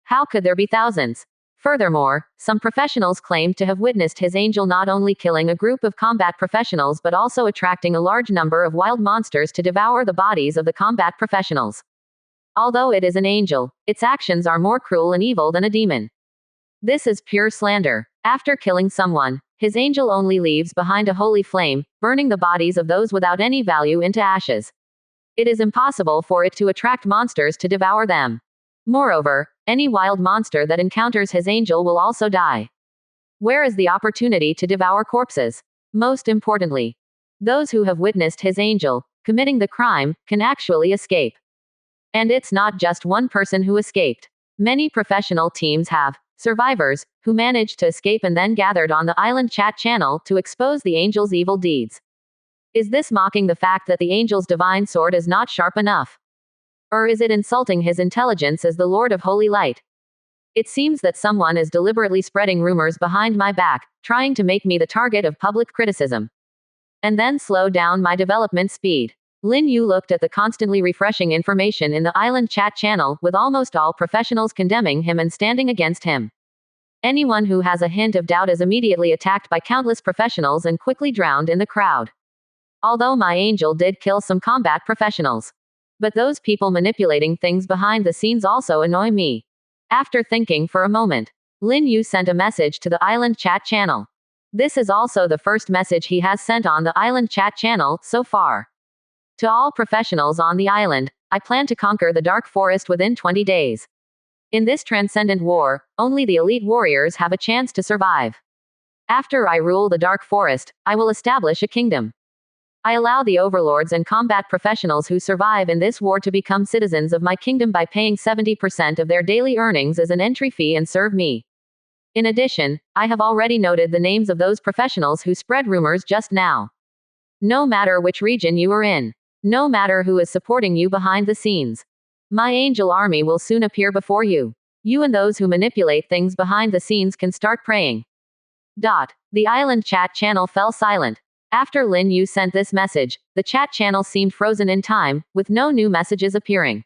Speaker 1: How could there be thousands? Furthermore, some professionals claimed to have witnessed his angel not only killing a group of combat professionals but also attracting a large number of wild monsters to devour the bodies of the combat professionals. Although it is an angel, its actions are more cruel and evil than a demon. This is pure slander. After killing someone, his angel only leaves behind a holy flame, burning the bodies of those without any value into ashes. It is impossible for it to attract monsters to devour them. Moreover, any wild monster that encounters his angel will also die. Where is the opportunity to devour corpses? Most importantly, those who have witnessed his angel committing the crime can actually escape. And it's not just one person who escaped. Many professional teams have survivors who managed to escape and then gathered on the island chat channel to expose the angel's evil deeds. Is this mocking the fact that the angel's divine sword is not sharp enough? Or is it insulting his intelligence as the Lord of Holy Light? It seems that someone is deliberately spreading rumors behind my back, trying to make me the target of public criticism. And then slow down my development speed. Lin Yu looked at the constantly refreshing information in the island chat channel, with almost all professionals condemning him and standing against him. Anyone who has a hint of doubt is immediately attacked by countless professionals and quickly drowned in the crowd. Although my angel did kill some combat professionals. But those people manipulating things behind the scenes also annoy me. After thinking for a moment, Lin Yu sent a message to the island chat channel. This is also the first message he has sent on the island chat channel so far. To all professionals on the island, I plan to conquer the Dark Forest within 20 days. In this Transcendent war, only the elite warriors have a chance to survive. After I rule the Dark Forest, I will establish a kingdom. I allow the overlords and combat professionals who survive in this war to become citizens of my kingdom by paying 70% of their daily earnings as an entry fee and serve me. In addition, I have already noted the names of those professionals who spread rumors just now. No matter which region you are in, no matter who is supporting you behind the scenes, my angel army will soon appear before you. You and those who manipulate things behind the scenes can start praying. The island chat channel fell silent. After Lin Yu sent this message, the chat channel seemed frozen in time, with no new messages appearing.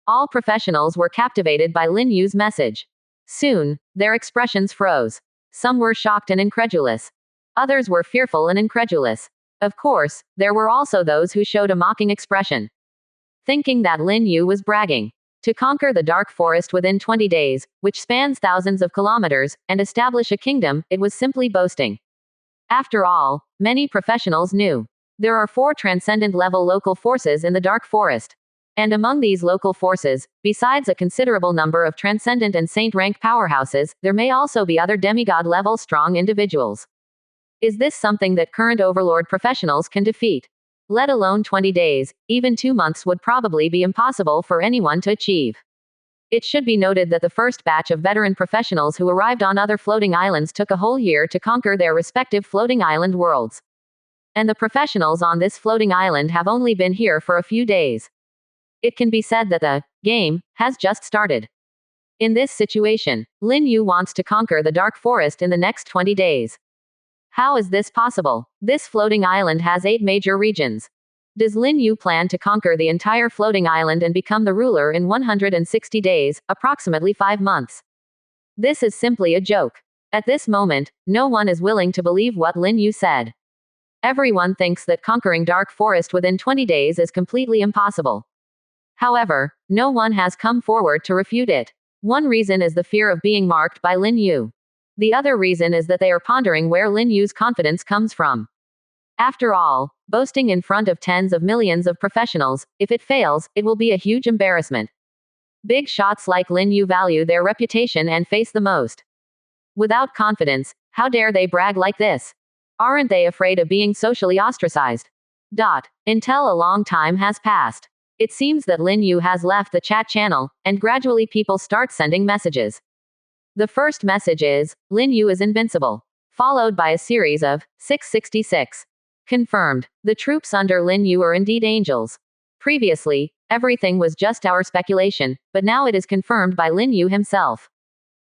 Speaker 1: All professionals were captivated by Lin Yu's message. Soon, their expressions froze. Some were shocked and incredulous. Others were fearful and incredulous. Of course, there were also those who showed a mocking expression, thinking that Lin Yu was bragging. To conquer the Dark Forest within 20 days, which spans thousands of kilometers, and establish a kingdom, it was simply boasting. After all, many professionals knew there are 4 transcendent level local forces in the Dark Forest. And among these local forces, besides a considerable number of transcendent and saint rank powerhouses, there may also be other demigod level strong individuals. Is this something that current Overlord professionals can defeat? Let alone 20 days, even 2 months would probably be impossible for anyone to achieve. It should be noted that the first batch of veteran professionals who arrived on other floating islands took a whole year to conquer their respective floating island worlds. And the professionals on this floating island have only been here for a few days. It can be said that the game has just started. In this situation, Lin Yu wants to conquer the Dark Forest in the next 20 days. How is this possible? This floating island has 8 major regions. Does Lin Yu plan to conquer the entire floating island and become the ruler in 160 days, approximately 5 months? This is simply a joke. At this moment, no one is willing to believe what Lin Yu said. Everyone thinks that conquering Dark Forest within 20 days is completely impossible. However, no one has come forward to refute it. One reason is the fear of being marked by Lin Yu. The other reason is that they are pondering where Lin Yu's confidence comes from. After all, boasting in front of tens of millions of professionals, if it fails, it will be a huge embarrassment. Big shots like Lin Yu value their reputation and face the most. Without confidence, how dare they brag like this? Aren't they afraid of being socially ostracized? Until a long time has passed. It seems that Lin Yu has left the chat channel, and gradually people start sending messages. The first message is, Lin Yu is invincible. Followed by a series of 666. Confirmed. The troops under Lin Yu are indeed angels. Previously, everything was just our speculation, but now it is confirmed by Lin Yu himself.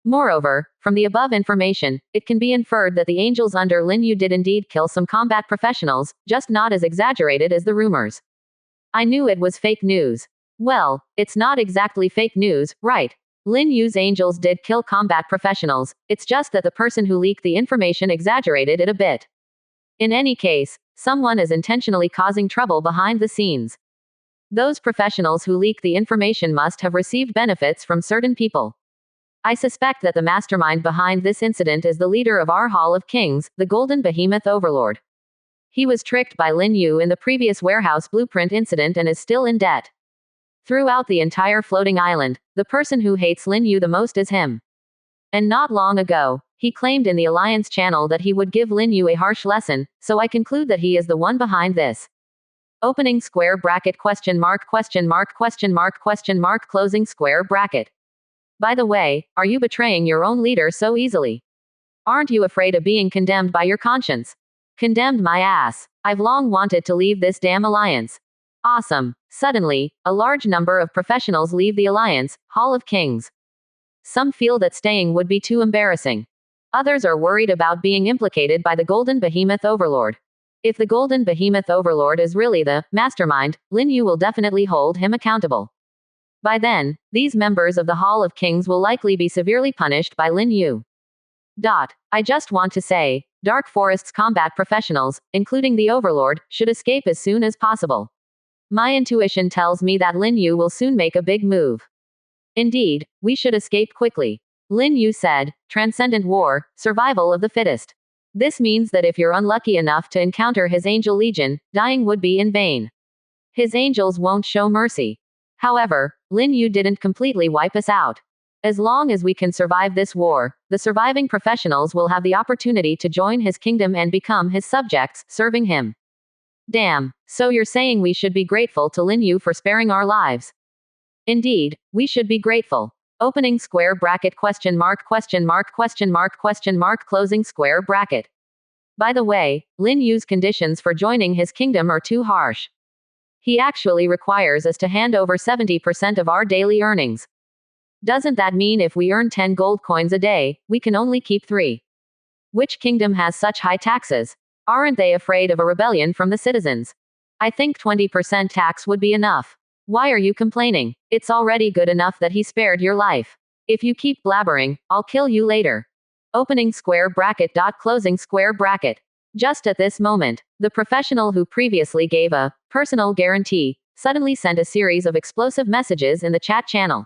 Speaker 1: Moreover, from the above information, it can be inferred that the angels under Lin Yu did indeed kill some combat professionals, just not as exaggerated as the rumors. I knew it was fake news. Well, it's not exactly fake news, right? Lin Yu's angels did kill combat professionals, it's just that the person who leaked the information exaggerated it a bit. In any case, someone is intentionally causing trouble behind the scenes. Those professionals who leak the information must have received benefits from certain people. I suspect that the mastermind behind this incident is the leader of our Hall of Kings, the Golden Behemoth Overlord. He was tricked by Lin Yu in the previous warehouse blueprint incident and is still in debt. Throughout the entire floating island, the person who hates Lin Yu the most is him. And not long ago, he claimed in the Alliance channel that he would give Lin Yu a harsh lesson, so I conclude that he is the one behind this. Opening square bracket question mark question mark question mark question mark closing square bracket. By the way, are you betraying your own leader so easily? Aren't you afraid of being condemned by your conscience? Condemned my ass. I've long wanted to leave this damn alliance. Awesome. Suddenly, a large number of professionals leave the alliance, Hall of Kings. Some feel that staying would be too embarrassing. Others are worried about being implicated by the Golden Behemoth Overlord. If the Golden Behemoth Overlord is really the mastermind, Lin Yu will definitely hold him accountable. By then, these members of the Hall of Kings will likely be severely punished by Lin Yu. I just want to say, Dark Forest's combat professionals, including the Overlord, should escape as soon as possible. My intuition tells me that Lin Yu will soon make a big move. Indeed, we should escape quickly. Lin Yu said, Transcendent War, survival of the fittest. This means that if you're unlucky enough to encounter his angel legion, dying would be in vain. His angels won't show mercy. However, Lin Yu didn't completely wipe us out. As long as we can survive this war, the surviving professionals will have the opportunity to join his kingdom and become his subjects, serving him. Damn, so you're saying we should be grateful to Lin Yu for sparing our lives? Indeed, we should be grateful. Opening square bracket question mark question mark question mark question mark closing square bracket. By the way, Lin Yu's conditions for joining his kingdom are too harsh. He actually requires us to hand over 70% of our daily earnings. Doesn't that mean if we earn 10 gold coins a day, we can only keep 3? Which kingdom has such high taxes? Aren't they afraid of a rebellion from the citizens? I think 20% tax would be enough. Why are you complaining? It's already good enough that he spared your life. If you keep blabbering, I'll kill you later. Opening square bracket. Closing square bracket. Just at this moment, the professional who previously gave a personal guarantee suddenly sent a series of explosive messages in the chat channel.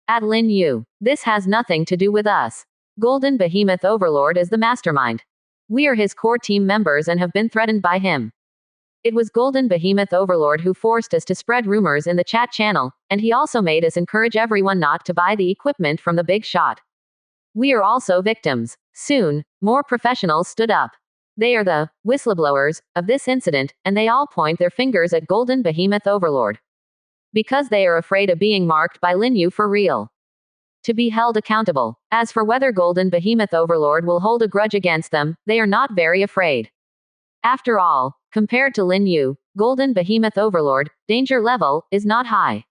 Speaker 1: At Lin Yu, this has nothing to do with us. Golden Behemoth Overlord is the mastermind. We are his core team members and have been threatened by him. It was Golden Behemoth Overlord who forced us to spread rumors in the chat channel, and he also made us encourage everyone not to buy the equipment from the big shot. We are also victims. Soon, more professionals stood up. They are the whistleblowers of this incident, and they all point their fingers at Golden Behemoth Overlord. Because they are afraid of being marked by Lin Yu for real. To be held accountable. As for whether Golden Behemoth Overlord will hold a grudge against them, they are not very afraid. After all, compared to Lin Yu, Golden Behemoth Overlord, danger level, is not high.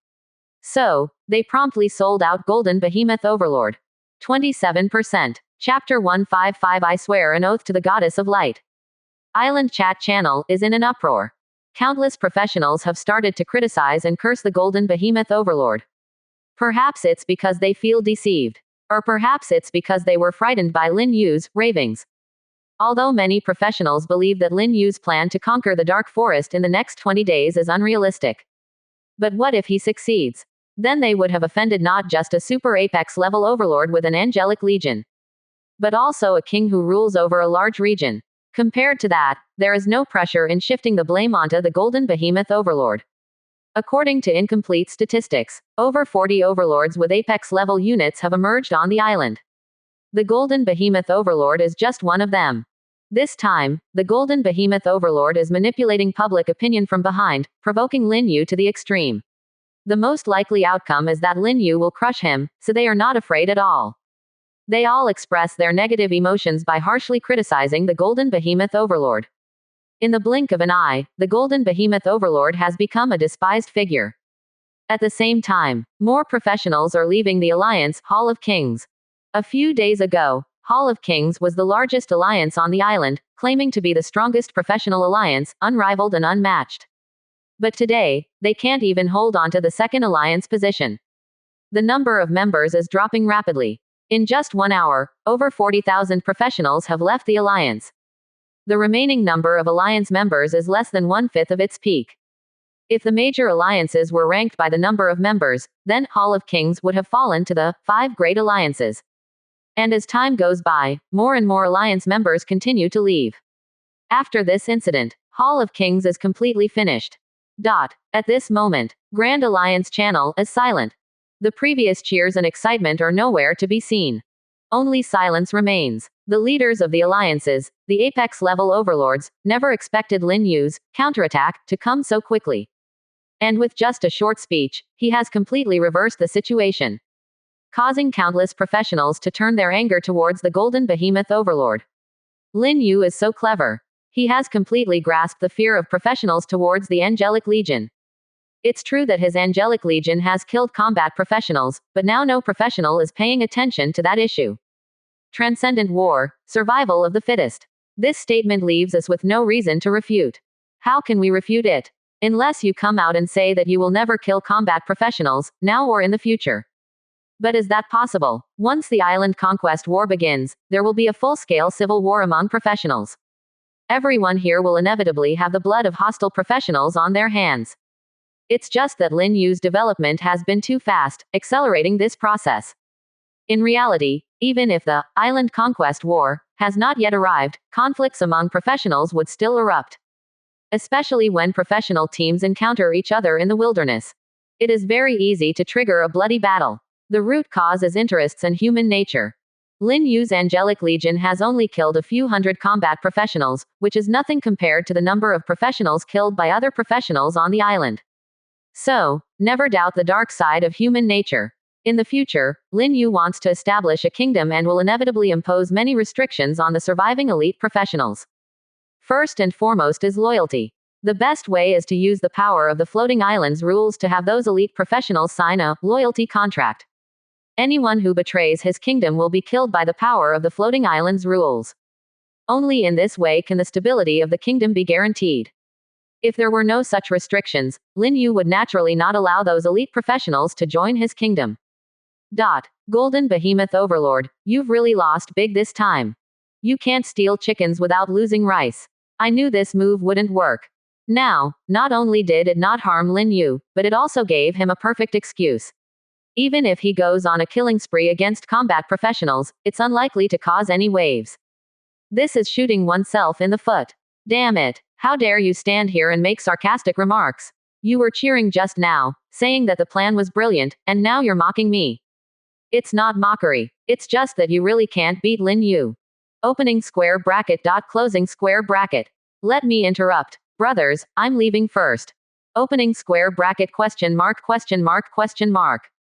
Speaker 1: So, they promptly sold out Golden Behemoth Overlord. 27%. Chapter 155 I swear an oath to the Goddess of Light. Island chat channel is in an uproar. Countless professionals have started to criticize and curse the Golden Behemoth Overlord. Perhaps it's because they feel deceived. Or perhaps it's because they were frightened by Lin Yu's ravings. Although many professionals believe that Lin Yu's plan to conquer the Dark Forest in the next 20 days is unrealistic. But what if he succeeds? Then they would have offended not just a super apex level overlord with an angelic legion, but also a king who rules over a large region. Compared to that, there is no pressure in shifting the blame onto the Golden Behemoth Overlord. According to incomplete statistics, over 40 overlords with apex level units have emerged on the island. The Golden Behemoth Overlord is just one of them. This time, the Golden Behemoth Overlord is manipulating public opinion from behind, provoking Lin Yu to the extreme. The most likely outcome is that Lin Yu will crush him, so they are not afraid at all. They all express their negative emotions by harshly criticizing the Golden Behemoth Overlord. In the blink of an eye, the Golden Behemoth Overlord has become a despised figure. At the same time, more professionals are leaving the Alliance, Hall of Kings. A few days ago, Hall of Kings was the largest alliance on the island, claiming to be the strongest professional alliance, unrivaled and unmatched. But today, they can't even hold on to the second alliance position. The number of members is dropping rapidly. In just 1 hour, over 40,000 professionals have left the alliance. The remaining number of alliance members is less than 1/5 of its peak. If the major alliances were ranked by the number of members, then Hall of Kings would have fallen to the 5 great alliances. And as time goes by, more and more alliance members continue to leave. After this incident, Hall of Kings is completely finished. At this moment, Grand Alliance channel is silent. The previous cheers and excitement are nowhere to be seen. Only silence remains. The leaders of the alliances, the apex level overlords, never expected Lin Yu's counterattack to come so quickly. And with just a short speech, he has completely reversed the situation, causing countless professionals to turn their anger towards the golden behemoth overlord. Lin Yu is so clever. He has completely grasped the fear of professionals towards the Angelic Legion. It's true that his Angelic Legion has killed combat professionals, but now no professional is paying attention to that issue. Transcendent war, survival of the fittest. This statement leaves us with no reason to refute. How can we refute it? Unless you come out and say that you will never kill combat professionals, now or in the future. But is that possible? Once the island conquest war begins, there will be a full-scale civil war among professionals. Everyone here will inevitably have the blood of hostile professionals on their hands. It's just that Lin Yu's development has been too fast, accelerating this process. In reality, even if the island conquest war has not yet arrived, conflicts among professionals would still erupt. Especially when professional teams encounter each other in the wilderness. It is very easy to trigger a bloody battle. The root cause is interests and human nature. Lin Yu's Angelic Legion has only killed a few hundred combat professionals, which is nothing compared to the number of professionals killed by other professionals on the island. So, never doubt the dark side of human nature. In the future, Lin Yu wants to establish a kingdom and will inevitably impose many restrictions on the surviving elite professionals. First and foremost is loyalty. The best way is to use the power of the floating islands rules to have those elite professionals sign a loyalty contract. Anyone who betrays his kingdom will be killed by the power of the floating islands rules. Only in this way can the stability of the kingdom be guaranteed. If there were no such restrictions, Lin Yu would naturally not allow those elite professionals to join his kingdom. Golden Behemoth Overlord, you've really lost big this time. You can't steal chickens without losing rice. I knew this move wouldn't work. Now, not only did it not harm Lin Yu, but it also gave him a perfect excuse. Even if he goes on a killing spree against combat professionals, it's unlikely to cause any waves. This is shooting oneself in the foot. Damn it. How dare you stand here and make sarcastic remarks? You were cheering just now, saying that the plan was brilliant, and now you're mocking me. It's not mockery. It's just that you really can't beat Lin Yu. Opening square bracket. Closing square bracket. Let me interrupt. Brothers, I'm leaving first. Opening square bracket. Question mark.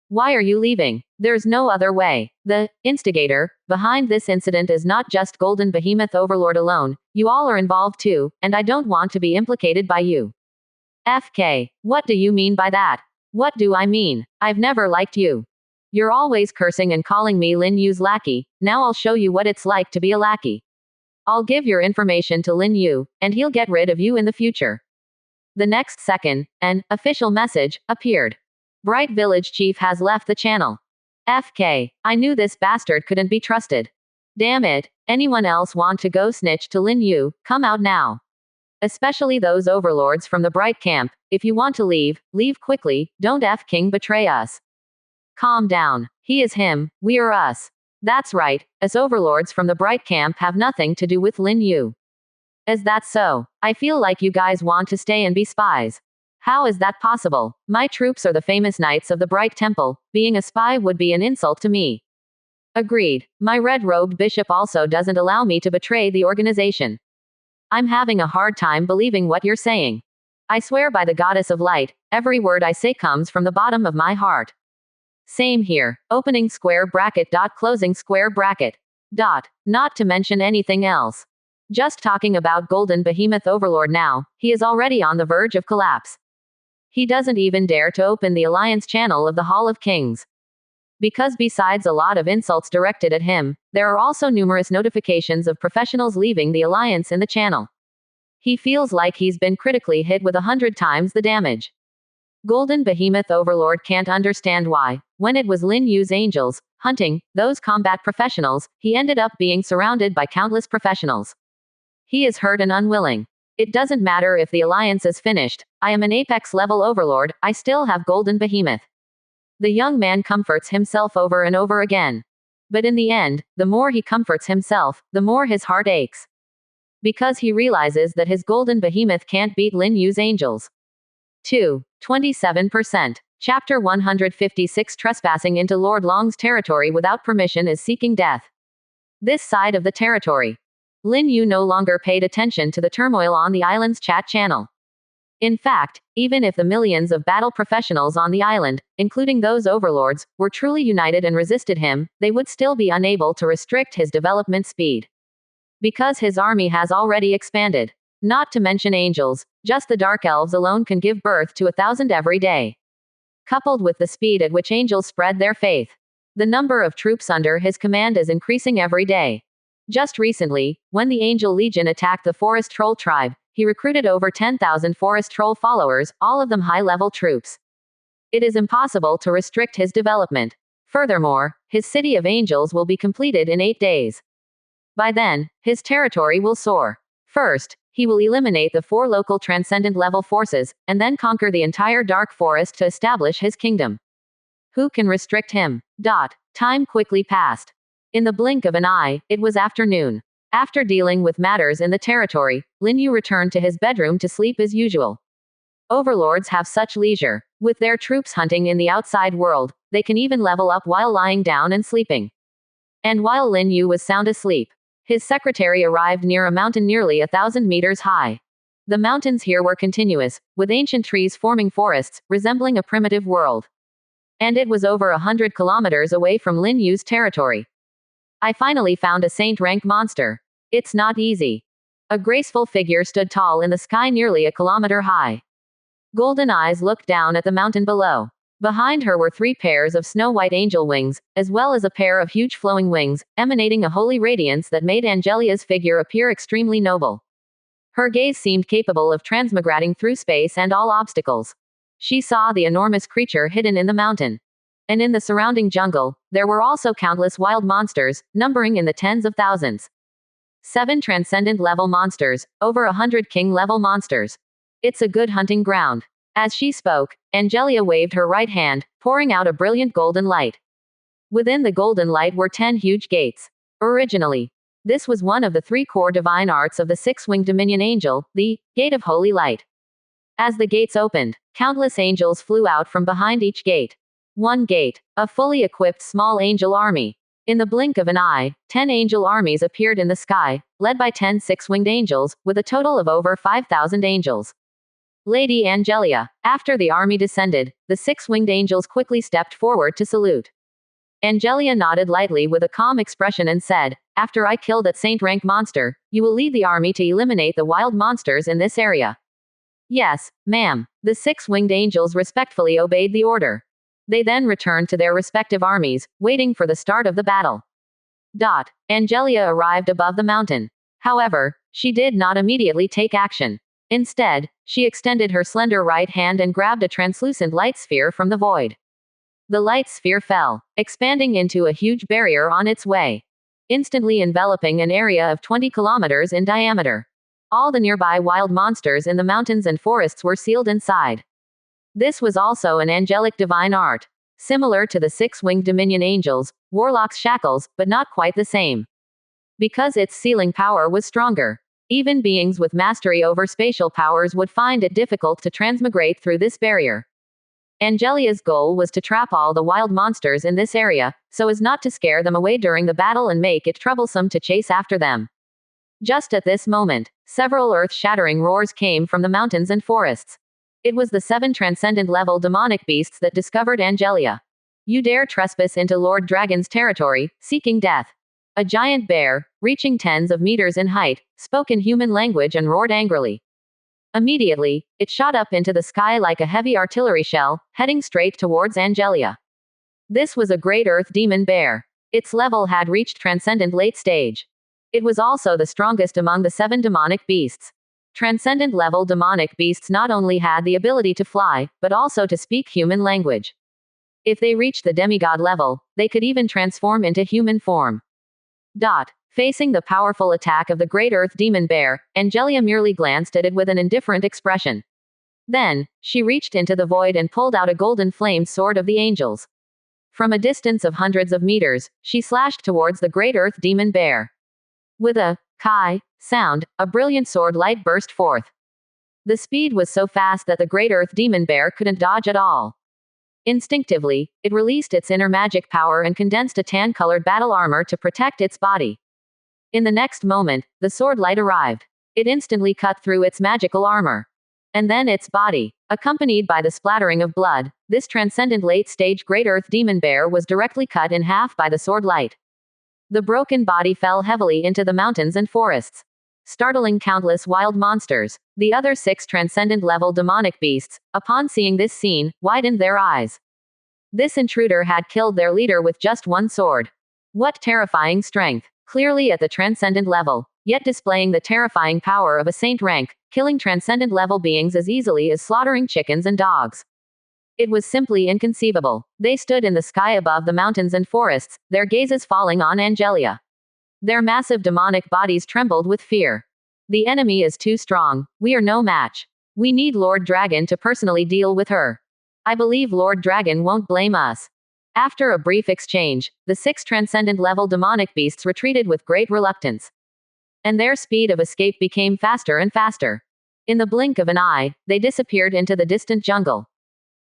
Speaker 1: Why are you leaving? There's no other way. The instigator behind this incident is not just Golden Behemoth Overlord alone. You all are involved too, and I don't want to be implicated by you. FK. What do you mean by that? What do I mean? I've never liked you. You're always cursing and calling me Lin Yu's lackey. Now I'll show you what it's like to be a lackey. I'll give your information to Lin Yu, and he'll get rid of you in the future. The next second, an official message appeared. Bright Village Chief has left the channel. FK. I knew this bastard couldn't be trusted. Damn it. Anyone else want to go snitch to Lin Yu? Come out now. Especially those overlords from the Bright Camp. If you want to leave, leave quickly. Don't King betray us. Calm down. He is him, we are us. That's right. Us overlords from the Bright Camp have nothing to do with Lin Yu. Is that so? I feel like you guys want to stay and be spies. How is that possible? My troops are the famous knights of the Bright Temple. Being a spy would be an insult to me. Agreed. My red-robed bishop also doesn't allow me to betray the organization. I'm having a hard time believing what you're saying. I swear by the goddess of light, every word I say comes from the bottom of my heart. Same here. Opening square bracket. Closing square bracket. Not to mention anything else. Just talking about Golden Behemoth Overlord now, he is already on the verge of collapse. He doesn't even dare to open the Alliance channel of the Hall of Kings. Because besides a lot of insults directed at him, there are also numerous notifications of professionals leaving the alliance in the channel. He feels like he's been critically hit with 100 times the damage. Golden Behemoth Overlord can't understand why, when it was Lin Yu's angels, hunting, those combat professionals, he ended up being surrounded by countless professionals. He is hurt and unwilling. It doesn't matter if the alliance is finished, I am an apex level overlord, I still have Golden Behemoth. The young man comforts himself over and over again. But in the end, the more he comforts himself, the more his heart aches. Because he realizes that his Golden Behemoth can't beat Lin Yu's angels. 27%. Chapter 156 Trespassing into Lord Long's territory without permission is seeking death. This side of the territory. Lin Yu no longer paid attention to the turmoil on the island's chat channel. In fact, even if the millions of battle professionals on the island, including those overlords, were truly united and resisted him, they would still be unable to restrict his development speed. Because his army has already expanded. Not to mention angels, just the dark elves alone can give birth to 1,000 every day. Coupled with the speed at which angels spread their faith. The number of troops under his command is increasing every day. Just recently, when the Angel Legion attacked the Forest Troll tribe, he recruited over 10,000 Forest Troll followers, all of them high-level troops. It is impossible to restrict his development. Furthermore, his City of Angels will be completed in 8 days. By then, his territory will soar. First, he will eliminate the 4 local Transcendent level forces, and then conquer the entire Dark Forest to establish his kingdom. Who can restrict him? Time quickly passed. In the blink of an eye, it was afternoon. After dealing with matters in the territory, Lin Yu returned to his bedroom to sleep as usual. Overlords have such leisure. With their troops hunting in the outside world, they can even level up while lying down and sleeping. And while Lin Yu was sound asleep, his secretary arrived near a mountain nearly 1,000 meters high. The mountains here were continuous, with ancient trees forming forests, resembling a primitive world. And it was over 100 kilometers away from Lin Yu's territory. I finally found a saint rank monster. It's not easy. A graceful figure stood tall in the sky nearly a kilometer high. Golden eyes looked down at the mountain below. Behind her were 3 pairs of snow-white angel wings, as well as a pair of huge flowing wings, emanating a holy radiance that made Angelia's figure appear extremely noble. Her gaze seemed capable of transmigrating through space and all obstacles. She saw the enormous creature hidden in the mountain. And in the surrounding jungle, there were also countless wild monsters, numbering in the tens of thousands. 7 Transcendent level monsters, over 100 King level monsters. It's a good hunting ground. As she spoke, Angelia waved her right hand, pouring out a brilliant golden light. Within the golden light were 10 huge gates. Originally, this was one of the 3 core divine arts of the 6-winged Dominion Angel, the Gate of Holy Light. As the gates opened, countless angels flew out from behind each gate. One gate, a fully equipped small angel army. In the blink of an eye, 10 angel armies appeared in the sky, led by 10 6-winged angels, with a total of over 5,000 angels. Lady Angelia. After the army descended, the 6-winged angels quickly stepped forward to salute. Angelia nodded lightly with a calm expression and said, "After I kill that saint rank monster, you will lead the army to eliminate the wild monsters in this area." "Yes, ma'am." The 6-winged angels respectfully obeyed the order. They then returned to their respective armies, waiting for the start of the battle. Angelia arrived above the mountain. However, she did not immediately take action. Instead, she extended her slender right hand and grabbed a translucent light sphere from the void. The light sphere fell, expanding into a huge barrier on its way, instantly enveloping an area of 20 kilometers in diameter. All the nearby wild monsters in the mountains and forests were sealed inside. This was also an angelic divine art. Similar to the 6-winged Dominion Angels, Warlock's shackles, but not quite the same. Because its sealing power was stronger. Even beings with mastery over spatial powers would find it difficult to transmigrate through this barrier. Angelia's goal was to trap all the wild monsters in this area, so as not to scare them away during the battle and make it troublesome to chase after them. Just at this moment, several earth-shattering roars came from the mountains and forests. It was the 7 Transcendent level demonic beasts that discovered Angelia. "You dare trespass into Lord Dragon's territory, seeking death." A giant bear, reaching tens of meters in height, spoke in human language and roared angrily. Immediately, it shot up into the sky like a heavy artillery shell, heading straight towards Angelia. This was a great earth demon bear. Its level had reached Transcendent late stage. It was also the strongest among the 7 demonic beasts. Transcendent level demonic beasts not only had the ability to fly, but also to speak human language. If they reached the demigod level, they could even transform into human form. Facing the powerful attack of the great earth demon bear, Angelia merely glanced at it with an indifferent expression. Then, she reached into the void and pulled out a golden flamed sword of the angels. From a distance of hundreds of meters, she slashed towards the great earth demon bear. With a kai sound, a brilliant sword light burst forth. The speed was so fast that the great earth demon bear couldn't dodge at all. Instinctively, it released its inner magic power and condensed a tan-colored battle armor to protect its body. In the next moment, the sword light arrived. It instantly cut through its magical armor. And then its body. Accompanied by the splattering of blood, this transcendent late-stage great earth demon bear was directly cut in half by the sword light. The broken body fell heavily into the mountains and forests, startling countless wild monsters. The other 6 transcendent-level demonic beasts, upon seeing this scene, widened their eyes. This intruder had killed their leader with just one sword. What terrifying strength! Clearly at the transcendent level, yet displaying the terrifying power of a saint rank, killing transcendent-level beings as easily as slaughtering chickens and dogs. It was simply inconceivable. They stood in the sky above the mountains and forests, their gazes falling on Angelia. Their massive demonic bodies trembled with fear. The enemy is too strong. We are no match. We need Lord Dragon to personally deal with her. I believe Lord Dragon won't blame us. After a brief exchange, the 6 transcendent-level demonic beasts retreated with great reluctance. And their speed of escape became faster and faster. In the blink of an eye, they disappeared into the distant jungle.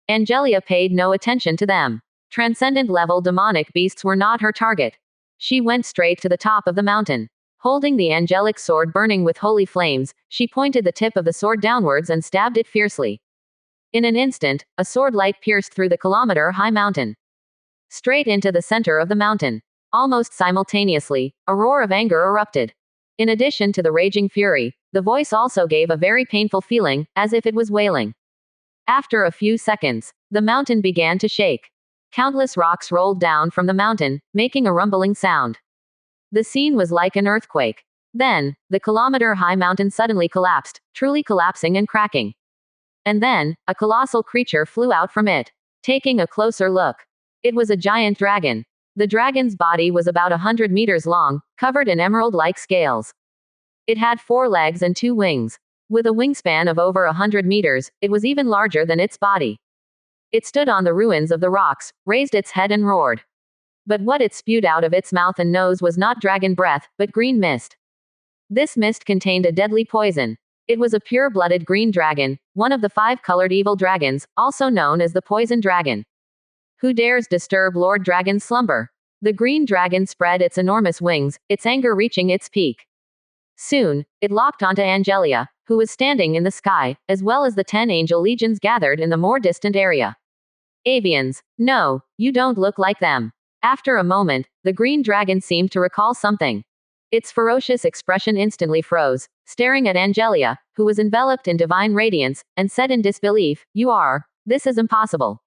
Speaker 1: Angelia paid no attention to them. Transcendent-level demonic beasts were not her target. She went straight to the top of the mountain. Holding the angelic sword burning with holy flames, she pointed the tip of the sword downwards and stabbed it fiercely. In an instant, a sword light pierced through the kilometer-high mountain. Straight into the center of the mountain. Almost simultaneously, a roar of anger erupted. In addition to the raging fury, the voice also gave a very painful feeling, as if it was wailing. After a few seconds, the mountain began to shake. Countless rocks rolled down from the mountain, making a rumbling sound. The scene was like an earthquake. Then, the kilometer-high mountain suddenly collapsed, truly collapsing and cracking. And then, a colossal creature flew out from it. Taking a closer look, it was a giant dragon. The dragon's body was about 100 meters long, covered in emerald-like scales. It had 4 legs and 2 wings. With a wingspan of over 100 meters, it was even larger than its body. It stood on the ruins of the rocks, raised its head and roared. But what it spewed out of its mouth and nose was not dragon breath, but green mist. This mist contained a deadly poison. It was a pure-blooded green dragon, one of the 5-colored evil dragons, also known as the poison dragon. Who dares disturb Lord Dragon's slumber? The green dragon spread its enormous wings, its anger reaching its peak. Soon, it locked onto Angelia, who was standing in the sky, as well as the 10 angel legions gathered in the more distant area. Avians, no, you don't look like them. After a moment, the green dragon seemed to recall something. Its ferocious expression instantly froze, staring at Angelia, who was enveloped in divine radiance, and said in disbelief, this is impossible.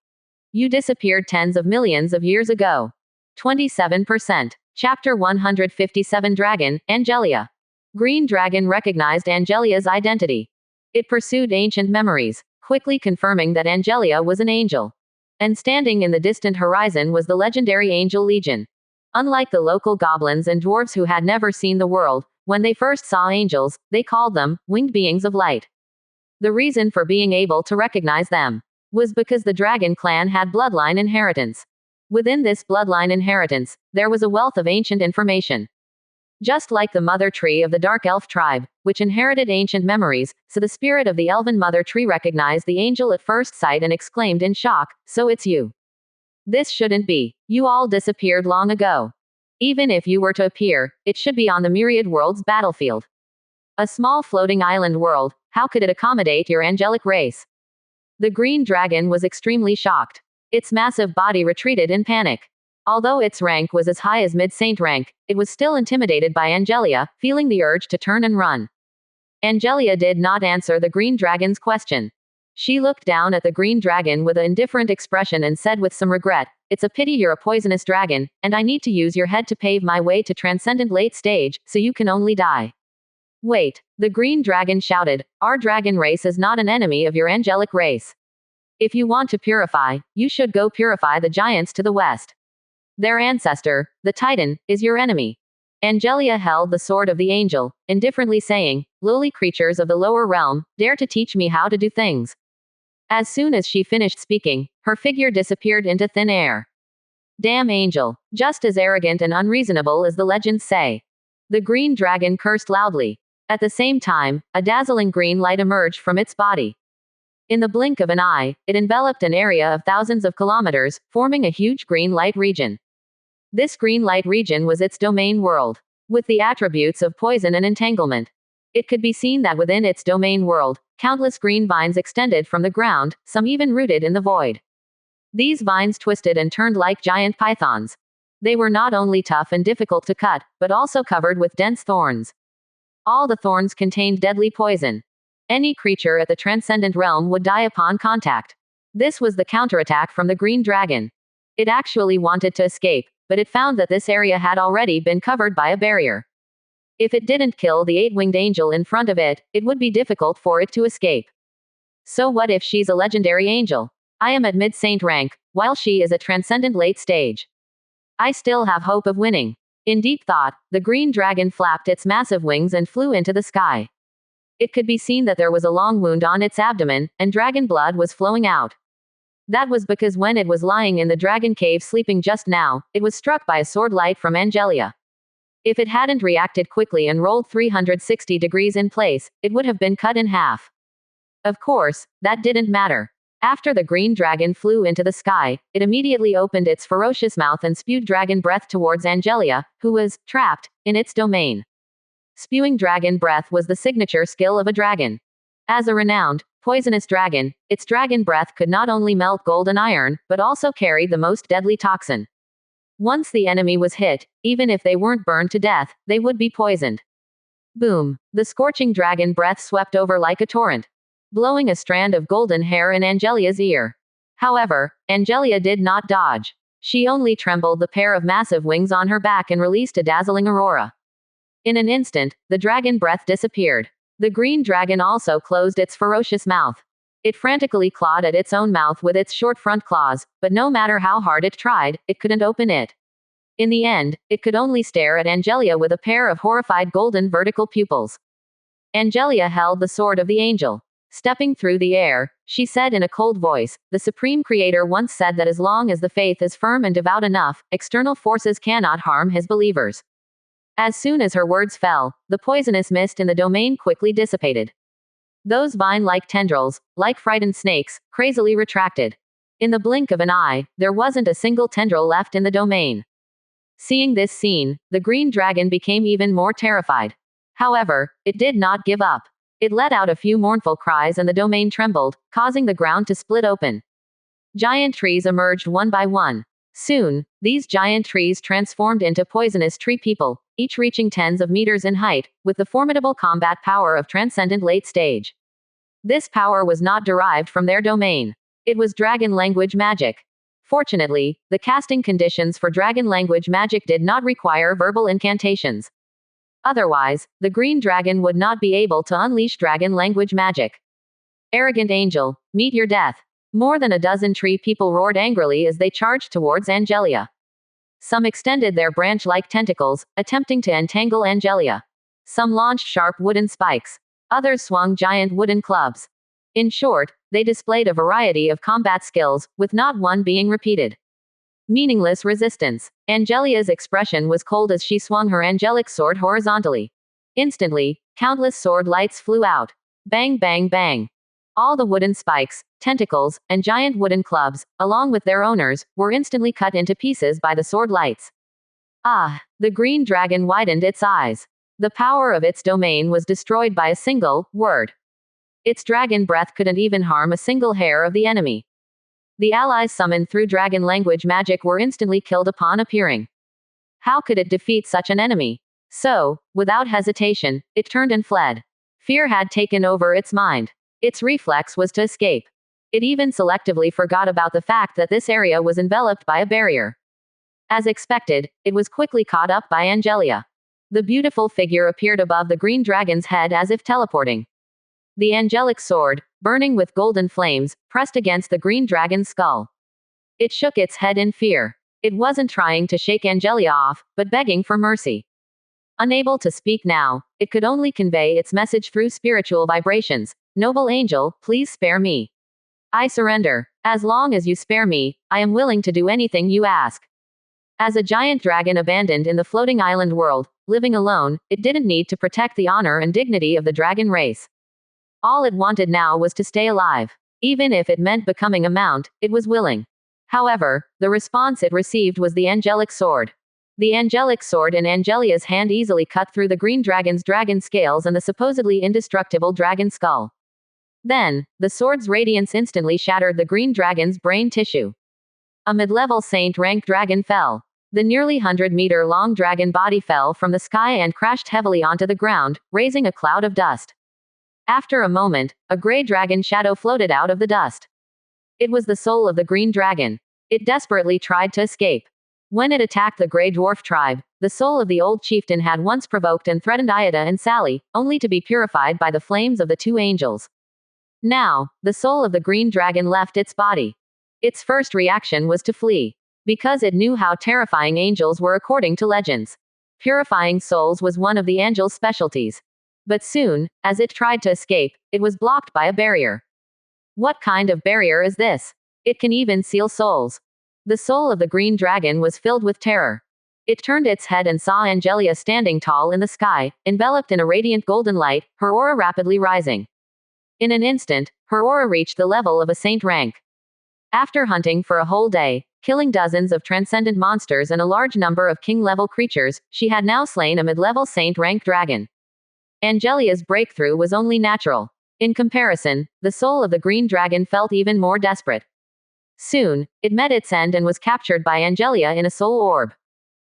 Speaker 1: You disappeared tens of millions of years ago. 27%. Chapter 157 Dragon, Angelia. Green Dragon recognized Angelia's identity. It pursued ancient memories, quickly confirming that Angelia was an angel. And standing in the distant horizon was the legendary Angel Legion. Unlike the local goblins and dwarves who had never seen the world, when they first saw angels, they called them winged beings of light. The reason for being able to recognize them was because the dragon clan had bloodline inheritance. Within this bloodline inheritance, there was a wealth of ancient information. Just like the mother tree of the dark elf tribe, which inherited ancient memories, so the spirit of the elven mother tree recognized the angel at first sight and exclaimed in shock, "So it's you. This shouldn't be. You all disappeared long ago. Even if you were to appear, it should be on the myriad world's battlefield. A small floating island world, how could it accommodate your angelic race?" The green dragon was extremely shocked. Its massive body retreated in panic. Although its rank was as high as mid-saint rank, it was still intimidated by Angelia, feeling the urge to turn and run. Angelia did not answer the green dragon's question. She looked down at the green dragon with an indifferent expression and said with some regret, "It's a pity you're a poisonous dragon, and I need to use your head to pave my way to Transcendent late stage, so you can only die." "Wait," the green dragon shouted, "our dragon race is not an enemy of your angelic race. If you want to purify, you should go purify the giants to the west. Their ancestor, the Titan, is your enemy." Angelia held the sword of the angel, indifferently saying, "Lowly creatures of the lower realm, dare to teach me how to do things." As soon as she finished speaking, her figure disappeared into thin air. Damn angel. Just as arrogant and unreasonable as the legends say. The green dragon cursed loudly. At the same time, a dazzling green light emerged from its body. In the blink of an eye, it enveloped an area of thousands of kilometers, forming a huge green light region. This green light region was its domain world, with the attributes of poison and entanglement. It could be seen that within its domain world, countless green vines extended from the ground, some even rooted in the void. These vines twisted and turned like giant pythons. They were not only tough and difficult to cut, but also covered with dense thorns. All the thorns contained deadly poison. Any creature at the Transcendent realm would die upon contact. This was the counterattack from the green dragon. It actually wanted to escape, but it found that this area had already been covered by a barrier. If it didn't kill the eight-winged angel in front of it, it would be difficult for it to escape. So what if she's a legendary angel? I am at mid-saint rank, while she is at Transcendent late stage. I still have hope of winning. In deep thought, the green dragon flapped its massive wings and flew into the sky. It could be seen that there was a long wound on its abdomen, and dragon blood was flowing out. That was because when it was lying in the dragon cave sleeping just now, it was struck by a sword light from Angelia. If it hadn't reacted quickly and rolled 360 degrees in place, it would have been cut in half. Of course, that didn't matter. After the green dragon flew into the sky, it immediately opened its ferocious mouth and spewed dragon breath towards Angelia, who was trapped in its domain. Spewing dragon breath was the signature skill of a dragon. As a renowned, poisonous dragon, its dragon breath could not only melt gold and iron, but also carry the most deadly toxin. Once the enemy was hit, even if they weren't burned to death, they would be poisoned. Boom! The scorching dragon breath swept over like a torrent, blowing a strand of golden hair in Angelia's ear. However, Angelia did not dodge. She only trembled the pair of massive wings on her back and released a dazzling aurora. In an instant, the dragon breath disappeared. The green dragon also closed its ferocious mouth. It frantically clawed at its own mouth with its short front claws, but no matter how hard it tried, it couldn't open it. In the end, it could only stare at Angelia with a pair of horrified golden vertical pupils. Angelia held the sword of the angel. Stepping through the air, she said in a cold voice, "The Supreme Creator once said that as long as the faith is firm and devout enough, external forces cannot harm his believers." As soon as her words fell, the poisonous mist in the domain quickly dissipated. Those vine-like tendrils, like frightened snakes, crazily retracted. In the blink of an eye, there wasn't a single tendril left in the domain. Seeing this scene, the green dragon became even more terrified. However, it did not give up. It let out a few mournful cries and the domain trembled, causing the ground to split open. Giant trees emerged one by one. Soon, these giant trees transformed into poisonous tree people, each reaching tens of meters in height, with the formidable combat power of Transcendent late stage. This power was not derived from their domain. It was dragon language magic. Fortunately, the casting conditions for dragon language magic did not require verbal incantations. Otherwise, the green dragon would not be able to unleash dragon language magic. "Arrogant angel, meet your death." More than a dozen tree people roared angrily as they charged towards Angelia. Some extended their branch-like tentacles, attempting to entangle Angelia. Some launched sharp wooden spikes. Others swung giant wooden clubs. In short, they displayed a variety of combat skills, with not one being repeated. Meaningless resistance. Angelia's expression was cold as she swung her angelic sword horizontally. Instantly, countless sword lights flew out. Bang bang bang. All the wooden spikes, tentacles, and giant wooden clubs, along with their owners, were instantly cut into pieces by the sword lights. Ah! The green dragon widened its eyes. The power of its domain was destroyed by a single word. Its dragon breath couldn't even harm a single hair of the enemy. The allies summoned through dragon language magic were instantly killed upon appearing. How could it defeat such an enemy? So, without hesitation, it turned and fled. Fear had taken over its mind. Its reflex was to escape. It even selectively forgot about the fact that this area was enveloped by a barrier. As expected, it was quickly caught up by Angelia. The beautiful figure appeared above the green dragon's head as if teleporting. The angelic sword, burning with golden flames, pressed against the green dragon's skull. It shook its head in fear. It wasn't trying to shake Angelia off, but begging for mercy. Unable to speak now, it could only convey its message through spiritual vibrations. Noble angel, please spare me. I surrender. As long as you spare me, I am willing to do anything you ask. As a giant dragon abandoned in the floating island world, living alone, it didn't need to protect the honor and dignity of the dragon race. All it wanted now was to stay alive. Even if it meant becoming a mount, it was willing. However, the response it received was the angelic sword. The angelic sword in Angelia's hand easily cut through the green dragon's dragon scales and the supposedly indestructible dragon skull. Then, the sword's radiance instantly shattered the green dragon's brain tissue. A mid-level saint rank dragon fell. The nearly 100-meter-long dragon body fell from the sky and crashed heavily onto the ground, raising a cloud of dust. After a moment, a gray dragon shadow floated out of the dust. It was the soul of the green dragon. It desperately tried to escape. When it attacked the gray dwarf tribe, the soul of the old chieftain had once provoked and threatened Ida and Sally, only to be purified by the flames of the two angels. Now, the soul of the green dragon left its body. Its first reaction was to flee. Because it knew how terrifying angels were according to legends. Purifying souls was one of the angel's specialties. But soon, as it tried to escape, it was blocked by a barrier. What kind of barrier is this? It can even seal souls. The soul of the green dragon was filled with terror. It turned its head and saw Angelia standing tall in the sky, enveloped in a radiant golden light, her aura rapidly rising. In an instant, her aura reached the level of a saint rank. After hunting for a whole day, killing dozens of transcendent monsters and a large number of king-level creatures, she had now slain a mid-level saint-rank dragon. Angelia's breakthrough was only natural. In comparison, the soul of the green dragon felt even more desperate. Soon, it met its end and was captured by Angelia in a soul orb.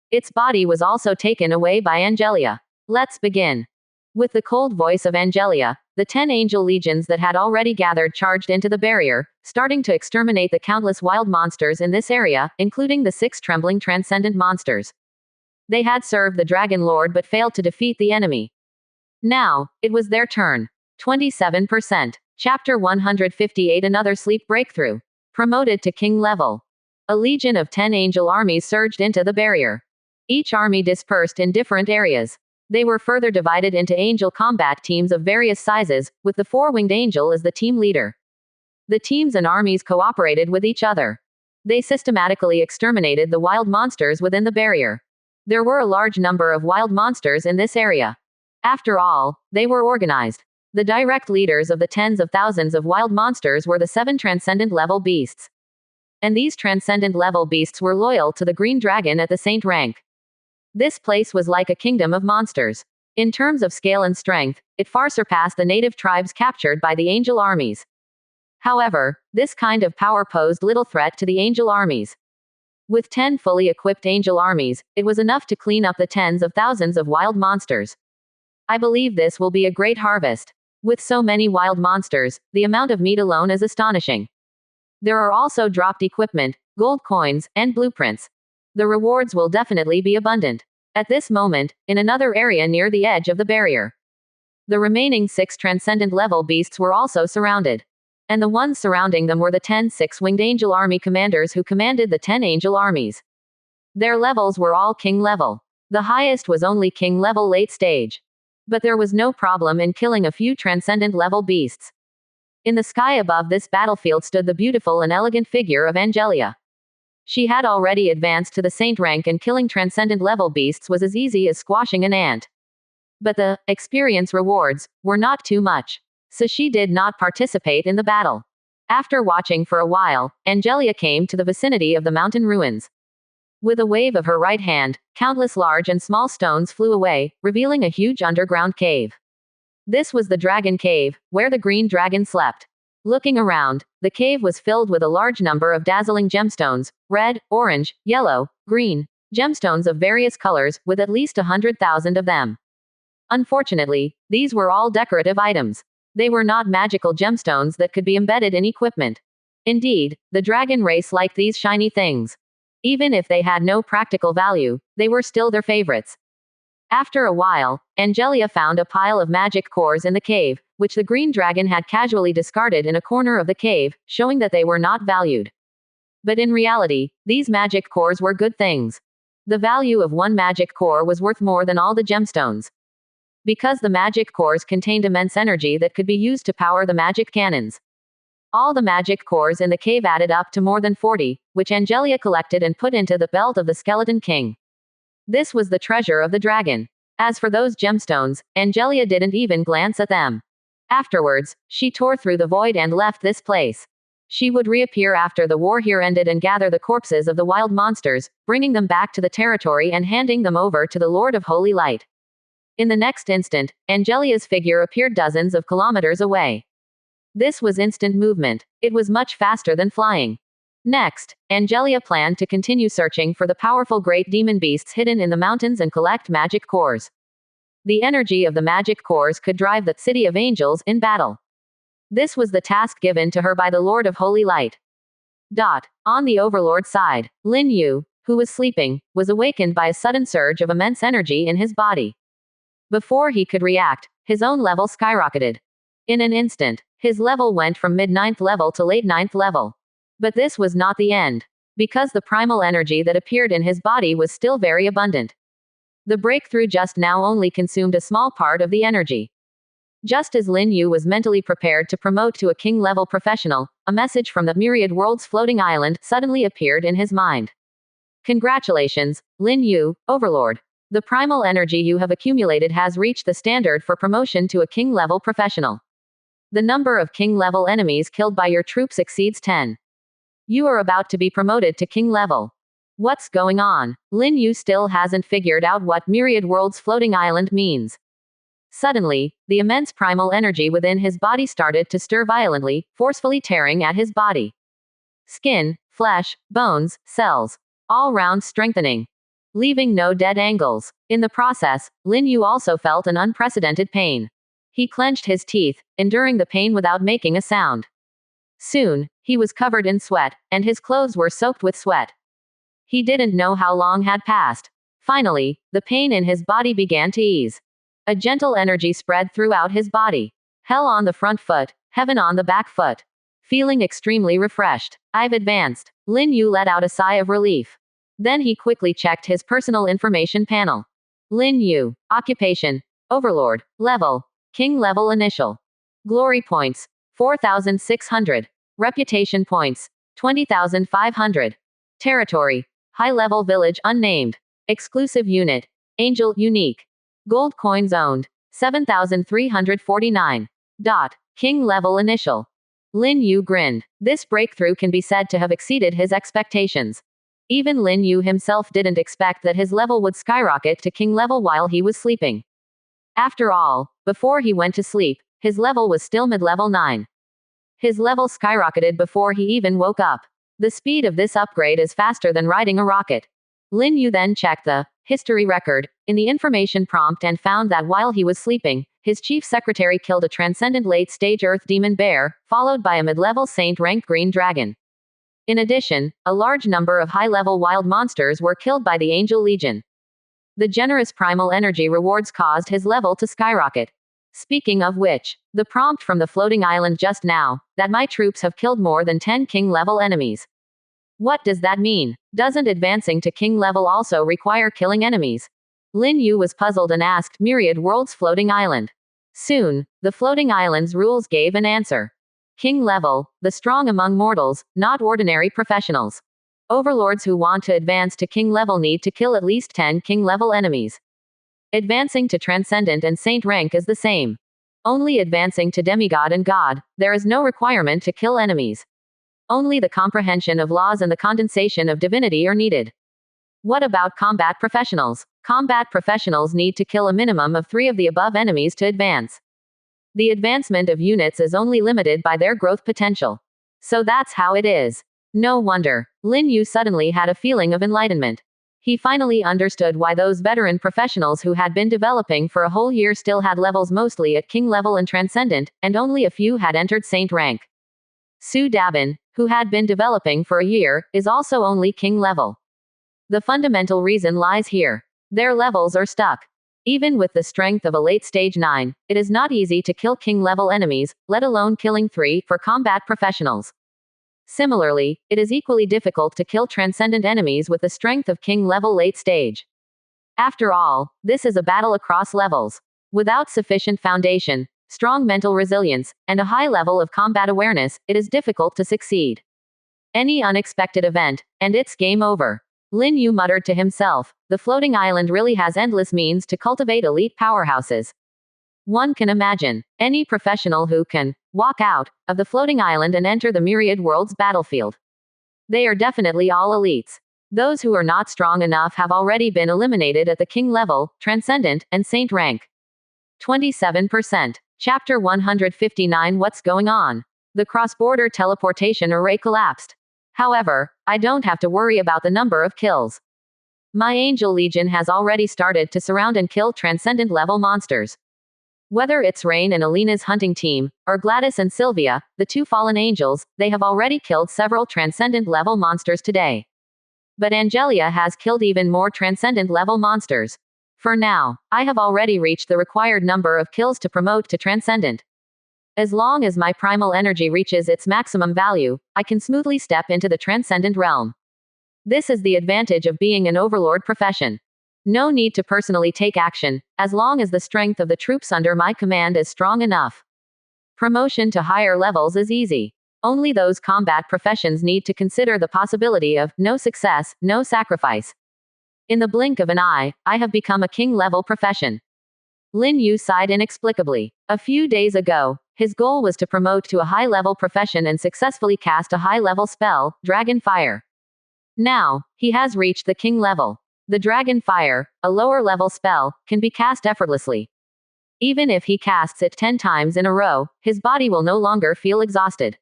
Speaker 1: Its body was also taken away by Angelia. Let's begin. With the cold voice of Angelia, the 10 angel legions that had already gathered charged into the barrier, starting to exterminate the countless wild monsters in this area, including the 6 trembling transcendent monsters. They had served the Dragon Lord but failed to defeat the enemy. Now, it was their turn. 27%. Chapter 158. Another sleep breakthrough. Promoted to king level. A legion of 10 angel armies surged into the barrier. Each army dispersed in different areas. They were further divided into angel combat teams of various sizes, with the 4-winged angel as the team leader. The teams and armies cooperated with each other. They systematically exterminated the wild monsters within the barrier. There were a large number of wild monsters in this area. After all, they were organized. The direct leaders of the tens of thousands of wild monsters were the 7 transcendent level beasts. And these transcendent level beasts were loyal to the green dragon at the saint rank. This place was like a kingdom of monsters. In terms of scale and strength, it far surpassed the native tribes captured by the angel armies. However, this kind of power posed little threat to the angel armies. With 10 fully equipped angel armies, it was enough to clean up the tens of thousands of wild monsters. I believe this will be a great harvest. With so many wild monsters, the amount of meat alone is astonishing. There are also dropped equipment, gold coins, and blueprints. The rewards will definitely be abundant. At this moment, in another area near the edge of the barrier, the remaining 6 transcendent level beasts were also surrounded. And the ones surrounding them were the 10 6-winged angel army commanders who commanded the 10 angel armies. Their levels were all king level. The highest was only king level late stage. But there was no problem in killing a few transcendent level beasts. In the sky above this battlefield stood the beautiful and elegant figure of Angelia. She had already advanced to the saint rank, and killing transcendent level beasts was as easy as squashing an ant. But the experience rewards were not too much. So she did not participate in the battle. After watching for a while, Angelia came to the vicinity of the mountain ruins. With a wave of her right hand, countless large and small stones flew away, revealing a huge underground cave. This was the Dragon Cave, where the green dragon slept. Looking around, the cave was filled with a large number of dazzling gemstones, red, orange, yellow, green, gemstones of various colors, with at least 100,000 of them. Unfortunately, these were all decorative items. They were not magical gemstones that could be embedded in equipment. Indeed, the dragon race liked these shiny things. Even if they had no practical value, they were still their favorites. After a while, Angelia found a pile of magic cores in the cave, which the green dragon had casually discarded in a corner of the cave, showing that they were not valued. But in reality, these magic cores were good things. The value of one magic core was worth more than all the gemstones. Because the magic cores contained immense energy that could be used to power the magic cannons. All the magic cores in the cave added up to more than 40, which Angelia collected and put into the belt of the Skeleton King. This was the treasure of the dragon. As for those gemstones, Angelia didn't even glance at them. Afterwards, she tore through the void and left this place. She would reappear after the war here ended and gather the corpses of the wild monsters, bringing them back to the territory and handing them over to the Lord of Holy Light. In the next instant, Angelia's figure appeared dozens of kilometers away. This was instant movement. It was much faster than flying. Next, Angelia planned to continue searching for the powerful great demon beasts hidden in the mountains and collect magic cores. The energy of the magic cores could drive the City of Angels in battle. This was the task given to her by the Lord of Holy Light. On the Overlord side, Lin Yu, who was sleeping, was awakened by a sudden surge of immense energy in his body. Before he could react, his own level skyrocketed. In an instant, his level went from mid-9th level to late 9th level. But this was not the end. Because the primal energy that appeared in his body was still very abundant. The breakthrough just now only consumed a small part of the energy. Just as Lin Yu was mentally prepared to promote to a king-level professional, a message from the Myriad Worlds floating island suddenly appeared in his mind. Congratulations, Lin Yu, Overlord. The primal energy you have accumulated has reached the standard for promotion to a king-level professional. The number of king-level enemies killed by your troops exceeds 10. You are about to be promoted to king level. What's going on? Lin Yu still hasn't figured out what Myriad Worlds floating island means. Suddenly, the immense primal energy within his body started to stir violently, forcefully tearing at his body. Skin, flesh, bones, cells. All round strengthening. Leaving no dead angles. In the process, Lin Yu also felt an unprecedented pain. He clenched his teeth, enduring the pain without making a sound. Soon, he was covered in sweat, and his clothes were soaked with sweat. He didn't know how long had passed. Finally, the pain in his body began to ease. A gentle energy spread throughout his body. Hell on the front foot, heaven on the back foot. Feeling extremely refreshed. I've advanced. Lin Yu let out a sigh of relief. Then he quickly checked his personal information panel. Lin Yu. Occupation. Overlord. Level. King level initial. Glory points. 4,600. Reputation points. 20,500. Territory. High-level village unnamed. Exclusive unit. Angel unique. Gold coins owned. 7,349. King level initial. Lin Yu grinned. This breakthrough can be said to have exceeded his expectations. Even Lin Yu himself didn't expect that his level would skyrocket to king level while he was sleeping. After all, before he went to sleep, his level was still mid-level 9. His level skyrocketed before he even woke up. The speed of this upgrade is faster than riding a rocket. Lin Yu then checked the history record in the information prompt and found that while he was sleeping, his chief secretary killed a transcendent late-stage earth demon bear, followed by a mid-level saint-ranked green dragon. In addition, a large number of high-level wild monsters were killed by the Angel Legion. The generous primal energy rewards caused his level to skyrocket. Speaking of which, the prompt from the floating island just now, that my troops have killed more than 10 king-level enemies. What does that mean? Doesn't advancing to king level also require killing enemies? Lin Yu was puzzled and asked Myriad Worlds floating island. Soon, the floating island's rules gave an answer. King level, the strong among mortals, not ordinary professionals. Overlords who want to advance to king level need to kill at least 10 king level enemies. Advancing to Transcendent and Saint rank is the same. Only advancing to demigod and god, there is no requirement to kill enemies. Only the comprehension of laws and the condensation of divinity are needed. What about combat professionals? Combat professionals need to kill a minimum of 3 of the above enemies to advance. The advancement of units is only limited by their growth potential. So that's how it is. No wonder. Lin Yu suddenly had a feeling of enlightenment. He finally understood why those veteran professionals who had been developing for a whole year still had levels mostly at king level and transcendent, and only a few had entered saint rank. Su Dabin, who had been developing for a year, is also only king level. The fundamental reason lies here. Their levels are stuck. Even with the strength of a late stage 9, it is not easy to kill king level enemies, let alone killing 3 for combat professionals. Similarly, it is equally difficult to kill transcendent enemies with the strength of king level late stage. After all, this is a battle across levels. Without sufficient foundation, strong mental resilience, and a high level of combat awareness, it is difficult to succeed. Any unexpected event, and it's game over. Lin Yu muttered to himself, the floating island really has endless means to cultivate elite powerhouses. One can imagine any professional who can walk out of the floating island and enter the myriad world's battlefield. They are definitely all elites. Those who are not strong enough have already been eliminated at the king level, transcendent, and saint rank. 27%. Chapter 159. What's going on? The cross-border teleportation array collapsed. However, I don't have to worry about the number of kills. My Angel Legion has already started to surround and kill transcendent level monsters. Whether it's Rain and Alina's hunting team, or Gladys and Sylvia, the 2 fallen angels, they have already killed several transcendent level monsters today. But Angelia has killed even more transcendent level monsters. For now, I have already reached the required number of kills to promote to transcendent. As long as my primal energy reaches its maximum value, I can smoothly step into the transcendent realm. This is the advantage of being an overlord profession. No need to personally take action, as long as the strength of the troops under my command is strong enough. Promotion to higher levels is easy. Only those combat professions need to consider the possibility of no success, no sacrifice. In the blink of an eye, I have become a king-level profession. Lin Yu sighed inexplicably. A few days ago, his goal was to promote to a high-level profession and successfully cast a high-level spell, Dragon Fire. Now, he has reached the king level. The Dragon Fire, a lower-level spell, can be cast effortlessly. Even if he casts it 10 times in a row, his body will no longer feel exhausted.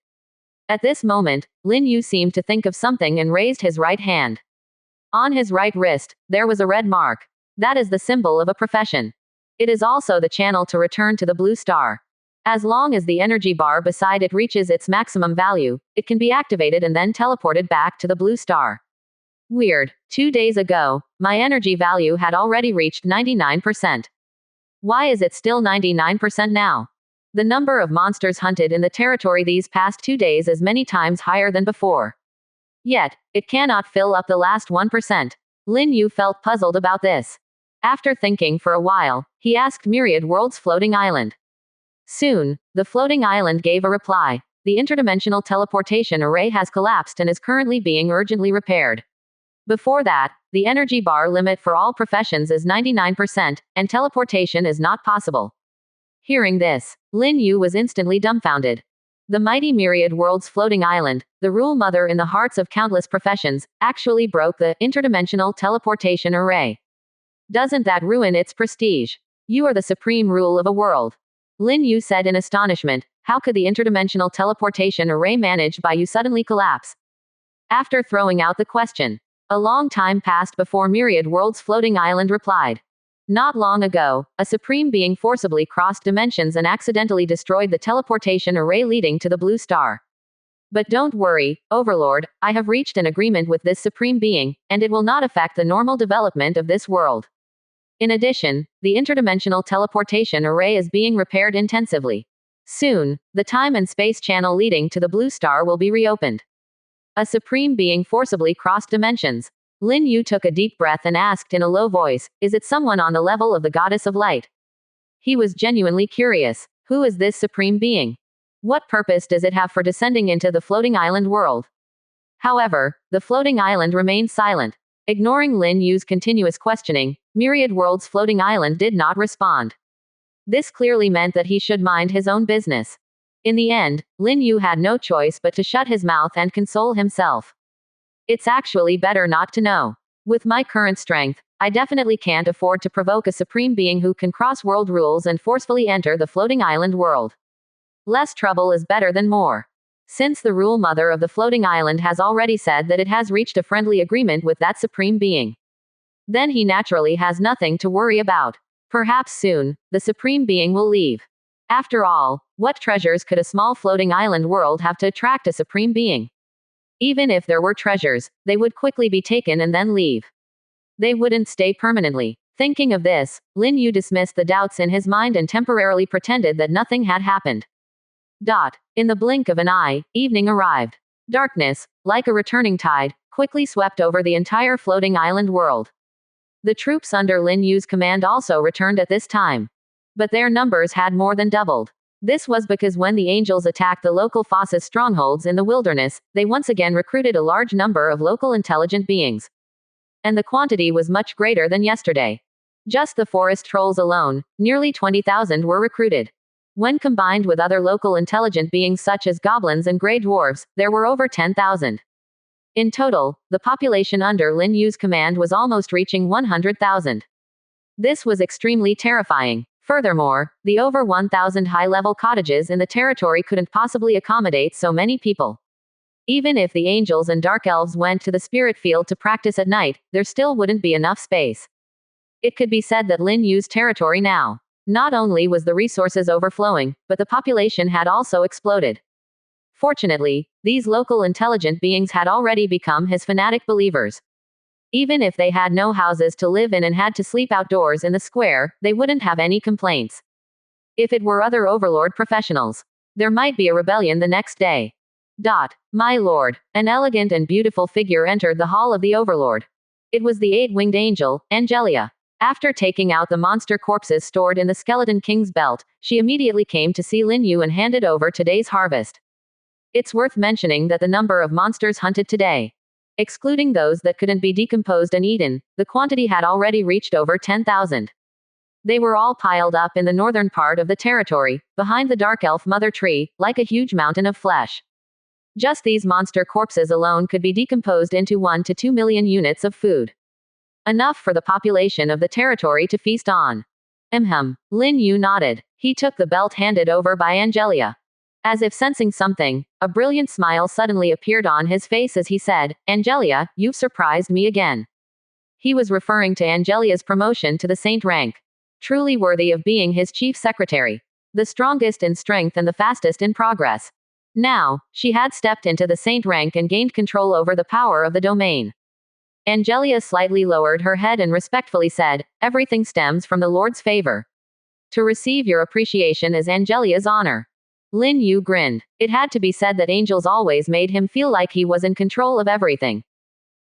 Speaker 1: At this moment, Lin Yu seemed to think of something and raised his right hand. On his right wrist, there was a red mark. That is the symbol of a profession. It is also the channel to return to the blue star. As long as the energy bar beside it reaches its maximum value, it can be activated and then teleported back to the blue star. Weird. 2 days ago, my energy value had already reached 99%. Why is it still 99% now? The number of monsters hunted in the territory these past 2 days is many times higher than before. Yet, it cannot fill up the last 1%. Lin Yu felt puzzled about this. After thinking for a while, he asked Myriad World's floating island. Soon, the floating island gave a reply. The interdimensional teleportation array has collapsed and is currently being urgently repaired. Before that, the energy bar limit for all professions is 99%, and teleportation is not possible. Hearing this, Lin Yu was instantly dumbfounded. The mighty Myriad World's floating island, the rule mother in the hearts of countless professions, actually broke the interdimensional teleportation array. Doesn't that ruin its prestige? You are the supreme rule of a world. Lin Yu said in astonishment, how could the interdimensional teleportation array managed by you suddenly collapse? After throwing out the question, a long time passed before Myriad World's floating island replied. Not long ago, a supreme being forcibly crossed dimensions and accidentally destroyed the teleportation array leading to the blue star. But don't worry, Overlord, I have reached an agreement with this supreme being, and it will not affect the normal development of this world. In addition, the interdimensional teleportation array is being repaired intensively. Soon, the time and space channel leading to the blue star will be reopened. A supreme being forcibly crossed dimensions. Lin Yu took a deep breath and asked in a low voice, is it someone on the level of the goddess of light? He was genuinely curious. Who is this supreme being? What purpose does it have for descending into the floating island world? However, the floating island remained silent. Ignoring Lin Yu's continuous questioning, Myriad World's floating island did not respond. This clearly meant that he should mind his own business. In the end, Lin Yu had no choice but to shut his mouth and console himself. It's actually better not to know. With my current strength, I definitely can't afford to provoke a supreme being who can cross world rules and forcefully enter the floating island world. Less trouble is better than more. Since the rule mother of the floating island has already said that it has reached a friendly agreement with that supreme being. Then he naturally has nothing to worry about. Perhaps soon, the Supreme Being will leave. After all, what treasures could a small floating island world have to attract a Supreme Being? Even if there were treasures, they would quickly be taken and then leave. They wouldn't stay permanently. Thinking of this, Lin Yu dismissed the doubts in his mind and temporarily pretended that nothing had happened. In the blink of an eye, evening arrived. Darkness, like a returning tide, quickly swept over the entire floating island world. The troops under Lin Yu's command also returned at this time. But their numbers had more than doubled. This was because when the angels attacked the local Foss's strongholds in the wilderness, they once again recruited a large number of local intelligent beings. And the quantity was much greater than yesterday. Just the forest trolls alone, nearly 20,000 were recruited. When combined with other local intelligent beings such as goblins and grey dwarves, there were over 10,000. In total, the population under Lin Yu's command was almost reaching 100,000. This was extremely terrifying. Furthermore, the over 1,000 high-level cottages in the territory couldn't possibly accommodate so many people. Even if the angels and dark elves went to the spirit field to practice at night, there still wouldn't be enough space. It could be said that Lin Yu's territory now. Not only was the resources overflowing, but the population had also exploded. Fortunately, these local intelligent beings had already become his fanatic believers. Even if they had no houses to live in and had to sleep outdoors in the square, they wouldn't have any complaints. If it were other Overlord professionals, there might be a rebellion the next day. My lord, an elegant and beautiful figure entered the hall of the Overlord. It was the eight-winged angel, Angelic. After taking out the monster corpses stored in the Skeleton King's belt, she immediately came to see Lin Yu and handed over today's harvest. It's worth mentioning that the number of monsters hunted today, excluding those that couldn't be decomposed and eaten, the quantity had already reached over 10,000. They were all piled up in the northern part of the territory, behind the Dark Elf Mother Tree, like a huge mountain of flesh. Just these monster corpses alone could be decomposed into 1 to 2 million units of food. Enough for the population of the territory to feast on. Lin Yu nodded. He took the belt handed over by Angelic. As if sensing something, a brilliant smile suddenly appeared on his face as he said, "Angelic, you've surprised me again." He was referring to Angelic's promotion to the saint rank. Truly worthy of being his chief secretary. The strongest in strength and the fastest in progress. Now, she had stepped into the saint rank and gained control over the power of the domain. Angelic slightly lowered her head and respectfully said, "Everything stems from the Lord's favor. To receive your appreciation is Angelic's honor." Lin Yu grinned. It had to be said that angels always made him feel like he was in control of everything.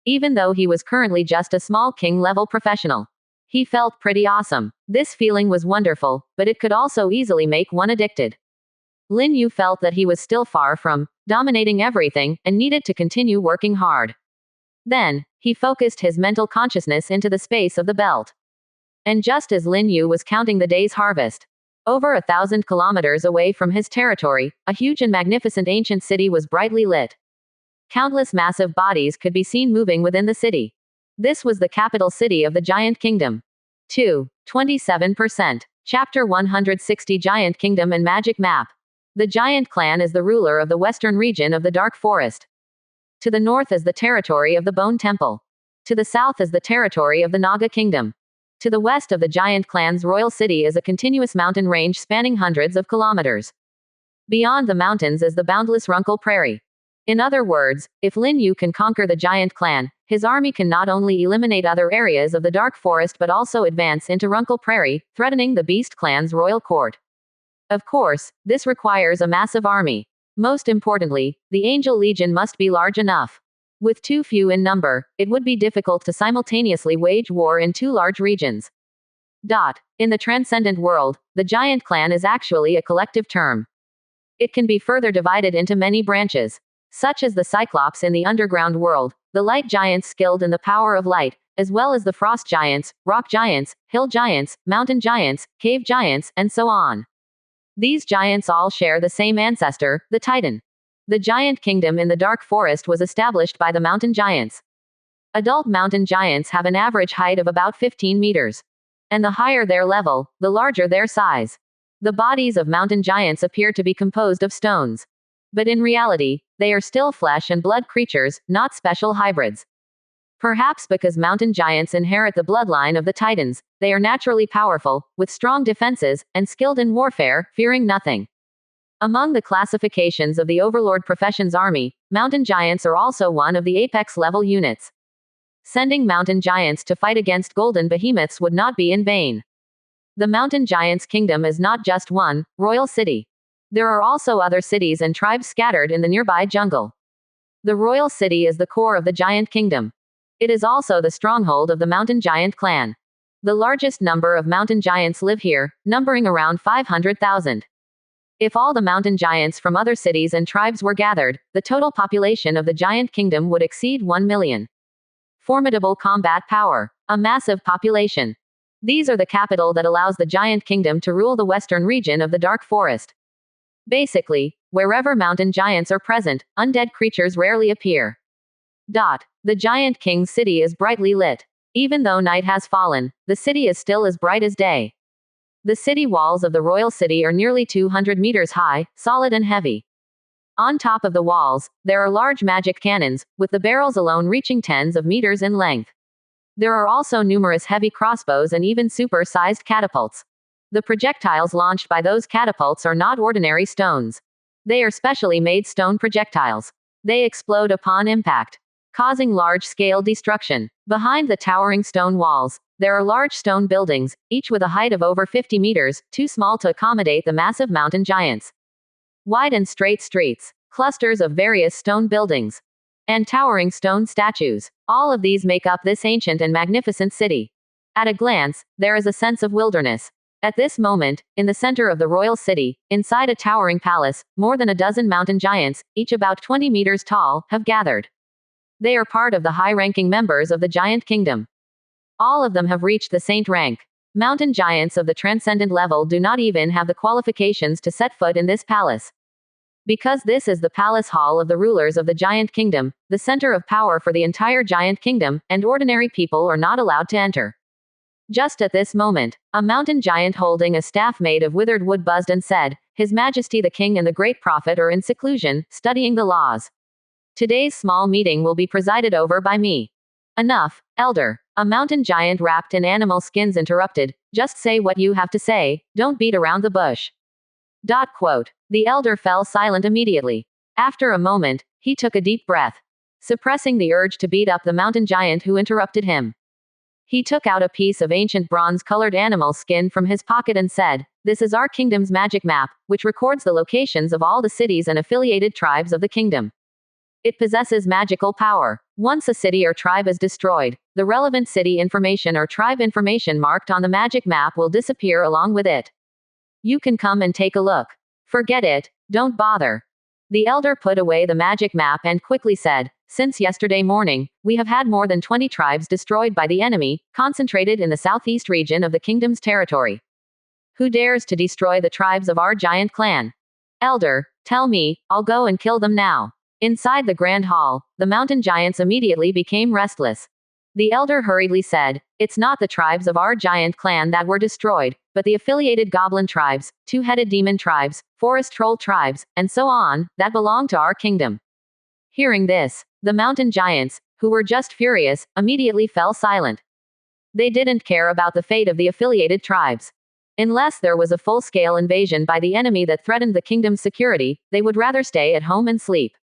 Speaker 1: Even though he was currently just a small king-level professional. He felt pretty awesome. This feeling was wonderful, but it could also easily make one addicted. Lin Yu felt that he was still far from dominating everything, and needed to continue working hard. Then, he focused his mental consciousness into the space of the belt. And just as Lin Yu was counting the day's harvest, over 1,000 kilometers away from his territory, a huge and magnificent ancient city was brightly lit. Countless massive bodies could be seen moving within the city. This was the capital city of the Giant Kingdom. 27%. Chapter 160 Giant Kingdom and Magic Map. The Giant Clan is the ruler of the western region of the Dark Forest. To the north is the territory of the Bone Temple. To the south is the territory of the Naga Kingdom. To the west of the Giant Clan's royal city is a continuous mountain range spanning hundreds of kilometers. Beyond the mountains is the boundless Runkle Prairie. In other words, if Lin Yu can conquer the Giant Clan, his army can not only eliminate other areas of the Dark Forest but also advance into Runkle Prairie, threatening the Beast Clan's royal court. Of course, this requires a massive army. Most importantly, the Angel Legion must be large enough. With too few in number, it would be difficult to simultaneously wage war in two large regions. In the Transcendent world, the Giant Clan is actually a collective term. It can be further divided into many branches, such as the Cyclops in the underground world, the Light Giants skilled in the power of light, as well as the Frost Giants, Rock Giants, Hill Giants, Mountain Giants, Cave Giants, and so on. These giants all share the same ancestor, the Titan. The Giant Kingdom in the Dark Forest was established by the Mountain Giants. Adult mountain giants have an average height of about 15 meters. And the higher their level, the larger their size. The bodies of mountain giants appear to be composed of stones. But in reality, they are still flesh and blood creatures, not special hybrids. Perhaps because mountain giants inherit the bloodline of the Titans, they are naturally powerful, with strong defenses, and skilled in warfare, fearing nothing. Among the classifications of the Overlord Profession's army, mountain giants are also one of the apex level units. Sending mountain giants to fight against golden behemoths would not be in vain. The mountain giants' kingdom is not just one royal city. There are also other cities and tribes scattered in the nearby jungle. The royal city is the core of the giant kingdom. It is also the stronghold of the mountain giant clan. The largest number of mountain giants live here, numbering around 500,000. If all the mountain giants from other cities and tribes were gathered, the total population of the giant kingdom would exceed 1 million. Formidable combat power. A massive population. These are the capital that allows the giant kingdom to rule the western region of the dark forest. Basically, wherever mountain giants are present, undead creatures rarely appear. The giant king's city is brightly lit. Even though night has fallen, the city is still as bright as day. The city walls of the royal city are nearly 200 meters high, solid and heavy. On top of the walls, there are large magic cannons, with the barrels alone reaching tens of meters in length. There are also numerous heavy crossbows and even super-sized catapults. The projectiles launched by those catapults are not ordinary stones. They are specially made stone projectiles. They explode upon impact, causing large-scale destruction. Behind the towering stone walls, there are large stone buildings, each with a height of over 50 meters, too small to accommodate the massive mountain giants. Wide and straight streets, clusters of various stone buildings, and towering stone statues. All of these make up this ancient and magnificent city. At a glance, there is a sense of wilderness. At this moment, in the center of the royal city, inside a towering palace, more than a dozen mountain giants, each about 20 meters tall, have gathered. They are part of the high-ranking members of the giant kingdom. All of them have reached the saint rank. Mountain giants of the Transcendent level do not even have the qualifications to set foot in this palace. Because this is the palace hall of the rulers of the giant kingdom, the center of power for the entire giant kingdom, and ordinary people are not allowed to enter. Just at this moment, a mountain giant holding a staff made of withered wood buzzed and said, "His Majesty the King and the Great Prophet are in seclusion, studying the laws. Today's small meeting will be presided over by me." "Enough, Elder," a mountain giant wrapped in animal skins interrupted. "Just say what you have to say, don't beat around the bush." The elder fell silent immediately. After a moment, he took a deep breath, suppressing the urge to beat up the mountain giant who interrupted him. He took out a piece of ancient bronze-colored animal skin from his pocket and said, "This is our kingdom's magic map, which records the locations of all the cities and affiliated tribes of the kingdom. It possesses magical power. Once a city or tribe is destroyed, the relevant city information or tribe information marked on the magic map will disappear along with it. You can come and take a look. Forget it, don't bother." The elder put away the magic map and quickly said, "Since yesterday morning, we have had more than 20 tribes destroyed by the enemy, concentrated in the southeast region of the kingdom's territory. Who dares to destroy the tribes of our giant clan? Elder, tell me, I'll go and kill them now." Inside the grand hall, the mountain giants immediately became restless. The elder hurriedly said, "It's not the tribes of our giant clan that were destroyed, but the affiliated goblin tribes, two-headed demon tribes, forest troll tribes, and so on, that belong to our kingdom." Hearing this, the mountain giants, who were just furious, immediately fell silent. They didn't care about the fate of the affiliated tribes. Unless there was a full-scale invasion by the enemy that threatened the kingdom's security, they would rather stay at home and sleep.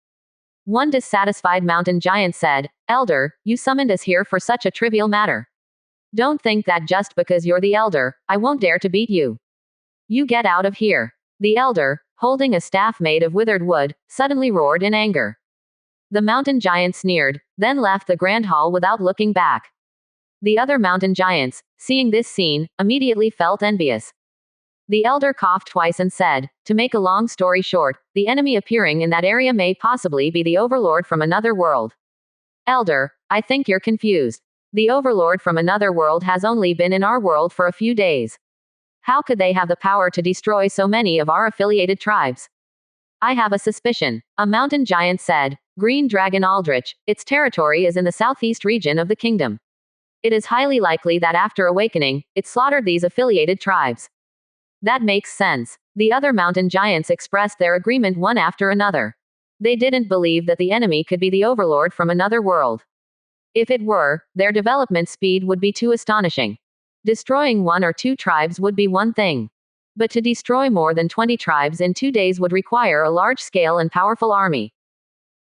Speaker 1: One dissatisfied mountain giant said, "Elder, you summoned us here for such a trivial matter. Don't think that just because you're the elder, I won't dare to beat you. You get out of here." The elder, holding a staff made of withered wood, suddenly roared in anger. The mountain giant sneered, then left the grand hall without looking back. The other mountain giants, seeing this scene, immediately felt envious. The elder coughed twice and said, "To make a long story short, the enemy appearing in that area may possibly be the Overlord from another world." "Elder, I think you're confused. The Overlord from another world has only been in our world for a few days. How could they have the power to destroy so many of our affiliated tribes?" "I have a suspicion," a mountain giant said. "Green Dragon Aldrich, its territory is in the southeast region of the kingdom. It is highly likely that after awakening, it slaughtered these affiliated tribes." "That makes sense." The other mountain giants expressed their agreement one after another. They didn't believe that the enemy could be the Overlord from another world. If it were, their development speed would be too astonishing. Destroying 1 or 2 tribes would be one thing. But to destroy more than 20 tribes in 2 days would require a large-scale and powerful army.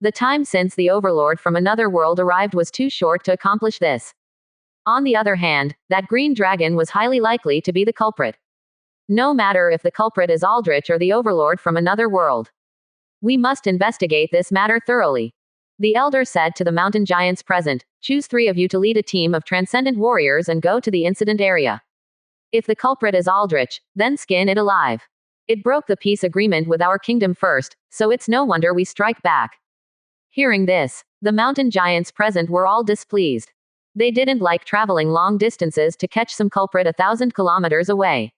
Speaker 1: The time since the Overlord from another world arrived was too short to accomplish this. On the other hand, that green dragon was highly likely to be the culprit. No matter if the culprit is Aldrich or the Overlord from another world. We must investigate this matter thoroughly. The elder said to the mountain giants present, choose 3 of you to lead a team of transcendent warriors and go to the incident area. If the culprit is Aldrich, then skin it alive. It broke the peace agreement with our kingdom first, so it's no wonder we strike back. Hearing this, the mountain giants present were all displeased. They didn't like traveling long distances to catch some culprit 1,000 kilometers away.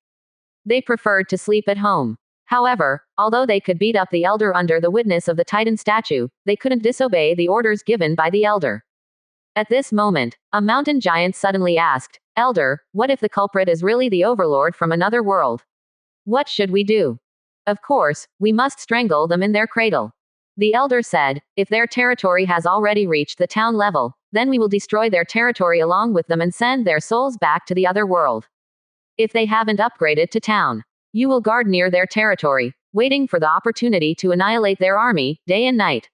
Speaker 1: They preferred to sleep at home. However, although they could beat up the elder under the witness of the Titan statue, they couldn't disobey the orders given by the elder. At this moment, a mountain giant suddenly asked, Elder, what if the culprit is really the Overlord from another world? What should we do? Of course, we must strangle them in their cradle. The elder said, if their territory has already reached the town level, then we will destroy their territory along with them and send their souls back to the other world. If they haven't upgraded to town, you will guard near their territory, waiting for the opportunity to annihilate their army, day and night.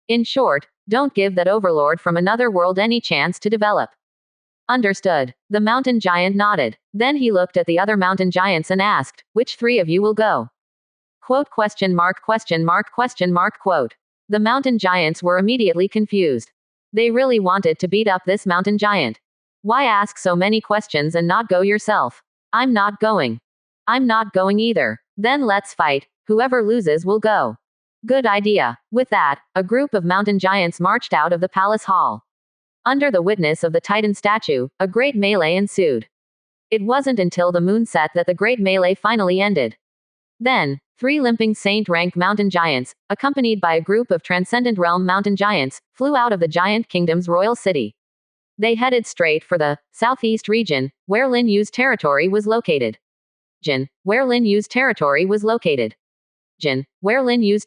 Speaker 1: In short, don't give that Overlord from another world any chance to develop. Understood. The mountain giant nodded. Then he looked at the other mountain giants and asked, which 3 of you will go? Quote question mark question mark question mark quote. The mountain giants were immediately confused. They really wanted to beat up this mountain giant. Why ask so many questions and not go yourself? I'm not going. I'm not going either. Then let's fight. Whoever loses will go. Good idea. With that, a group of mountain giants marched out of the palace hall. Under the witness of the Titan statue, a great melee ensued. It wasn't until the moon set that the great melee finally ended. Then, 3 limping saint-rank mountain giants, accompanied by a group of Transcendent Realm mountain giants, flew out of the Giant Kingdom's royal city. They headed straight for the southeast region, where Lin Yu's territory was located. Where Lin Yu's territory was located. Where Lin Yu's